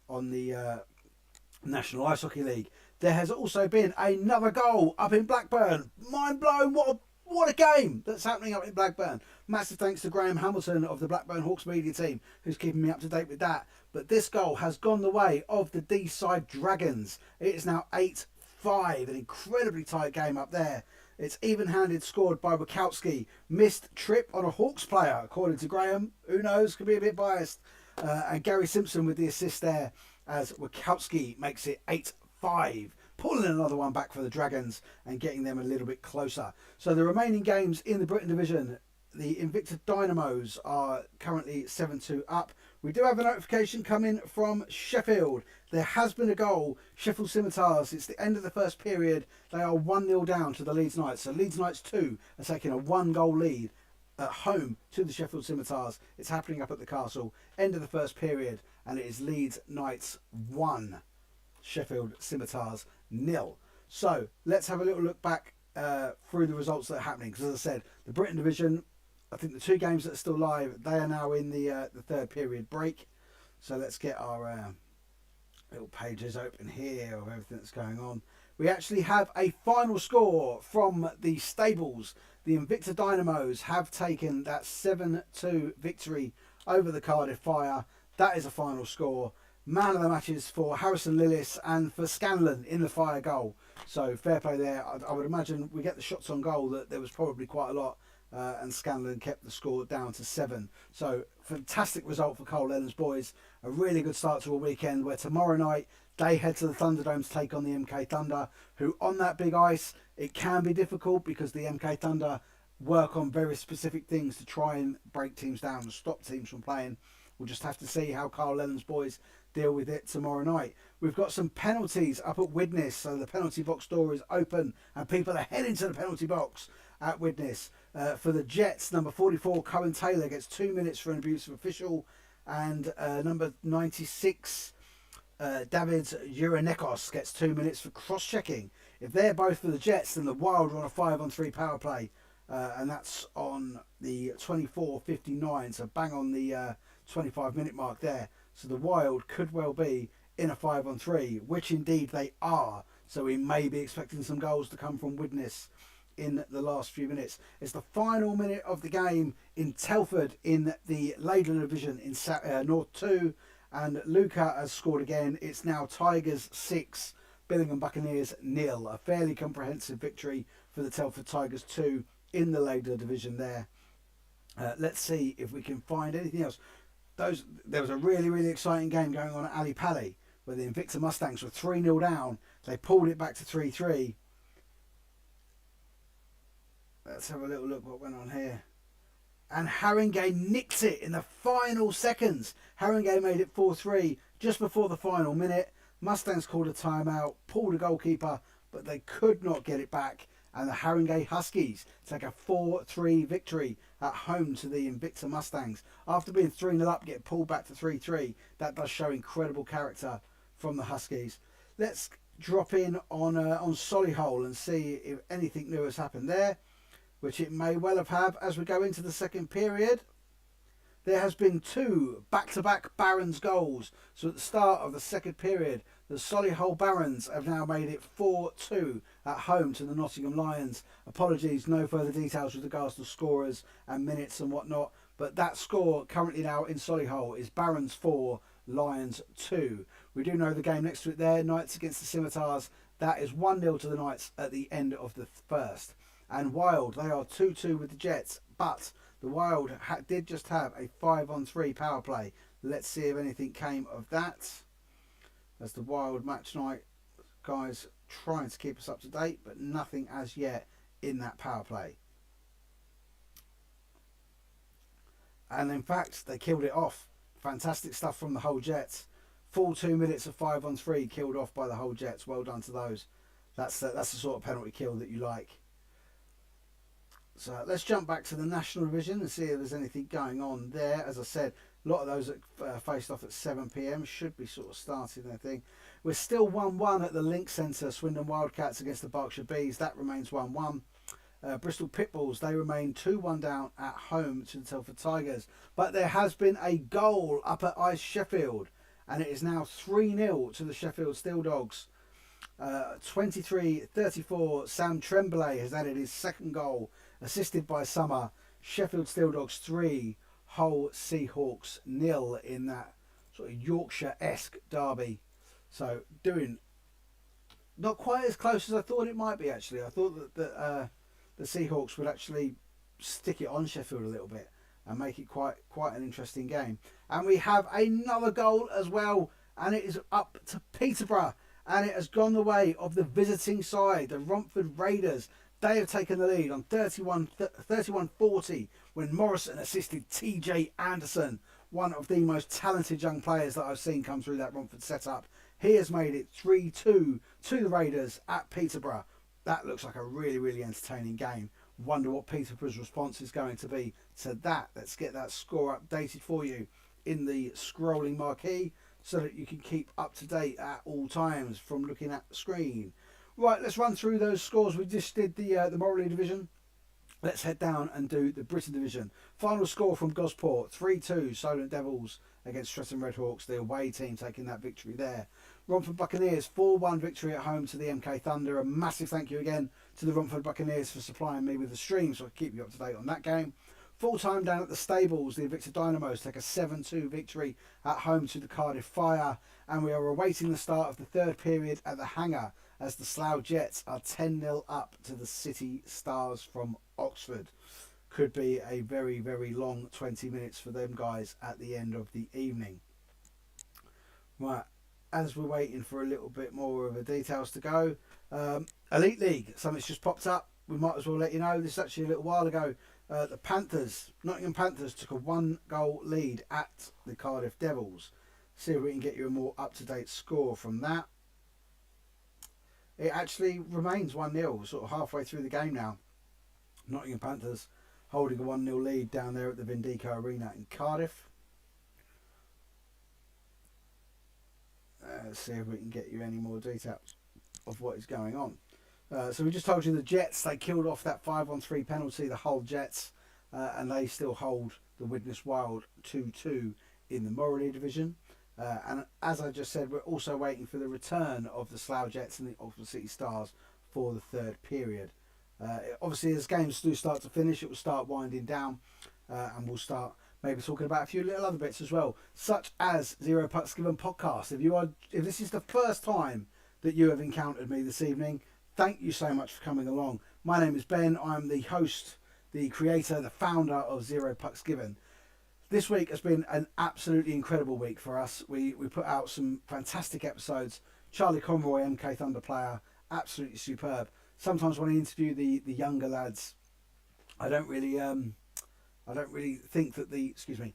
the National Ice Hockey League. There has also been another goal up in Blackburn. Mind blown, what a game that's happening up in Blackburn. Massive thanks to Graham Hamilton of the Blackburn Hawks media team, who's keeping me up to date with that. But this goal has gone the way of the Deeside Dragons. It is now 8-5, an incredibly tight game up there. It's even-handed, scored by Wachowski. Missed trip on a Hawks player, according to Graham. Who knows, could be a bit biased. And Gary Simpson with the assist there, as Wachowski makes it 8-5. Pulling another one back for the Dragons and getting them a little bit closer. So the remaining games in the Britain division, the Invicta Dynamos are currently 7-2 up. We do have a notification coming from Sheffield. There has been a goal. Sheffield Scimitars, it's the end of the first period. They are 1-0 down to the Leeds Knights. So Leeds Knights 2 are taking a 1-goal lead at home to the Sheffield Scimitars. It's happening up at the Castle. End of the first period, and it is Leeds Knights 1, Sheffield Scimitars 0. So let's have a little look back through the results that are happening. Because as I said, the Britain division, I think the 2 games that are still live, they are now in the third period break. So let's get our little pages open here of everything that's going on. We actually have a final score from the stables. The Invicta Dynamos have taken that 7-2 victory over the Cardiff Fire. That is a final score. Man of the matches for Harrison Lillis and for Scanlon in the Fire goal. So fair play there. I would imagine we get the shots on goal that there was probably quite a lot. And Scanlon kept the score down to 7. So fantastic result for Cole Lennon's boys. A really good start to a weekend where tomorrow night they head to the Thunderdome to take on the MK Thunder, who on that big ice, it can be difficult because the MK Thunder work on very specific things to try and break teams down and stop teams from playing. We'll just have to see how Carl Lennon's boys deal with it tomorrow night. We've got some penalties up at Widnes, so the penalty box door is open and people are heading to the penalty box. at Widnes. For the Jets, number 44, Cohen Taylor gets 2 minutes for an abusive official, and number 96, David Uranekos gets 2 minutes for cross-checking. If they're both for the Jets, then the Wild are on a 5-on-3 power play, and that's on the 24:59, so bang on the 25-minute mark there. So the Wild could well be in a 5-on-3, which indeed they are. So we may be expecting some goals to come from Widnes in the last few minutes. It's the final minute of the game in Telford in the Laidlaw Division in North 2, and Luca has scored again. It's now Tigers 6, Billingham Buccaneers 0. A fairly comprehensive victory for the Telford Tigers 2 in the Laidlaw Division there. Let's see if we can find anything else. There was a really exciting game going on at Ali Pali where the Invicta Mustangs were 3-0 down. They pulled it back to 3-3. Let's have a little look what went on here. And Haringey nicked it in the final seconds. Haringey made it 4-3 just before the final minute. Mustangs called a timeout, pulled a goalkeeper, but they could not get it back. And the Haringey Huskies take a 4-3 victory at home to the Invicta Mustangs. After being 3-0 up, get pulled back to 3-3. That does show incredible character from the Huskies. Let's drop in on Solihull and see if anything new has happened there, which it may well have as we go into the second period. There has been 2 back-to-back Barons goals. So at the start of the second period, the Solihull Barons have now made it 4-2 at home to the Nottingham Lions. Apologies, no further details with regards to scorers and minutes and whatnot. But that score currently now in Solihull is Barons 4, Lions 2. We do know the game next to it there, Knights against the Scimitars. That is 1-0 to the Knights at the end of the first. And Wild, they are 2-2 with the Jets, but the Wild did just have a 5-on-3 power play. Let's see if anything came of that. As the Wild match night guys trying to keep us up to date, but nothing as yet in that power play. And in fact, they killed it off. Fantastic stuff from the Hull Jets. Full 2 minutes of 5-on-3 killed off by the Hull Jets. Well done to those. That's the sort of penalty kill that you like. So let's jump back to the National Division and see if there's anything going on there. As I said, a lot of those that faced off at 7 p.m. should be sort of starting their thing. We're still 1-1 at the Link Centre. Swindon Wildcats against the Berkshire Bees. That remains 1-1. Bristol Pitbulls, they remain 2-1 down at home to the Telford Tigers. But there has been a goal up at Ice Sheffield, and it is now 3-0 to the Sheffield Steel Dogs. 23-34, Sam Tremblay has added his second goal, assisted by Summer. Sheffield Steel Dogs 3, Hull Seahawks 0 in that sort of Yorkshire-esque derby. So doing not quite as close as I thought it might be, actually. I thought that the Seahawks would actually stick it on Sheffield a little bit and make it quite an interesting game. And we have another goal as well, and it is up to Peterborough, and it has gone the way of the visiting side, the Romford Raiders. They have taken the lead on 31-40 when Morrison assisted TJ Anderson, one of the most talented young players that I've seen come through that Romford setup. He has made it 3-2 to the Raiders at Peterborough. That looks like a really entertaining game. Wonder what Peterborough's response is going to be to that. Let's get that score updated for you in the scrolling marquee so that you can keep up to date at all times from looking at the screen. Right, let's run through those scores. We just did the Morley Division. Let's head down and do the Britain Division. Final score from Gosport, 3-2 Solent Devils against Streatham Redhawks, the away team taking that victory there. Romford Buccaneers, 4-1 victory at home to the MK Thunder. A massive thank you again to the Romford Buccaneers for supplying me with the stream so I can keep you up to date on that game. Full time down at the Stables, the Invicta Dynamos take a 7-2 victory at home to the Cardiff Fire. And we are awaiting the start of the third period at the Hangar as the Slough Jets are 10-0 up to the City Stars from Oxford. Could be a very long 20 minutes for them guys at the end of the evening. Right, as we're waiting for a little bit more of the details to go, Elite League, something's just popped up. We might as well let you know. This is actually a little while ago. The Nottingham Panthers took a 1-goal lead at the Cardiff Devils. See if we can get you a more up-to-date score from that. It actually remains 1-0, sort of halfway through the game now. Nottingham Panthers holding a 1-0 lead down there at the Vindico Arena in Cardiff. Let's see if we can get you any more details of what is going on. So we just told you the Jets, they killed off that 5-on-3 penalty, the Hull Jets, and they still hold the Widnes Wild 2-2 in the Morley division. And as I just said, we're also waiting for the return of the Slough Jets and the Oxford City Stars for the third period. Obviously, as games do start to finish, it will start winding down, and we'll start maybe talking about a few little other bits as well, such as Zero Pucks Given podcast. If this is the first time that you have encountered me this evening, thank you so much for coming along. My name is Ben. I'm the host, the creator, the founder of Zero Pucks Given. This week has been an absolutely incredible week for us. We put out some fantastic episodes. Charlie Conroy, MK Thunder player, absolutely superb. Sometimes when I interview the younger lads, I don't really think that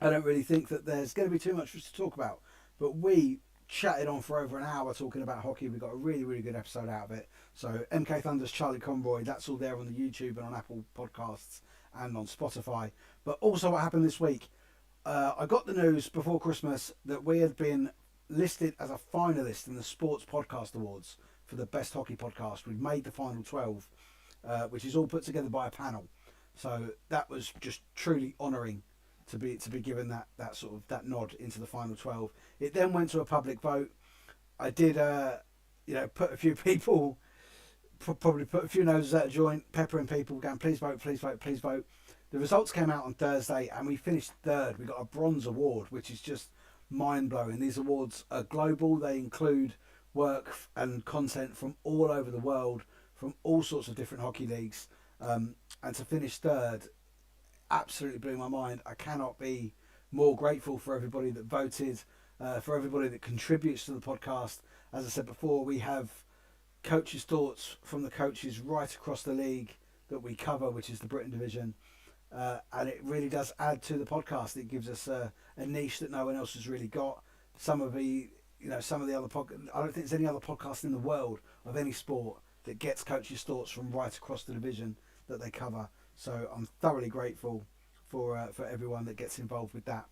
I don't really think that there's going to be too much for us to talk about. But we chatted on for over an hour talking about hockey. We got a really, really good episode out of it. So MK Thunder's Charlie Conroy, that's all there on the YouTube and on Apple Podcasts and on Spotify. But also what happened this week, I got the news before Christmas that we had been listed as a finalist in the Sports Podcast Awards for the best hockey podcast. We've made the final 12, which is all put together by a panel. So that was just truly honouring to be given that sort of that nod into the final 12. It then went to a public vote. I did put a few people, probably put a few noses out of joint, peppering people, going please vote, please vote, please vote. The results came out on Thursday and we finished third. We got a bronze award, which is just mind-blowing. These awards are global. They include work and content from all over the world, from all sorts of different hockey leagues, and to finish third absolutely blew my mind. I cannot be more grateful for everybody that voted, for everybody that contributes to the podcast. As I said before, we have coaches' thoughts from the coaches right across the league that we cover, which is the Britain division, and it really does add to the podcast. It gives us a niche that no one else has really got. Some of the other I don't think there's any other podcast in the world of any sport that gets coaches' thoughts from right across the division that they cover. So I'm thoroughly grateful for everyone that gets involved with that.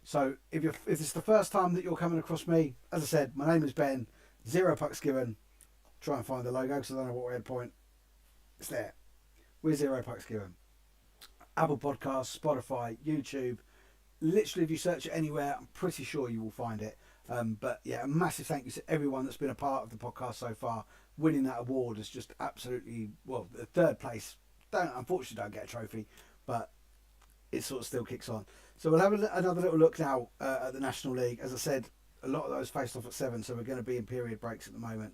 So if it's the first time that you're coming across me, as I said, my name is Ben. Zero Pucks Given. Try and find the logo because I don't know what head point. It's there. We're Zero Pucks Given. Apple Podcasts, Spotify, YouTube. Literally, if you search it anywhere, I'm pretty sure you will find it. But yeah, a massive thank you to everyone that's been a part of the podcast so far. Winning that award is just absolutely, well, the third place. Unfortunately don't get a trophy, but it sort of still kicks on. So we'll have another little look now at the National League. As I said, a lot of those faced off at 7, so we're going to be in period breaks at the moment.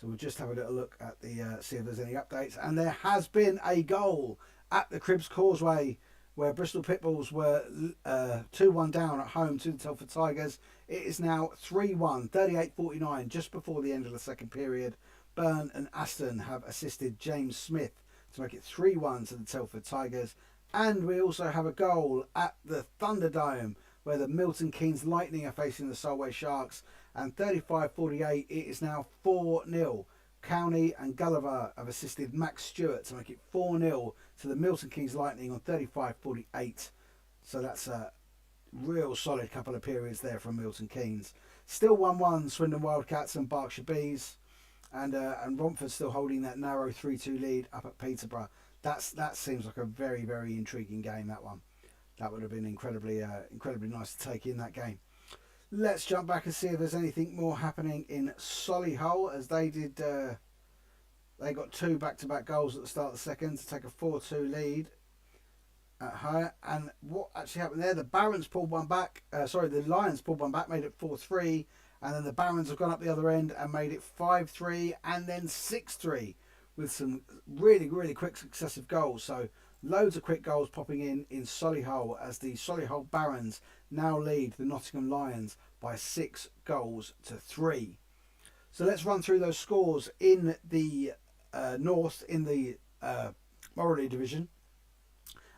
So we'll just have a little look at the see if there's any updates. And there has been a goal at the Cribs Causeway where Bristol Pitbulls were 2-1 down at home to the Telford Tigers. It is now 3-1, 38-49, just before the end of the second period. Byrne and Aston have assisted James Smith to make it 3-1 to the Telford Tigers. And we also have a goal at the Thunderdome where the Milton Keynes Lightning are facing the Solway Sharks, and 35-48 it is now 4-0. County and Gulliver have assisted Max Stewart to make it 4-0 to the Milton Keynes Lightning on 35-48. So that's a real solid couple of periods there from Milton Keynes. Still 1-1 Swindon Wildcats and Berkshire Bees. And Romford still holding that narrow 3-2 lead up at Peterborough. That seems like a very, very intriguing game, that one. That would have been incredibly nice to take in that game. Let's jump back and see if there's anything more happening in Solihull, as they did. They got 2 back-to-back goals at the start of the second to take a 4-2 lead at home. And what actually happened there? The Barons pulled one back. The Lions pulled one back, made it 4-3. And then the Barons have gone up the other end and made it 5-3 and then 6-3 with some really, really quick successive goals. So loads of quick goals popping in Solihull as the Solihull Barons now lead the Nottingham Lions by 6-3. So let's run through those scores in the North, in the Morley division,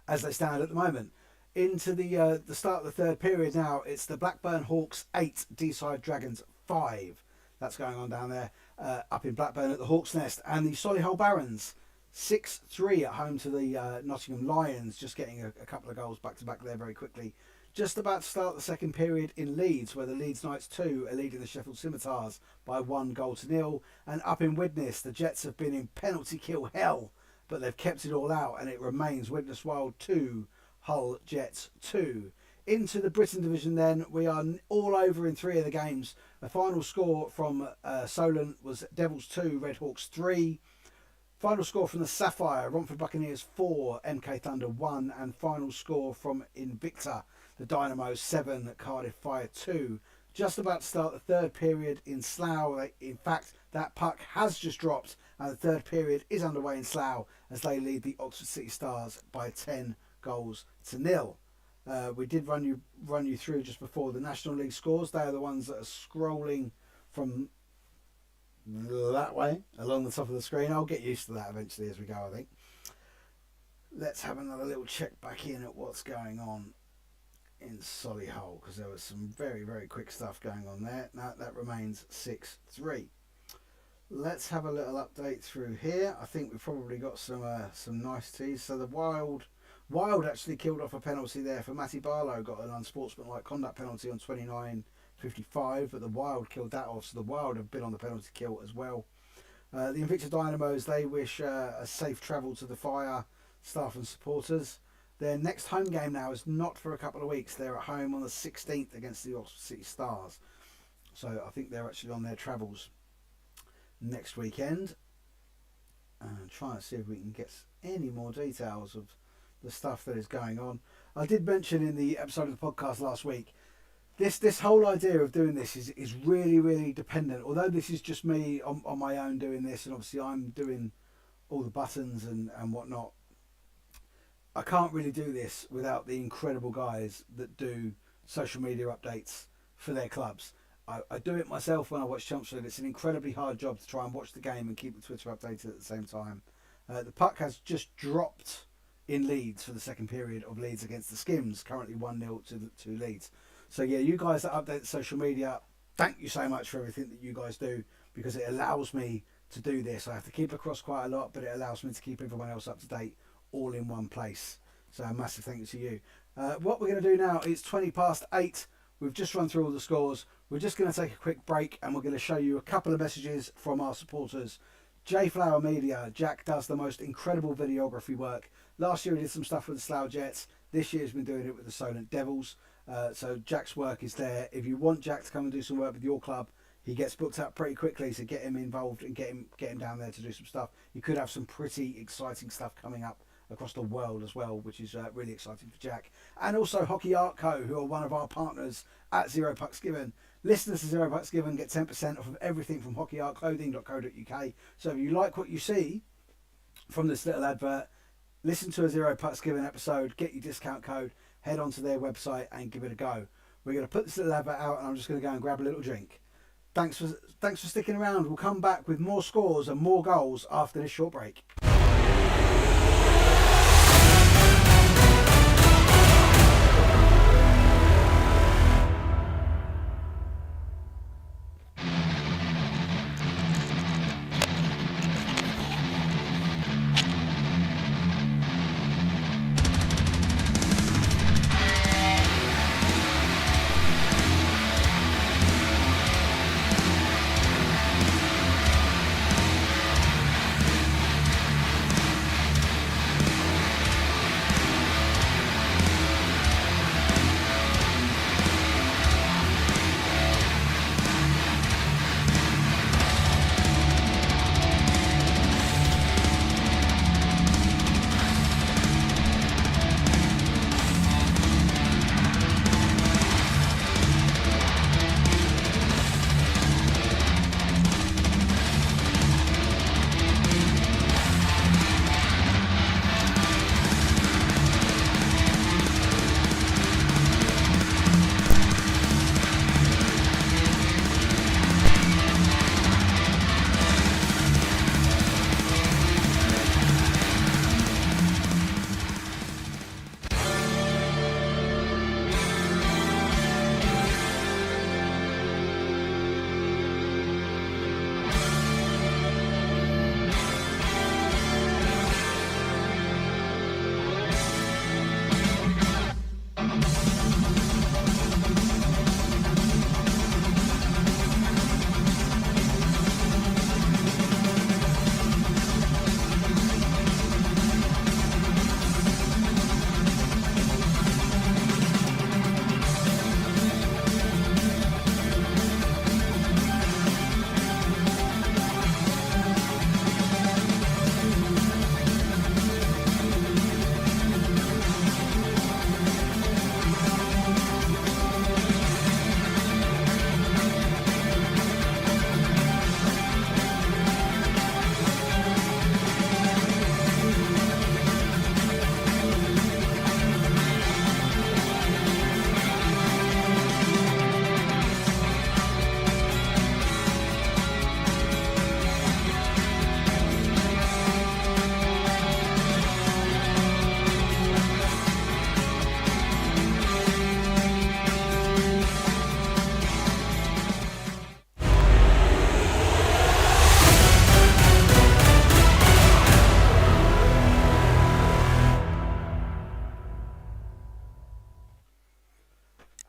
as they stand at the moment. Into the start of the third period now, it's the Blackburn Hawks 8, Deeside Dragons 5. That's going on down there. up in Blackburn at the Hawk's Nest, and the Solihull Barons 6-3 at home to the Nottingham Lions, just getting a couple of goals back to back there very quickly. Just about to start the second period in Leeds, where the Leeds Knights 2 are leading the Sheffield Scimitars by 1-0. And up in Widnes, the Jets have been in penalty kill hell, but they've kept it all out, and it remains Widnes Wild 2, Hull Jets 2. Into the Britain division then, we are all over in 3 of the games. The final score from Solent was Devils 2, Redhawks 3. Final score from the Sapphire, Romford Buccaneers 4, MK Thunder 1. And final score from Invicta, the Dynamos 7, Cardiff Fire 2. Just about to start the third period in Slough. In fact, that puck has just dropped, and the third period is underway in Slough as they lead the Oxford City Stars by 10-0. We did run you through just before the National League scores. They are the ones that are scrolling from that way along the top of the screen. I'll get used to that eventually as we go, I think. Let's have another little check back in at what's going on in Solihull, because there was some very, very quick stuff going on there. Now that remains 6-3. Let's have a little update through here. I think we've probably got some niceties. So the Wild actually killed off a penalty there for Matty Barlow, got an unsportsmanlike conduct penalty on 29.55, but the Wild killed that off, so the Wild have been on the penalty kill as well. The Invicta Dynamos, they wish a safe travel to the Fire staff and supporters. Their next home game now is not for a couple of weeks. They're at home on the 16th against the Oxford City Stars, so I think they're actually on their travels next weekend. And trying to see if we can get any more details of the stuff that is going on. I did mention in the episode of the podcast last week, this whole idea of doing this is really, really dependent. Although this is just me on my own doing this, and obviously I'm doing all the buttons and whatnot, I can't really do this without the incredible guys that do social media updates for their clubs. I do it myself when I watch Chelmsford. It's an incredibly hard job to try and watch the game and keep the Twitter updated at the same time. The puck has just dropped in Leeds for the second period of Leeds against the Skims, currently 1-0 to Leeds. So yeah, you guys that update the social media, thank you so much for everything that you guys do, because it allows me to do this. I have to keep across quite a lot, but it allows me to keep everyone else up to date all in one place. So a massive thank you to you. What we're going to do now is 8:20. We've just run through all the scores. We're just going to take a quick break, and we're going to show you a couple of messages from our supporters. J Flower Media, Jack does the most incredible videography work. Last year he did some stuff with the Slough Jets. This year he's been doing it with the Solent Devils. So Jack's work is there. If you want Jack to come and do some work with your club, he gets booked up pretty quickly, so get him involved and get him down there to do some stuff. You could have some pretty exciting stuff coming up across the world as well, which is really exciting for Jack. And also Hockey Art Co, who are one of our partners at Zero Pucks Given. Listeners to Zero Pucks Given get 10% off of everything from hockeyartclothing.co.uk. So if you like what you see from this little advert, listen to a Zero Pucks Given episode, get your discount code, head onto their website and give it a go. We're going to put this little advert out, and I'm just going to go and grab a little drink. Thanks for sticking around. We'll come back with more scores and more goals after this short break.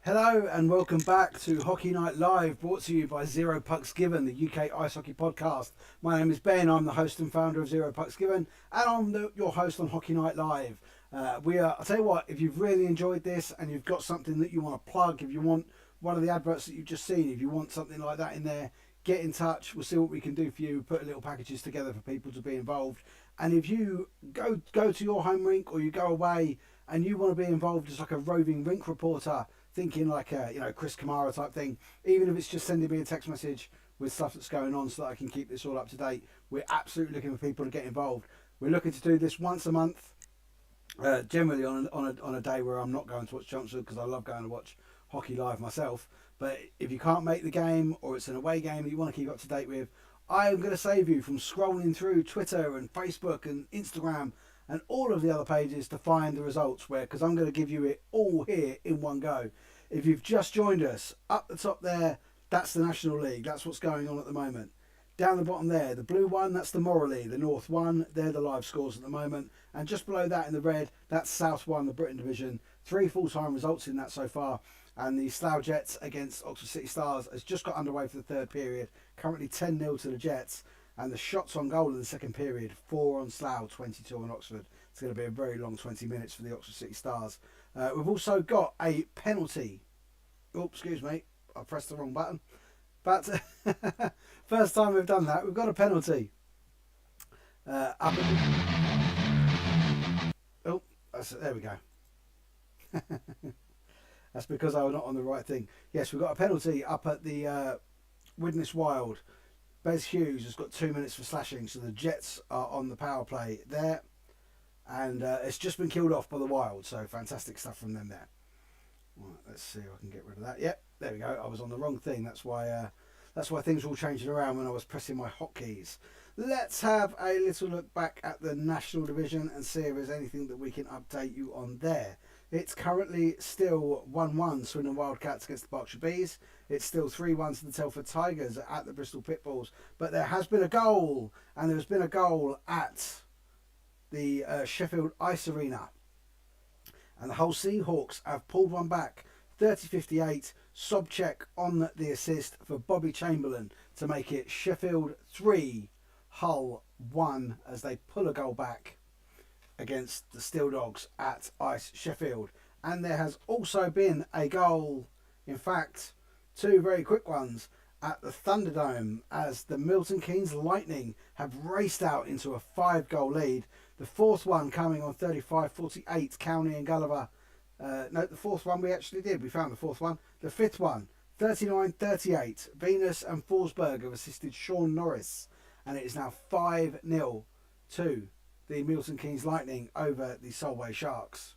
Hello and welcome back to Hockey Night Live, brought to you by Zero Pucks Given, the UK Ice Hockey Podcast. My name is Ben, I'm the host and founder of Zero Pucks Given, and I'm your host on Hockey Night Live. I'll tell you what, if you've really enjoyed this and you've got something that you want to plug, if you want one of the adverts that you've just seen, if you want something like that in there, get in touch, we'll see what we can do for you, put little packages together for people to be involved. And if you go to your home rink or you go away and you want to be involved as like a roving rink reporter, thinking like a Chris Kamara type thing, even if it's just sending me a text message with stuff that's going on so that I can keep this all up to date, we're absolutely looking for people to get involved. We're looking to do this once a month, generally on a day where I'm not going to watch Chelmsford, because I love going to watch hockey live myself. But if you can't make the game, or it's an away game that you want to keep up to date with, I am going to save you from scrolling through Twitter and Facebook and Instagram and all of the other pages to find the results, because I'm going to give you it all here in one go. If you've just joined us, up the top there, that's the National League. That's what's going on at the moment. Down the bottom there, the blue one, that's the Moral League. The North one, they're the live scores at the moment. And just below that in the red, that's South one, the Britain Division. 3 full-time results in that so far. And the Slough Jets against Oxford City Stars has just got underway for the third period. Currently 10-0 to the Jets. And the shots on goal in the second period, 4 on Slough, 22 on Oxford. It's going to be a very long 20 minutes for the Oxford City Stars. We've also got a penalty. Oh, excuse me, I pressed the wrong button. But first time we've done that, we've got a penalty. There we go. That's because I was not on the right thing. Yes, we've got a penalty up at the Widnes Wild. Bez Hughes has got 2 minutes for slashing, so the Jets are on the power play there. And it's just been killed off by the Wild, so fantastic stuff from them there. Right, let's see if I can get rid of that. Yep, there we go. I was on the wrong thing. That's why things were all changing around when I was pressing my hotkeys. Let's have a little look back at the National Division and see if there's anything that we can update you on there. It's currently still 1-1 Swindon Wildcats against the Berkshire Bees. It's still 3-1 to the Telford Tigers at the Bristol Pitbulls. But there has been a goal, and there's been a goal at the Sheffield Ice Arena. And the Hull Seahawks have pulled one back, 30-58. Sobchak on the assist for Bobby Chamberlain to make it Sheffield 3, Hull 1, as they pull a goal back against the Steel Dogs at Ice Sheffield. And there has also been a goal, in fact, 2 very quick ones at the Thunderdome, as the Milton Keynes Lightning have raced out into a 5-goal lead. The fourth one coming on 35-48, County and Gulliver. No, the fourth one we actually did. We found the fourth one. The fifth one, 39-38. Venus and Forsberg have assisted Sean Norris. And it is now 5-0 to the Milton Keynes Lightning over the Solway Sharks.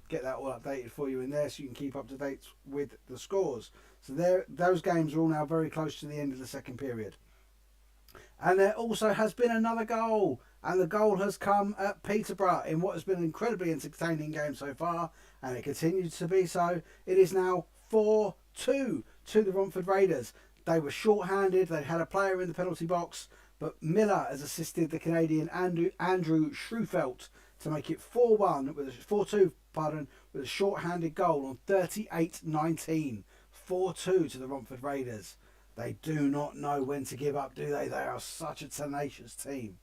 Get that all updated for you in there so you can keep up to date with the scores. So those games are all now very close to the end of the second period. And there also has been another goal. And the goal has come at Peterborough in what has been an incredibly entertaining game so far. And it continues to be so. It is now 4-2 to the Romford Raiders. They were short-handed. They had a player in the penalty box. But Miller has assisted the Canadian Andrew Schrufelt to make it 4-1 with a 4-2, with a short-handed goal on 38-19. 4-2 to the Romford Raiders. They do not know when to give up, do they? They are such a tenacious team.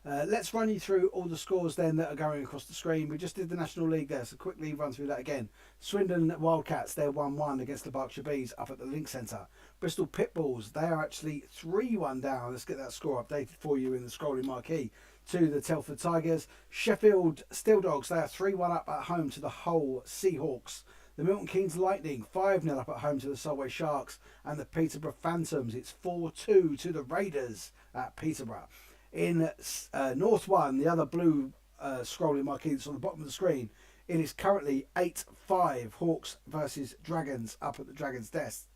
Let's run you through all the scores then that are going across the screen. We just did the National League there, so quickly run through that again. Swindon Wildcats, they're 1-1 against the Berkshire Bees up at the Link Centre. Bristol Pitbulls, they are actually 3-1 down. Let's get that score updated for you in the scrolling marquee. To the Telford Tigers. Sheffield Steel Dogs, they are 3-1 up at home to the Hull Seahawks. The Milton Keynes Lightning 5-0 up at home to the Solway Sharks. And the Peterborough Phantoms, it's 4-2 to the Raiders at Peterborough. In North 1, the other blue scrolling marquee that's on the bottom of the screen, it is currently 8-5 Hawks versus Dragons up at the Dragons' desk.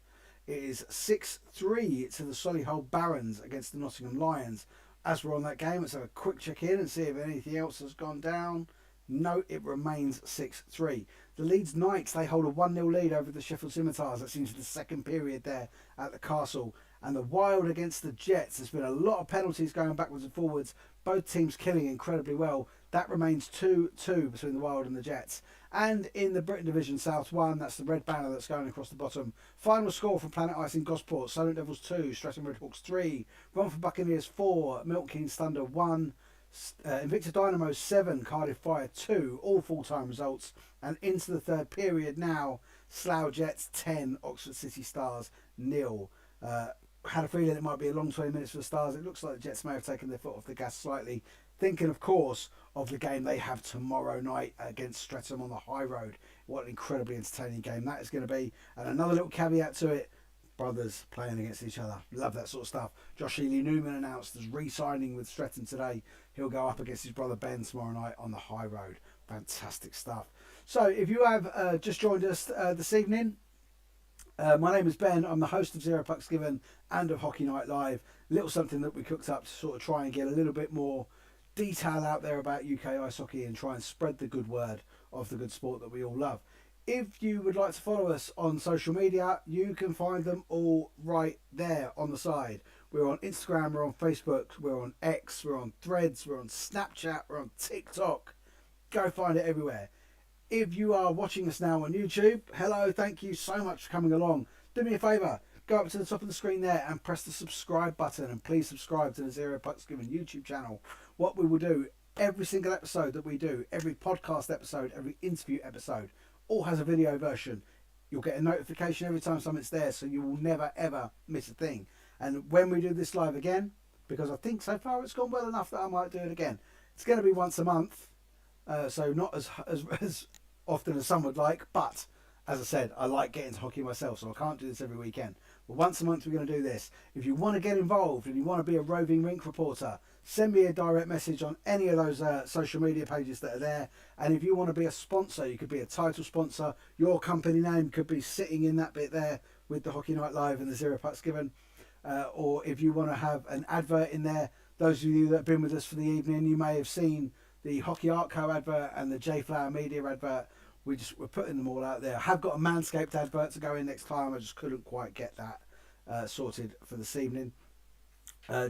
It is 6-3 to the Solihull Barons against the Nottingham Lions. As we're on that game, let's have a quick check in and see if anything else has gone down. No, it remains 6-3. The Leeds Knights, they hold a 1-0 lead over the Sheffield Scimitars. That's into the second period there at the Castle. And the Wild against the Jets. There's been a lot of penalties going backwards and forwards. Both teams killing incredibly well. That remains 2-2 between the Wild and the Jets. And in the Britain Division South 1, that's the red banner that's going across the bottom. Final score from Planet Ice in Gosport: Silent Devils 2, Streatham Redhawks 3, Romford Buccaneers 4, Milton Keynes Thunder 1, Invicta Dynamo 7, Cardiff Fire 2, all full-time results. And into the third period now, Slough Jets 10, Oxford City Stars 0. Had a feeling it might be a long 20 minutes for the Stars. It looks like the Jets may have taken their foot off the gas slightly, thinking, of course, of the game they have tomorrow night against Streatham on the High Road. What an incredibly entertaining game that is going to be. And another little caveat to it, brothers playing against each other. Love that sort of stuff. Josh Ely Newman announced as re-signing with Streatham today. He'll go up against his brother Ben tomorrow night on the High Road. Fantastic stuff. So if you have just joined us this evening, my name is Ben. I'm the host of Zero Pucks Given and of Hockey Night Live. Little something that we cooked up to sort of try and get a little bit more detail out there about UK ice hockey and try and spread the good word of the good sport that we all love. If you would like to follow us on social media, you can find them all right there on the side. We're on Instagram, we're on Facebook, we're on X, we're on Threads, we're on Snapchat, we're on TikTok. Go find it everywhere. If you are watching us now on YouTube, hello, thank you so much for coming along. Do me a favour, go up to the top of the screen there and press the subscribe button, and please subscribe to the Zero Pucks Given YouTube channel. What we will do, every single episode that we do, every podcast episode, every interview episode, all has a video version. You'll get a notification every time something's there, so you will never ever miss a thing. And when we do this live again, because I think so far it's gone well enough that I might do it again, it's going to be once a month, so not as often as some would like, but as I said, I like getting to hockey myself, so I can't do this every weekend. But once a month we're going to do this. If you want to get involved and you want to be a roving rink reporter, send me a direct message on any of those social media pages that are there. And if you want to be a sponsor, you could be a title sponsor. Your company name could be sitting in that bit there with the Hockey Night Live and the Zero Pucks Given. Or if you want to have an advert in there, those of you that have been with us for the evening, you may have seen the Hockey Art Co advert and the J Flower Media advert. We're putting them all out there. I have got a Manscaped advert to go in next time. I just couldn't quite get that sorted for this evening.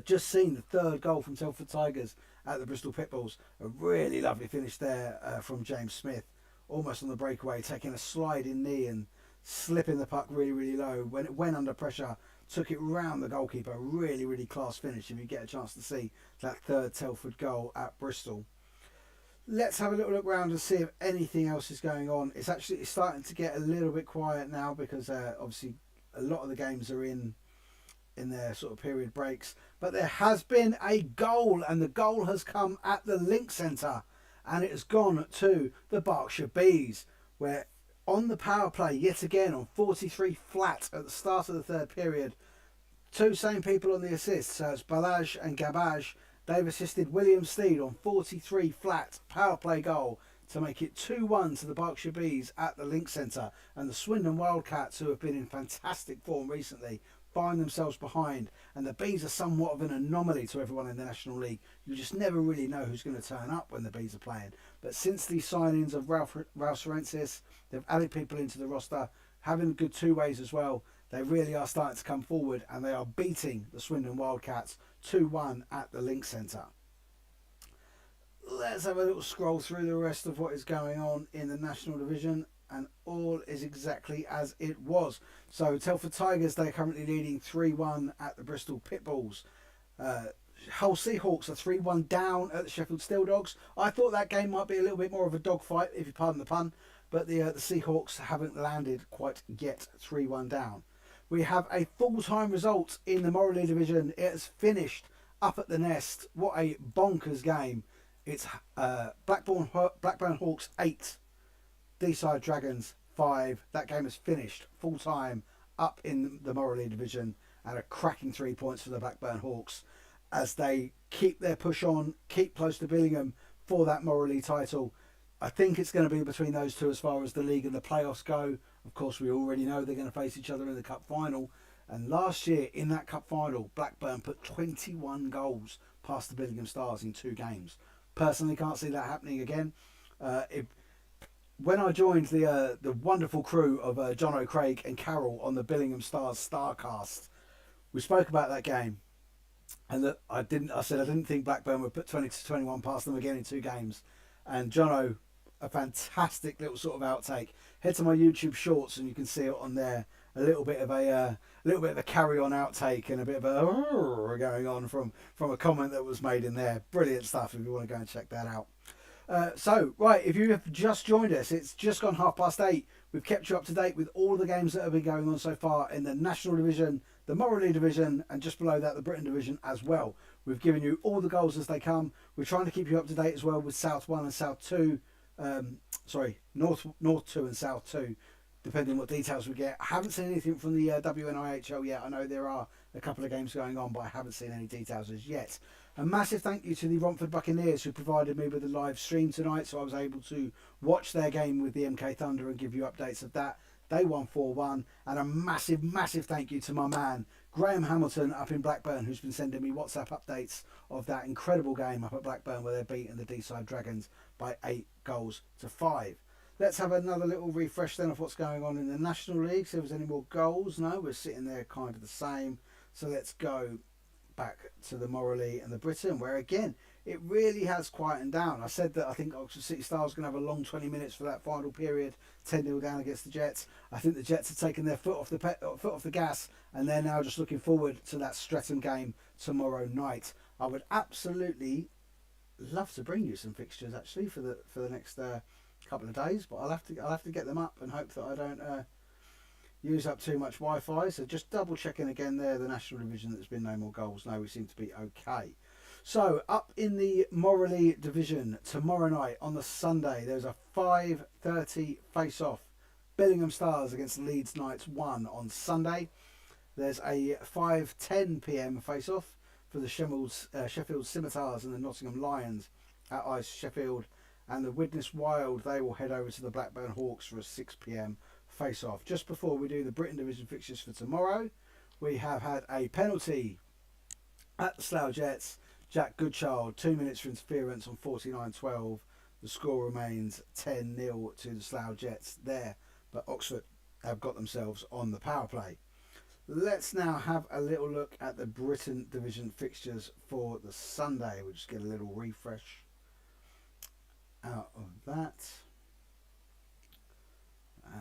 Just seen the third goal from Telford Tigers at the Bristol Pitbulls. A really lovely finish there from James Smith. Almost on the breakaway, taking a sliding knee and slipping the puck really, really low. When it went under pressure, took it round the goalkeeper. Really, really class finish if you get a chance to see that third Telford goal at Bristol. Let's have a little look around and see if anything else is going on. It's starting to get a little bit quiet now because obviously a lot of the games are in their sort of period breaks. But there has been a goal, and the goal has come at the Link Centre, and it has gone to the Berkshire Bees, where on the power play, yet again on 43 flat at the start of the third period, two same people on the assists, so it's Balaj and Gabaj. They've assisted William Steed on 43 flat power play goal to make it 2-1 to the Berkshire Bees at the Link Centre. And the Swindon Wildcats, who have been in fantastic form recently, find themselves behind. And the Bees are somewhat of an anomaly to everyone in the National League. You just never really know who's going to turn up when the Bees are playing. But since the signings of Ralph Sorensis, they've added people into the roster, having good two ways as well. They really are starting to come forward, and they are beating the Swindon Wildcats 2-1 at the Link Centre. Let's have a little scroll through the rest of what is going on in the National Division, and all is exactly as it was. So Telford Tigers, they're currently leading 3-1 at the Bristol Pitbulls. Hull Seahawks are 3-1 down at the Sheffield Steel Dogs. I thought that game might be a little bit more of a dogfight, if you pardon the pun, but the Seahawks haven't landed quite yet, 3-1 down. We have a full-time result in the Morley Division. It has finished up at the Nest. What a bonkers game. It's Blackburn Hawks 8, Deeside Dragons 5. That game has finished full-time up in the Morley Division, and a cracking 3 points for the Blackburn Hawks as they keep their push on, keep close to Billingham for that Morley title. I think it's going to be between those two as far as the league and the playoffs go. Of course, we already know they're going to face each other in the cup final. And last year in that cup final, Blackburn put 21 goals past the Billingham Stars in 2 games. Personally, can't see that happening again. When I joined the wonderful crew of John O'Craig and Carol on the Billingham Stars Starcast, we spoke about that game. And that I said I didn't think Blackburn would put 20 to 21 past them again in 2 games. And Jono, a fantastic little sort of outtake. Head to my YouTube shorts and you can see it on there. A little bit of a carry on outtake and a bit of a going on from a comment that was made in there. Brilliant stuff if you want to go and check that out. So, right, if you have just joined us, it's just gone 8:30. We've kept you up to date with all the games that have been going on so far in the National Division, the Morley Division, and just below that, the Britain Division as well. We've given you all the goals as they come. We're trying to keep you up to date as well with South 1 and South 2. North 2 and South 2, depending on what details we get. I haven't seen anything from the WNIHL yet. I know there are a couple of games going on, but I haven't seen any details as yet. A massive thank you to the Romford Buccaneers who provided me with a live stream tonight, so I was able to watch their game with the MK Thunder and give you updates of that. They won 4-1, and a massive, massive thank you to my man Graham Hamilton up in Blackburn, who's been sending me WhatsApp updates of that incredible game up at Blackburn where they're beating the D-side Dragons by 8-5. Let's have another little refresh then of what's going on in the National League. See if there's any more goals. No, we're sitting there kind of the same. So let's go back to the Morley and the Britain, where again it really has quietened down. I said that I think Oxford City Stars going to have a long 20 minutes for that final period, 10-0 down against the Jets. I think the Jets have taken their foot off the gas, and they're now just looking forward to that Streatham game tomorrow night. I would absolutely love to bring you some fixtures actually for the next couple of days, but I'll have to get them up and hope that I don't use up too much Wi-Fi. So just double checking again there, the National Division, there's been no more goals. No, we seem to be okay. So up in the Morley Division tomorrow night on the Sunday, there's a 5:30 face-off. Billingham Stars against Leeds Knights 1 on Sunday. There's a 5:10 p.m. face-off for the Sheffield Scimitars and the Nottingham Lions at Ice Sheffield. And the Widnes Wild, they will head over to the Blackburn Hawks for a 6 p.m. face-off. Just before we do the Britain Division fixtures for tomorrow, we have had a penalty at the Slough Jets. Jack Goodchild, 2 minutes for interference on 49-12. The score remains 10-0 to the Slough Jets there, but Oxford have got themselves on the power play. Let's now have a little look at the Britain Division fixtures for the Sunday. We'll just get a little refresh out of that. And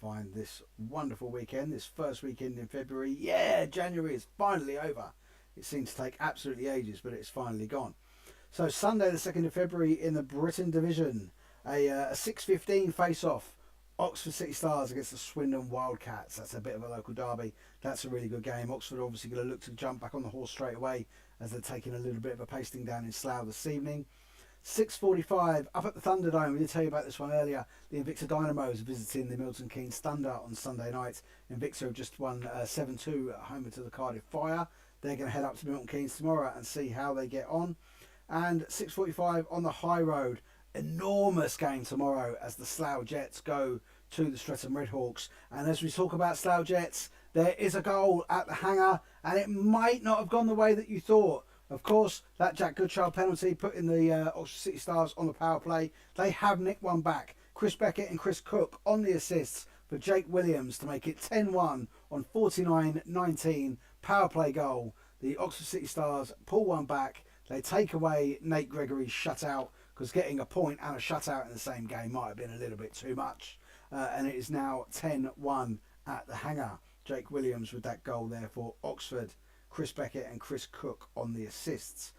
find this wonderful weekend, this first weekend in February. Yeah, January is finally over. It seems to take absolutely ages, but it's finally gone. So Sunday the 2nd of February in the Britain Division, a 6:15 face-off. Oxford City Stars against the Swindon Wildcats. That's a bit of a local derby. That's a really good game. Oxford are obviously going to look to jump back on the horse straight away as they're taking a little bit of a pasting down in Slough this evening. 6:45 up at the Thunderdome. We did tell you about this one earlier. The Invicta Dynamos visiting the Milton Keynes Thunder on Sunday night. Invicta have just won 7-2 at home to the Cardiff Fire. They're going to head up to Milton Keynes tomorrow and see how they get on. And 6:45 on the High Road. Enormous game tomorrow as the Slough Jets go to the Streatham Redhawks. And as we talk about Slough Jets, there is a goal at the hangar, and it might not have gone the way that you thought. Of course, that Jack Goodchild penalty putting the Oxford City Stars on the power play. They have nicked one back. Chris Beckett and Chris Cook on the assists for Jake Williams to make it 10-1 on 49-19 power play goal. The Oxford City Stars pull one back. They take away Nate Gregory's shutout, because getting a point and a shutout in the same game might have been a little bit too much. And it is now 10-1 at the hangar. Jake Williams with that goal there for Oxford. Chris Beckett and Chris Cook on the assists.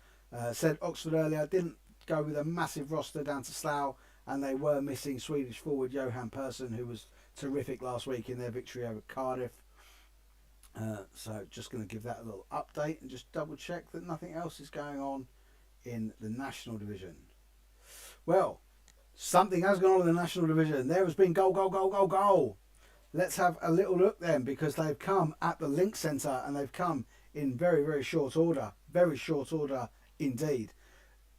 Said Oxford earlier didn't go with a massive roster down to Slough, and they were missing Swedish forward Johan Persson, who was terrific last week in their victory over Cardiff. So just going to give that a little update and just double check that nothing else is going on in the National Division. Well, something has gone on in the National Division. There has been goal. Let's have a little look then, because they've come at the Link Centre and they've come in very, very short order. Very short order indeed.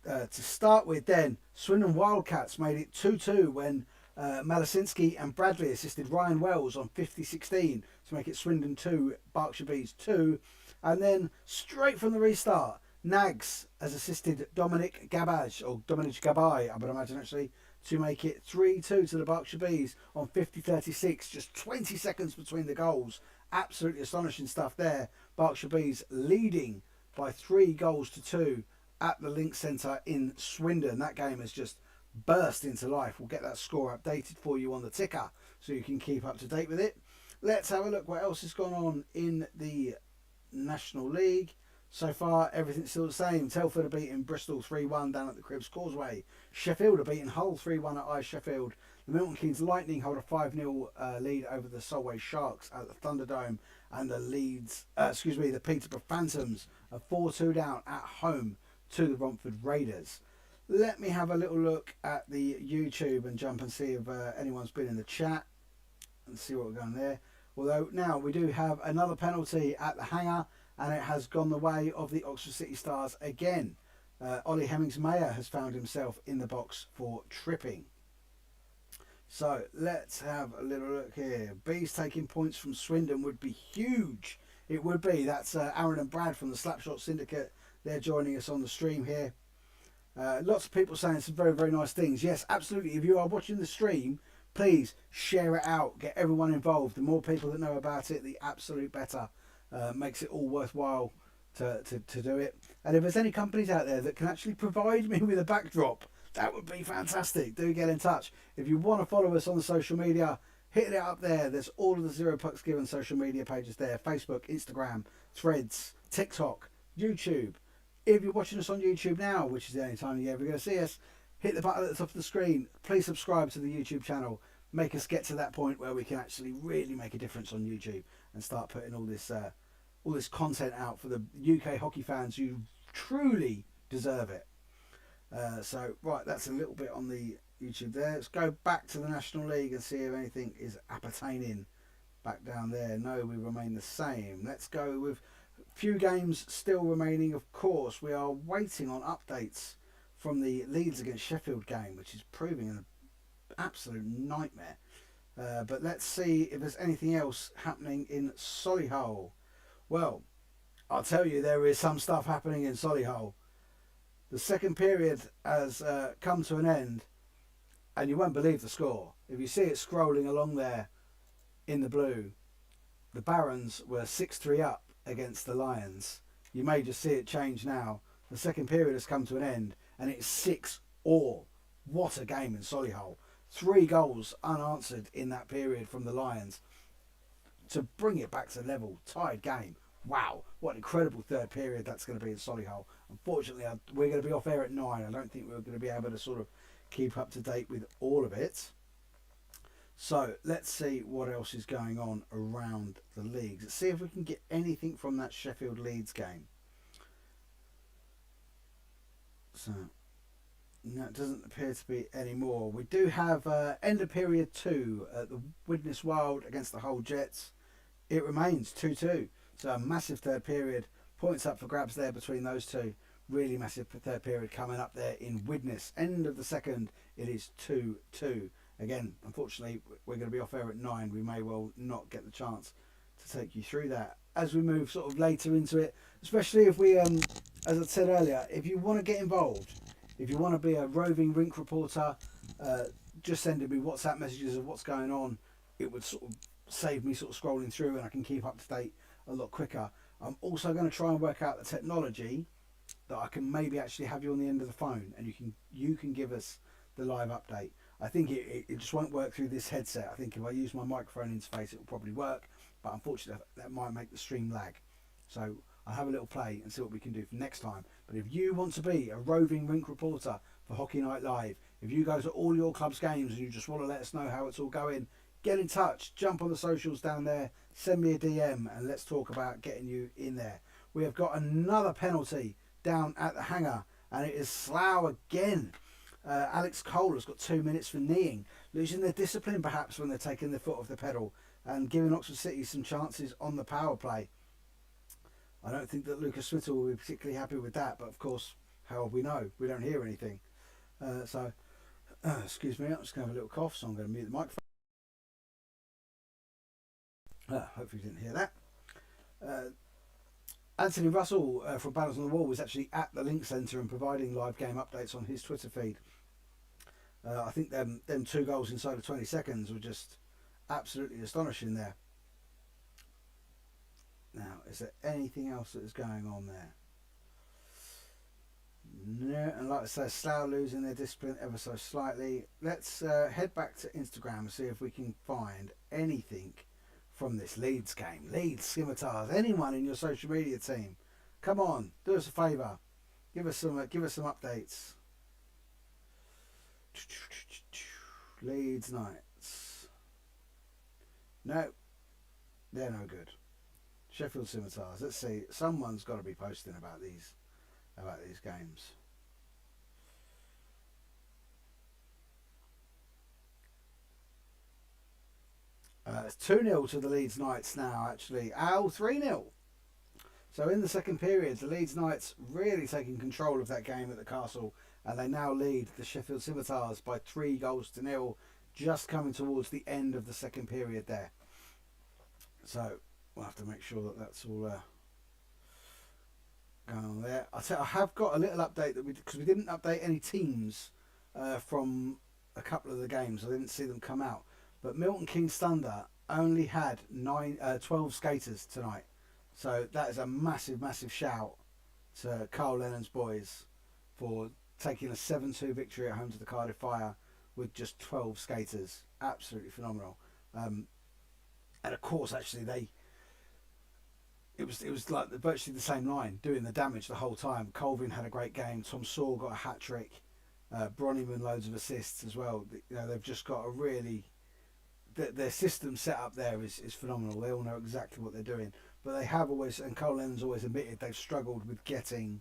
To start with then, Swindon Wildcats made it 2-2 when Malasinski and Bradley assisted Ryan Wells on 50-16 to make it Swindon 2, Berkshire Bees 2. And then straight from the restart, Nags has assisted Dominic Gabai, I would imagine actually, to make it 3-2 to the Berkshire Bees on 50-36. Just 20 seconds between the goals. Absolutely astonishing stuff there Berkshire Bees leading by 3 goals to 2 at the Link Centre in Swindon. That game has just burst into life. We'll get that score updated for you on the ticker so you can keep up to date with it. Let's have a look what else has gone on in the National League. So far, everything's still the same. Telford are beating Bristol 3-1 down at the Cribs Causeway. Sheffield are beating Hull 3-1 at Ice Sheffield. The Milton Keynes Lightning hold a 5-0 lead over the Solway Sharks at the Thunderdome. And the Peterborough Phantoms are 4-2 down at home to the Romford Raiders. Let me have a little look at the YouTube and jump and see if anyone's been in the chat and see what we're going there. Although now we do have another penalty at the Hangar, and it has gone the way of the Oxford City Stars again. Ollie Hemmings-Mayer has found himself in the box for tripping. So let's have a little look here. Bees taking points from Swindon would be huge. It would be. That's Aaron and Brad from the Slapshot Syndicate. They're joining us on the stream here. Lots of people saying some very, very nice things. Yes, absolutely. If you are watching the stream, please share it out. Get everyone involved. The more people that know about it, the absolute better. Makes it all worthwhile to do it. And if there's any companies out there that can actually provide me with a backdrop, that would be fantastic. Do get in touch. If you want to follow us on the social media, hit it up there. There's all of the Zero Pucks Given social media pages there. Facebook, Instagram, Threads, TikTok, YouTube. If you're watching us on YouTube now, which is the only time you're ever going to see us, hit the button at the top of the screen. Please subscribe to the YouTube channel. Make us get to that point where we can actually really make a difference on YouTube and start putting all this content out for the UK hockey fans who truly deserve it. So right, that's a little bit on the YouTube there. Let's go back to the National League and see if anything is appertaining back down there. No, we remain the same. Let's go with a few games still remaining. Of course, we are waiting on updates from the Leeds against Sheffield game, which is proving an absolute nightmare. But let's see if there's anything else happening in Solihull. Well, I'll tell you, there is some stuff happening in Solihull. The second period has come to an end, and you won't believe the score. If you see it scrolling along there in the blue, the Barons were 6-3 up against the Lions. You may just see it change now. The second period has come to an end, and it's 6-all. What a game in Solihull. 3 goals unanswered in that period from the Lions to bring it back to level. Tied game. Wow, what an incredible third period that's going to be in Solihull. Unfortunately, we're going to be off air at 9. I don't think we're going to be able to sort of keep up to date with all of it. So let's see what else is going on around the leagues. Let's see if we can get anything from that Sheffield Leeds game. So no, it doesn't appear to be any more. We do have end of period 2 at the Widnes Wild against the Hull Jets. It remains 2-2. So a massive third period. Points up for grabs there between those two. Really massive third period coming up there in Widnes. End of the second, it is 2-2. Again, unfortunately, we're going to be off air at 9. We may well not get the chance to take you through that. As we move sort of later into it, especially if we, as I said earlier, if you want to get involved, if you want to be a roving rink reporter, just sending me WhatsApp messages of what's going on. It would sort of save me sort of scrolling through, and I can keep up to date a lot quicker. I'm also going to try and work out the technology that I can maybe actually have you on the end of the phone, and you can give us the live update. I think it just won't work through this headset. I think if I use my microphone interface, it will probably work, but unfortunately that might make the stream lag. So I'll have a little play and see what we can do for next time. But if you want to be a roving rink reporter for Hockey Night Live, if you go to all your club's games and you just want to let us know how it's all going, get in touch, jump on the socials down there, send me a DM, and let's talk about getting you in there. We have got another penalty down at the Hangar, and it is Slough again. Alex Cole has got 2 minutes for kneeing, losing their discipline perhaps when they're taking their foot off the pedal and giving Oxford City some chances on the power play. I don't think that Lucas Swittle will be particularly happy with that, but of course, how will we know? We don't hear anything. Excuse me, I'm just going to have a little cough, so I'm going to mute the microphone. Hopefully you didn't hear that. Anthony Russell from Battles on the Wall was actually at the Link Centre and providing live game updates on his Twitter feed. I think them 2 goals inside of 20 seconds were just absolutely astonishing there. Now, is there anything else that is going on there? No, and like I say, Slough losing their discipline ever so slightly. Let's head back to Instagram and see if we can find anything from this Leeds game. Leeds, Scimitars, anyone in your social media team, come on, do us a favour, give us some updates. Leeds Knights, no, they're no good. Sheffield Scimitars, let's see, someone's got to be posting about these games. It's 2-0 to the Leeds Knights now, actually. 3-0. So in the second period, the Leeds Knights really taking control of that game at the Castle, and they now lead the Sheffield Scimitars by 3-0, just coming towards the end of the second period there. So we'll have to make sure that that's all going on there. I have got a little update that because we didn't update any teams from a couple of the games. I didn't see them come out, but Milton Keynes Thunder only had 12 skaters tonight, so that is a massive shout to Carl Lennon's boys for taking a 7-2 victory at home to the Cardiff Fire with just 12 skaters. Absolutely phenomenal. And of course, actually, it was like virtually the same line doing the damage the whole time. Colvin had a great game. Tom Saw got a hat trick. Bronyman loads of assists as well. You know, they've just got a really their system set up there is phenomenal. They all know exactly what they're doing. But they have always, and Cole Lennon's always admitted, they've struggled with getting,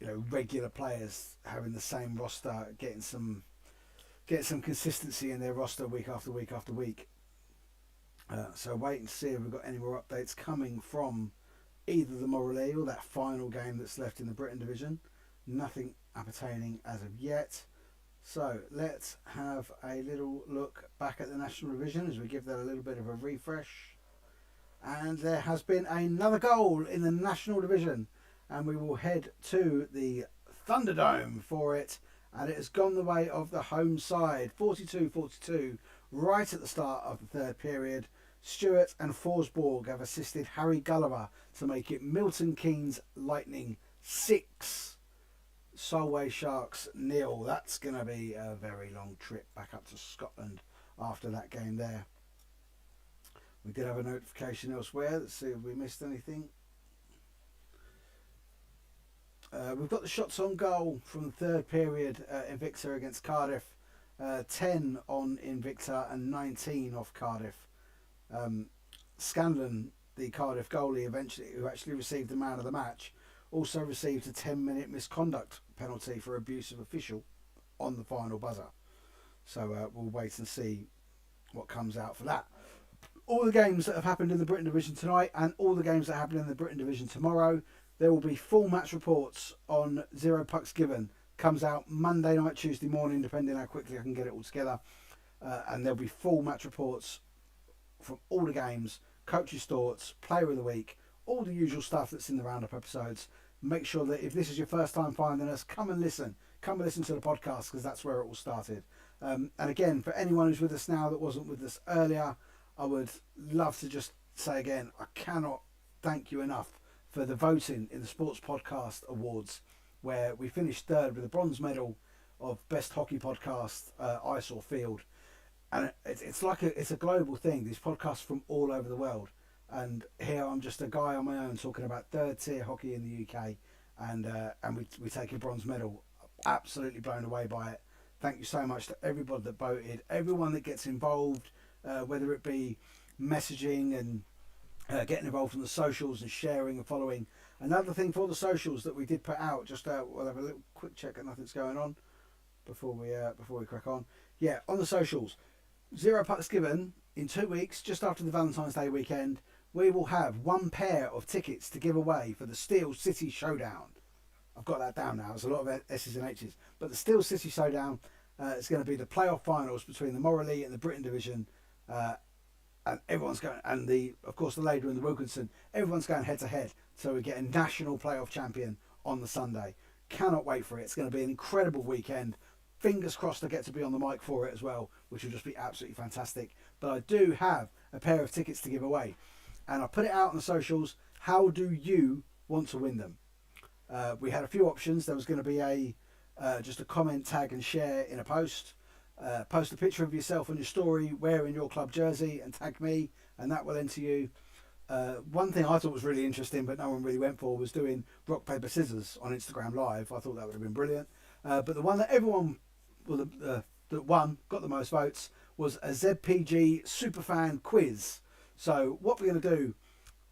you know, regular players having the same roster, getting some consistency in their roster week after week after week. So wait and see if we've got any more updates coming from either the Morley or that final game that's left in the Britain division. Nothing appertaining as of yet. So let's have a little look back at the National Division as we give that a little bit of a refresh. And there has been another goal in the National Division, and we will head to the Thunderdome for it, and it has gone the way of the home side. 42-42 right at the start of the third period. Stewart and Forsborg have assisted Harry Gulliver to make it Milton Keynes Lightning 6, Solway Sharks 0. That's going to be a very long trip back up to Scotland after that game there. We did have a notification elsewhere. Let's see if we missed anything. We've got the shots on goal from the third period Invicta against Cardiff. 10 on Invicta and 19 off Cardiff. Scanlon, the Cardiff goalie, who actually received the man of the match, also received a 10-minute misconduct penalty for abusive official on the final buzzer. So we'll wait and see what comes out for that. All the games that have happened in the Britain Division tonight and all the games that happen in the Britain Division tomorrow, there will be full match reports on Zero Pucks Given. Comes out Monday night, Tuesday morning, depending how quickly I can get it all together. And there'll be full match reports from all the games, coaches' thoughts, player of the week, all the usual stuff that's in the roundup episodes. Make sure that if this is your first time finding us, come and listen to the podcast, because that's where it all started. And again, for anyone who's with us now that wasn't with us earlier, I would love to just say again, I cannot thank you enough for the voting in the Sports Podcast Awards, where we finished third with a bronze medal of Best Hockey Podcast, Ice or Field. And it's a global thing, these podcasts from all over the world. And here I'm just a guy on my own talking about third tier hockey in the UK, and we take a bronze medal. Absolutely blown away by it. Thank you so much to everybody that voted, everyone that gets involved, whether it be messaging and getting involved in the socials and sharing and following. Another thing for the socials that we did put out, just we'll have a little quick check that nothing's going on before we crack on. Yeah, on the socials, Zero Pucks Given, in 2 weeks, just after the Valentine's Day weekend, we will have one pair of tickets to give away for the Steel City Showdown. I've got that down now. There's a lot of S's and H's, but the Steel City Showdown is going to be the playoff finals between the Morley and the Britain Division, and everyone's going, and of course the Lader and the Wilkinson. Everyone's going head to head, so we get a national playoff champion on the Sunday. Cannot wait for it. It's going to be an incredible weekend. Fingers crossed I get to be on the mic for it as well, which will just be absolutely fantastic. But I do have a pair of tickets to give away. and I put it out on the socials. How do you want to win them? We had a few options. There was going to be just a comment, tag and share in a post. Post a picture of yourself on your story wearing your club jersey and tag me, and that will enter you. One thing I thought was really interesting, but no one really went for, was doing rock, paper, scissors on Instagram Live. I thought that would have been brilliant. But the one that everyone, well, that won, got the most votes, was a ZPG Superfan quiz. So what we're going to do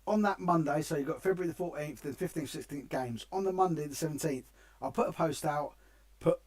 on that Monday, so you've got February the 14th, the 15th, 16th games. On the Monday the 17th, I'll put a post out, put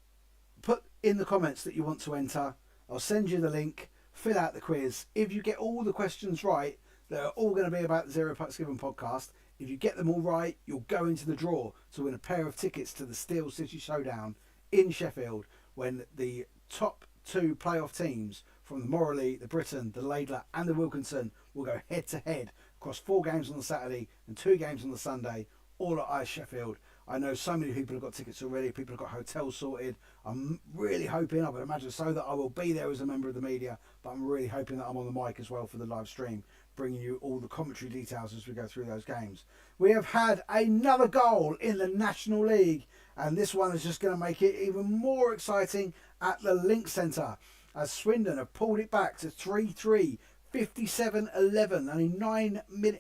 in the comments that you want to enter. I'll send you the link, fill out the quiz. If you get all the questions right, they're all going to be about the Zero Pucks Given podcast. If you get them all right, you'll go into the draw to win a pair of tickets to the Steel City Showdown in Sheffield, when the top 2 playoff teams from the Morley, the Britton, the Laidler and the Wilkinson will go head to head across 4 games on the Saturday and 2 games on the Sunday, all at Ice Sheffield. I know so many people have got tickets already. People have got hotels sorted. I'm really hoping, I would imagine so, that I will be there as a member of the media, but I'm really hoping that I'm on the mic as well for the live stream, bringing you all the commentary details as we go through those games. We have had another goal in the National League, and this one is just going to make it even more exciting at the Link Centre, as Swindon have pulled it back to 3-3, 57-11, only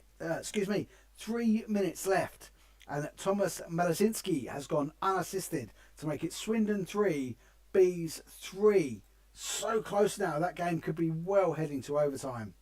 3 minutes left. And Thomas Malazinski has gone unassisted to make it Swindon 3, Bees 3. So close now, that game could be well heading to overtime.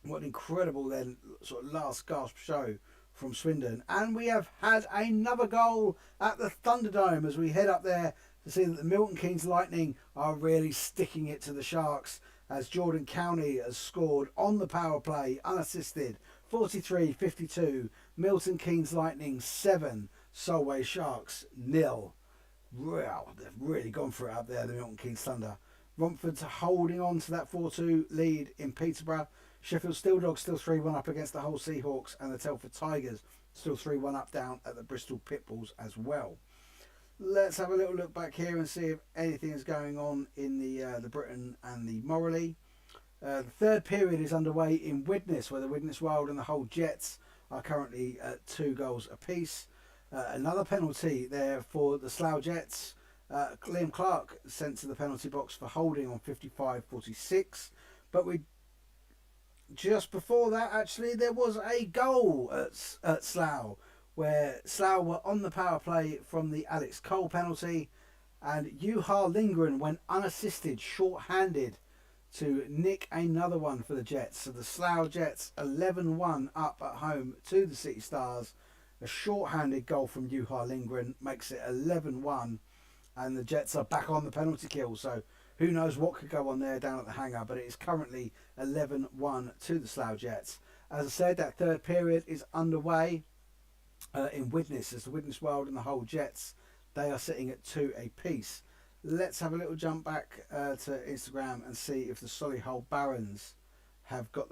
What an incredible then sort of last gasp show from Swindon. And we have had another goal at the Thunderdome as we head up there to see that the Milton Keynes Lightning are really sticking it to the Sharks, as Jordan County has scored on the power play unassisted. 43-52, Milton Keynes Lightning 7, Solway Sharks 0. Wow, they've really gone for it up there, the Milton Keynes Thunder. Romford's holding on to that 4-2 lead in Peterborough. Sheffield Steel Dogs still 3-1 up against the Hull Seahawks, and the Telford Tigers still 3-1 up down at the Bristol Pitbulls as well. Let's have a little look back here and see if anything is going on in the Britton and the Morley. The third period is underway in Widnes, where the Widnes Wild and the Hull Jets are currently at 2 goals apiece. Another penalty there for the Slough Jets. Liam Clark sent to the penalty box for holding on 55-46. But just before that, actually, there was a goal at Slough, where Slough were on the power play from the Alex Cole penalty, and Juha Lindgren went unassisted, short-handed, to nick another one for the Jets. So the Slough Jets 11-1 up at home to the City Stars. A short-handed goal from Juha Lindgren makes it 11-1, and the Jets are back on the penalty kill. So who knows what could go on there down at the hangar, but it is currently 11-1 to the Slough Jets. As I said, that third period is underway in Widnes, as the Widnes Wild and the Hull Jets, they are sitting at 2 apiece. Let's have a little jump back to Instagram and see if the Solihull Barons have got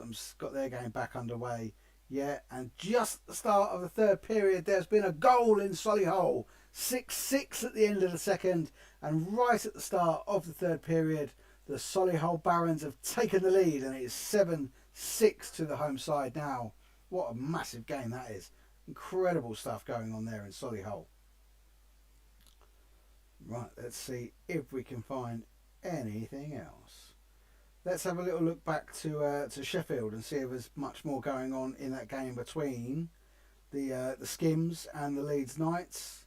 their game back underway. Yeah, and just at the start of the third period, there's been a goal in Solihull. 6-6 at the end of the second, and right at the start of the third period, the Solihull Barons have taken the lead, and it is 7-6 to the home side now. What a massive game that is. Incredible stuff going on there in Solihull. Right, let's see if we can find anything else. Let's have a little look back to Sheffield and see if there's much more going on in that game between the Skims and the Leeds Knights.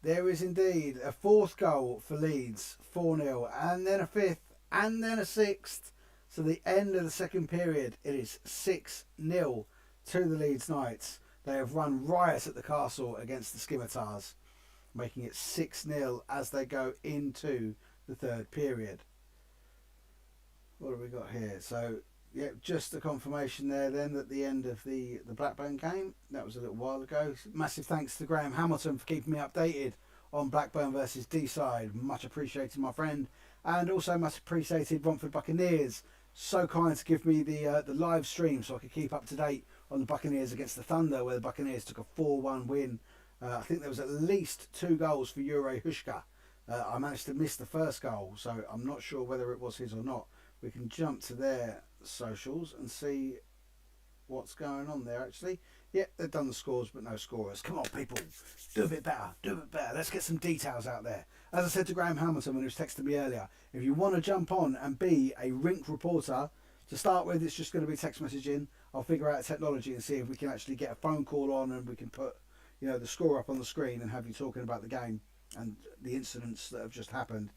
There is indeed a fourth goal for Leeds, 4-0, and then a fifth, and then a sixth. So the end of the second period, it is 6-0 to the Leeds Knights. They have run riot at the Castle against the Scimitars, making it 6-0 as they go into the third period. What have we got here? So, yeah, just a confirmation there then at the end of the Blackburn game. That was a little while ago. Massive thanks to Graham Hamilton for keeping me updated on Blackburn versus D-side. Much appreciated, my friend. And also much appreciated Romford Buccaneers. So kind to give me the live stream so I could keep up to date on the Buccaneers against the Thunder, where the Buccaneers took a 4-1 win. I think there was at least 2 goals for Jure Huška. I managed to miss the first goal, so I'm not sure whether it was his or not. We can jump to their socials and see what's going on there actually. Yeah, they've done the scores but no scorers. Come on people, do a bit better, do a bit better. Let's get some details out there. As I said to Graham Hamilton when he was texting me earlier, if you want to jump on and be a rink reporter, to start with it's just going to be text messaging. I'll figure out technology and see if we can actually get a phone call on and we can put, you know, the score up on the screen and have you talking about the game and the incidents that have just happened.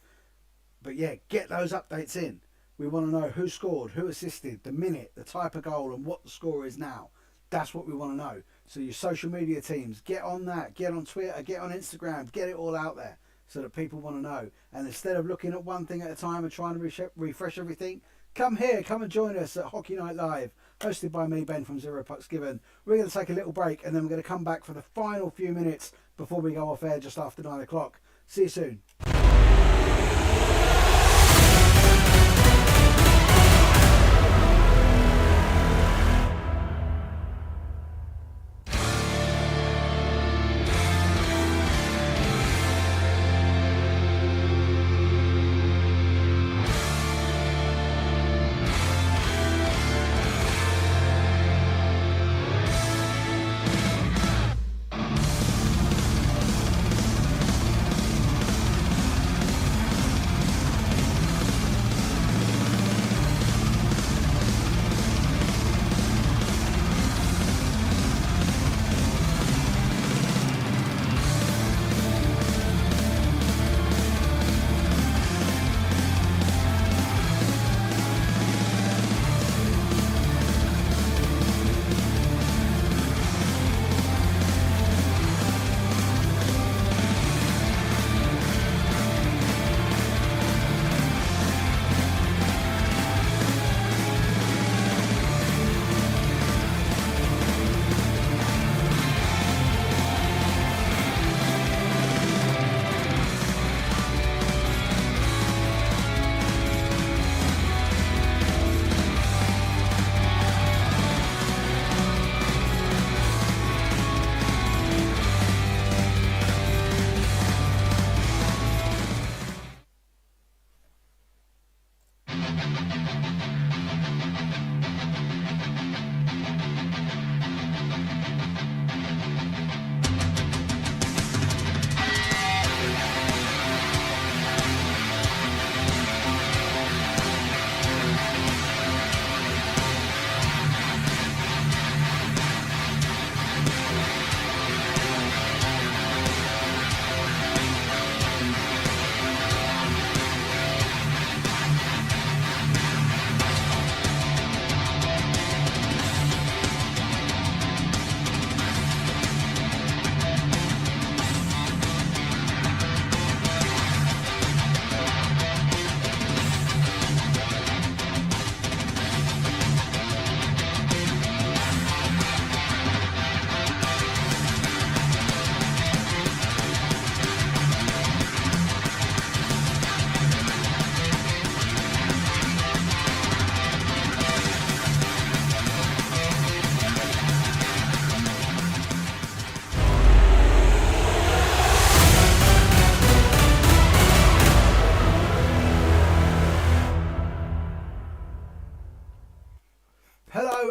But yeah, get those updates in. We want to know who scored, who assisted, the minute, the type of goal and what the score is now. That's what we want to know. So your social media teams, get on that, get on Twitter, get on Instagram, get it all out there so that people want to know. And instead of looking at one thing at a time and trying to refresh everything, come here, come and join us at Hockey Night Live, hosted by me, Ben from Zero Pucks Given. We're going to take a little break and then we're going to come back for the final few minutes before we go off air just after 9 o'clock. See you soon.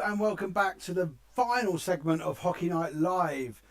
And welcome back to the final segment of Hockey Night Live,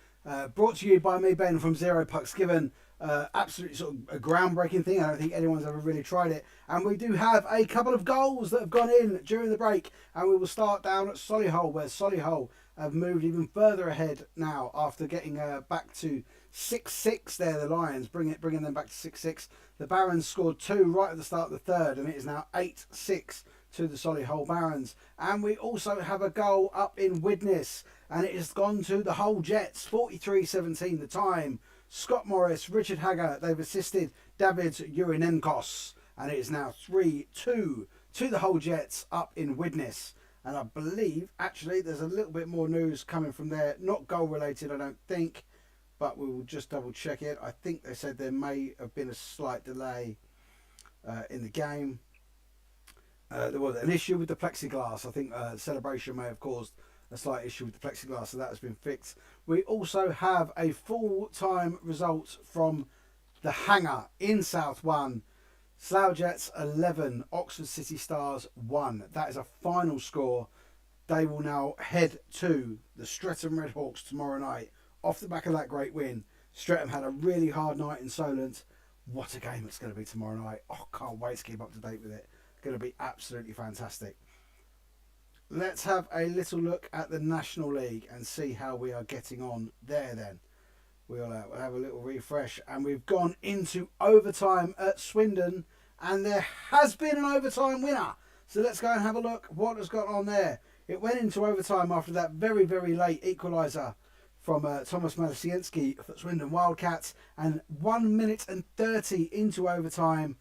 brought to you by me, Ben from Zero Pucks Given. Absolutely sort of a groundbreaking thing. I don't think anyone's ever really tried it. And we do have a couple of goals that have gone in during the break, and we will start down at Solihull, where Solihull have moved even further ahead now after getting back to 6-6 there, the Lions, bringing them back to 6-6. The Barons scored 2 right at the start of the third, and it is now 8-6 to the Solihull Barons. And we also have a goal up in Widnes, and it has gone to the Hull Jets, 43-17 the time. Scott Morris, Richard Hagger, they've assisted David Urinenkos, and it is now 3-2 to the Hull Jets up in Widnes. And I believe, actually, there's a little bit more news coming from there. Not goal related, I don't think, but we will just double check it. I think they said there may have been a slight delay in the game. There was an issue with the plexiglass. I think celebration may have caused a slight issue with the plexiglass, so that has been fixed. We also have a full-time result from the Hangar in South 1. Slough Jets 11, Oxford City Stars 1. That is a final score. they will now head to the Streatham Redhawks tomorrow night off the back of that great win. Streatham had a really hard night in Solent. What a game it's going to be tomorrow night. Oh, can't wait to keep up to date with it. Going to be absolutely fantastic. Let's have a little look at the National League and see how we are getting on there then. We'll have a little refresh, and we've gone into overtime at Swindon, and there has been an overtime winner. So let's go and have a look what has gone on there. It went into overtime after that very, very late equaliser from Thomas Malasienski for Swindon Wildcats, and 1 minute and 30 into overtime,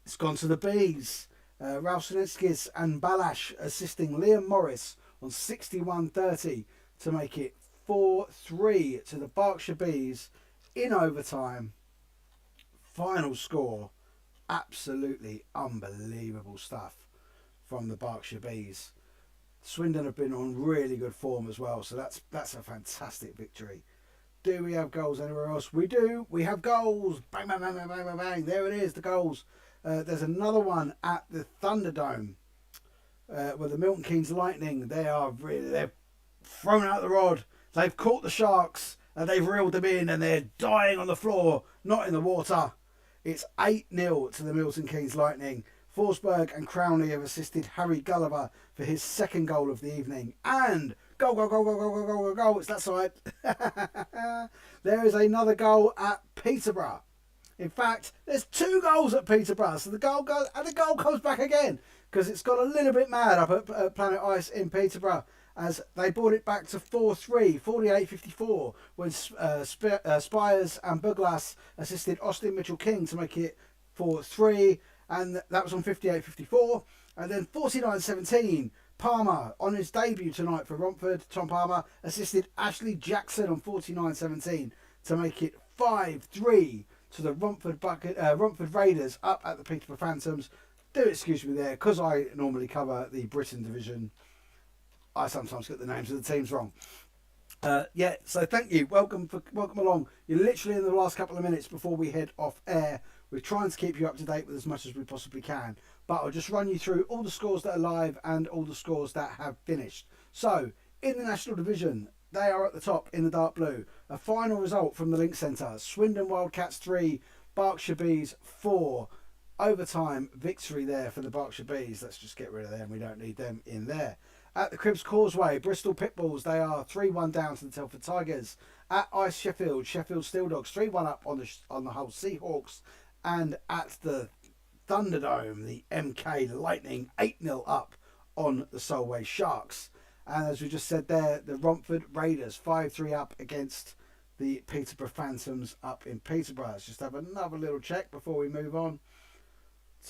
it's gone to the Bees. Ralph Sinetskis and Balash assisting Liam Morris on 61-30 to make it 4-3 to the Berkshire Bees in overtime. Final score, absolutely unbelievable stuff from the Berkshire Bees. Swindon have been on really good form as well, so that's a fantastic victory. Do we have goals anywhere else? We do. We have goals. Bang, bang, bang, bang, bang, bang, bang. There it is, the goals. There's another one at the Thunderdome where the Milton Keynes Lightning, they've thrown out the rod. They've caught the Sharks and they've reeled them in, and they're dying on the floor, not in the water. It's 8-0 to the Milton Keynes Lightning. Forsberg and Crowley have assisted Harry Gulliver for his second goal of the evening. And goal, goal, goal, goal, goal, goal, goal, goal. It's that side. There is another goal at Peterborough. In fact, there's 2 goals at Peterborough. So the goal goes, and the goal comes back again, because it's got a little bit mad up at Planet Ice in Peterborough, as they brought it back to 4-3, 48-54, when Spires and Buglas assisted Austin Mitchell-King to make it 4-3, and that was on 58-54. And then 49-17, Palmer, on his debut tonight for Romford, Tom Palmer assisted Ashley Jackson on 49-17 to make it 5-3 to the Romford Raiders up at the Peterborough Phantoms. Do excuse me there, because I normally cover the Britain division, I sometimes get the names of the teams wrong. So thank you. Welcome along. You're literally in the last couple of minutes before we head off air. We're trying to keep you up to date with as much as we possibly can, but I'll just run you through all the scores that are live and all the scores that have finished. So in the National Division, they are at the top in the dark blue. A final result from the Link Centre: Swindon Wildcats 3, Berkshire Bees 4. Overtime victory there for the Berkshire Bees. Let's just get rid of them. We don't need them in there. At the Cribs Causeway, Bristol Pitbulls, they are 3-1 down to the Telford Tigers. At Ice Sheffield Steel Dogs 3-1 up on the Hull Seahawks. And at the Thunderdome, the MK Lightning 8-0 up on the Solway Sharks. And as we just said there, the Romford Raiders 5-3 up against the Peterborough Phantoms up in Peterborough. Let's just have another little check before we move on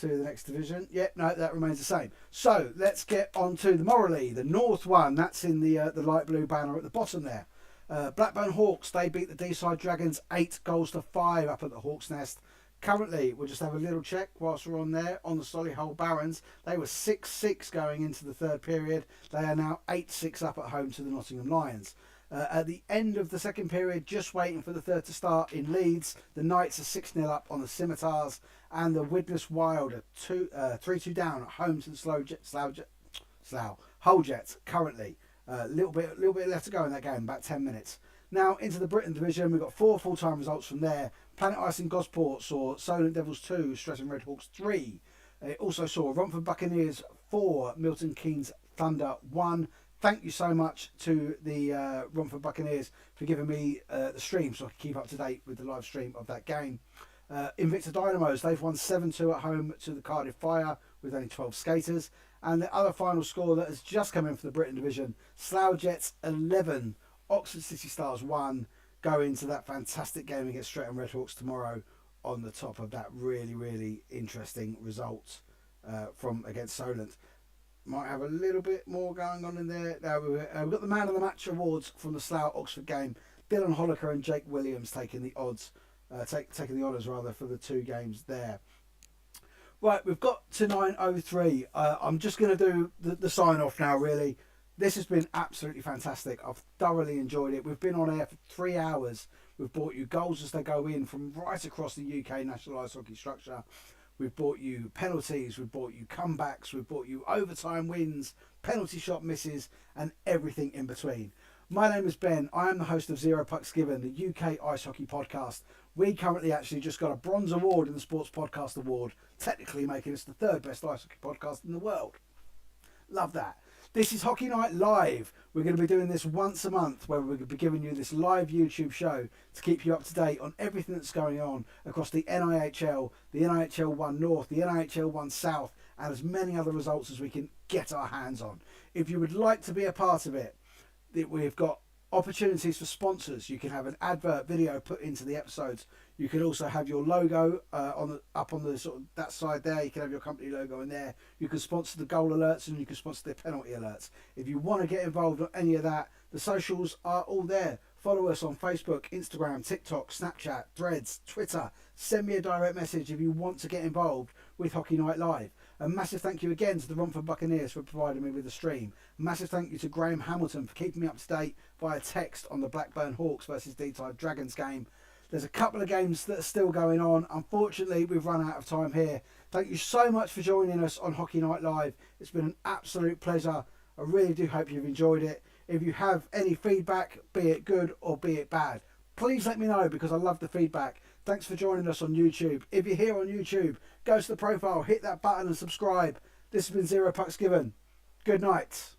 to the next division. Yep, no, that remains the same. So let's get on to the Morley, the North one. That's in the light blue banner at the bottom there. Blackburn Hawks, they beat the Deeside Dragons 8-5 up at the Hawks Nest. Currently, we'll just have a little check whilst we're on there. On the Solihull Barons, they were 6-6 going into the third period. They are now 8-6 up at home to the Nottingham Lions. At the end of the second period, just waiting for the third to start in Leeds, the Knights are 6-0 up on the Scimitars, and the Widnes Wild are 3-2 down at home to the Hull Jets currently. A little bit left to go in that game, about 10 minutes. Now into the Britain division, we've got 4 full-time results from there. Planet Ice in Gosport saw Solent Devils 2, Streatham Redhawks 3. It also saw Romford Buccaneers 4, Milton Keynes Thunder 1. Thank you so much to the Romford Buccaneers for giving me the stream so I can keep up to date with the live stream of that game. Invicta Dynamos, they've won 7-2 at home to the Cardiff Fire with only 12 skaters. And the other final score that has just come in for the Britain division, Slough Jets 11, Oxford City Stars 1, go into that fantastic game against Streatham Redhawks tomorrow on the top of that really, really interesting result from against Solent. Might have a little bit more going on in there. Now we've got the Man of the Match awards from the Slough Oxford game. Dylan Holliker and Jake Williams taking the odds, taking the honours rather for the 2 games there. Right, we've got to 9:03. I'm just going to do the sign off now. Really, this has been absolutely fantastic. I've thoroughly enjoyed it. We've been on air for 3 hours. We've brought you goals as they go in from right across the UK National Ice Hockey Structure. We've brought you penalties, we've brought you comebacks, we've brought you overtime wins, penalty shot misses, and everything in between. My name is Ben. I am the host of Zero Pucks Given, the UK Ice Hockey Podcast. We currently actually just got a bronze award in the Sports Podcast Award, technically making us the third best ice hockey podcast in the world. Love that. This is Hockey Night Live. We're going to be doing this once a month, where we're going to be giving you this live YouTube show to keep you up to date on everything that's going on across the NIHL, the NIHL 1 North, the NIHL 1 South, and as many other results as we can get our hands on. If you would like to be a part of it, we've got opportunities for sponsors. You can have an advert video put into the episodes. You can also have your logo up on the sort of that side there. You can have your company logo in there. You can sponsor the goal alerts and you can sponsor the penalty alerts. If you want to get involved on any of that, the socials are all there. Follow us on Facebook, Instagram, TikTok, Snapchat, Threads, Twitter. Send me a direct message if you want to get involved with Hockey Night Live. A massive thank you again to the Romford Buccaneers for providing me with the stream. Massive thank you to Graham Hamilton for keeping me up to date via text on the Blackburn Hawks versus D-Tide Dragons game. There's a couple of games that are still going on. Unfortunately, we've run out of time here. Thank you so much for joining us on Hockey Night Live. It's been an absolute pleasure. I really do hope you've enjoyed it. If you have any feedback, be it good or be it bad, please let me know, because I love the feedback. Thanks for joining us on YouTube. If you're here on YouTube, go to the profile, hit that button and subscribe. This has been Zero Pucks Given. Good night.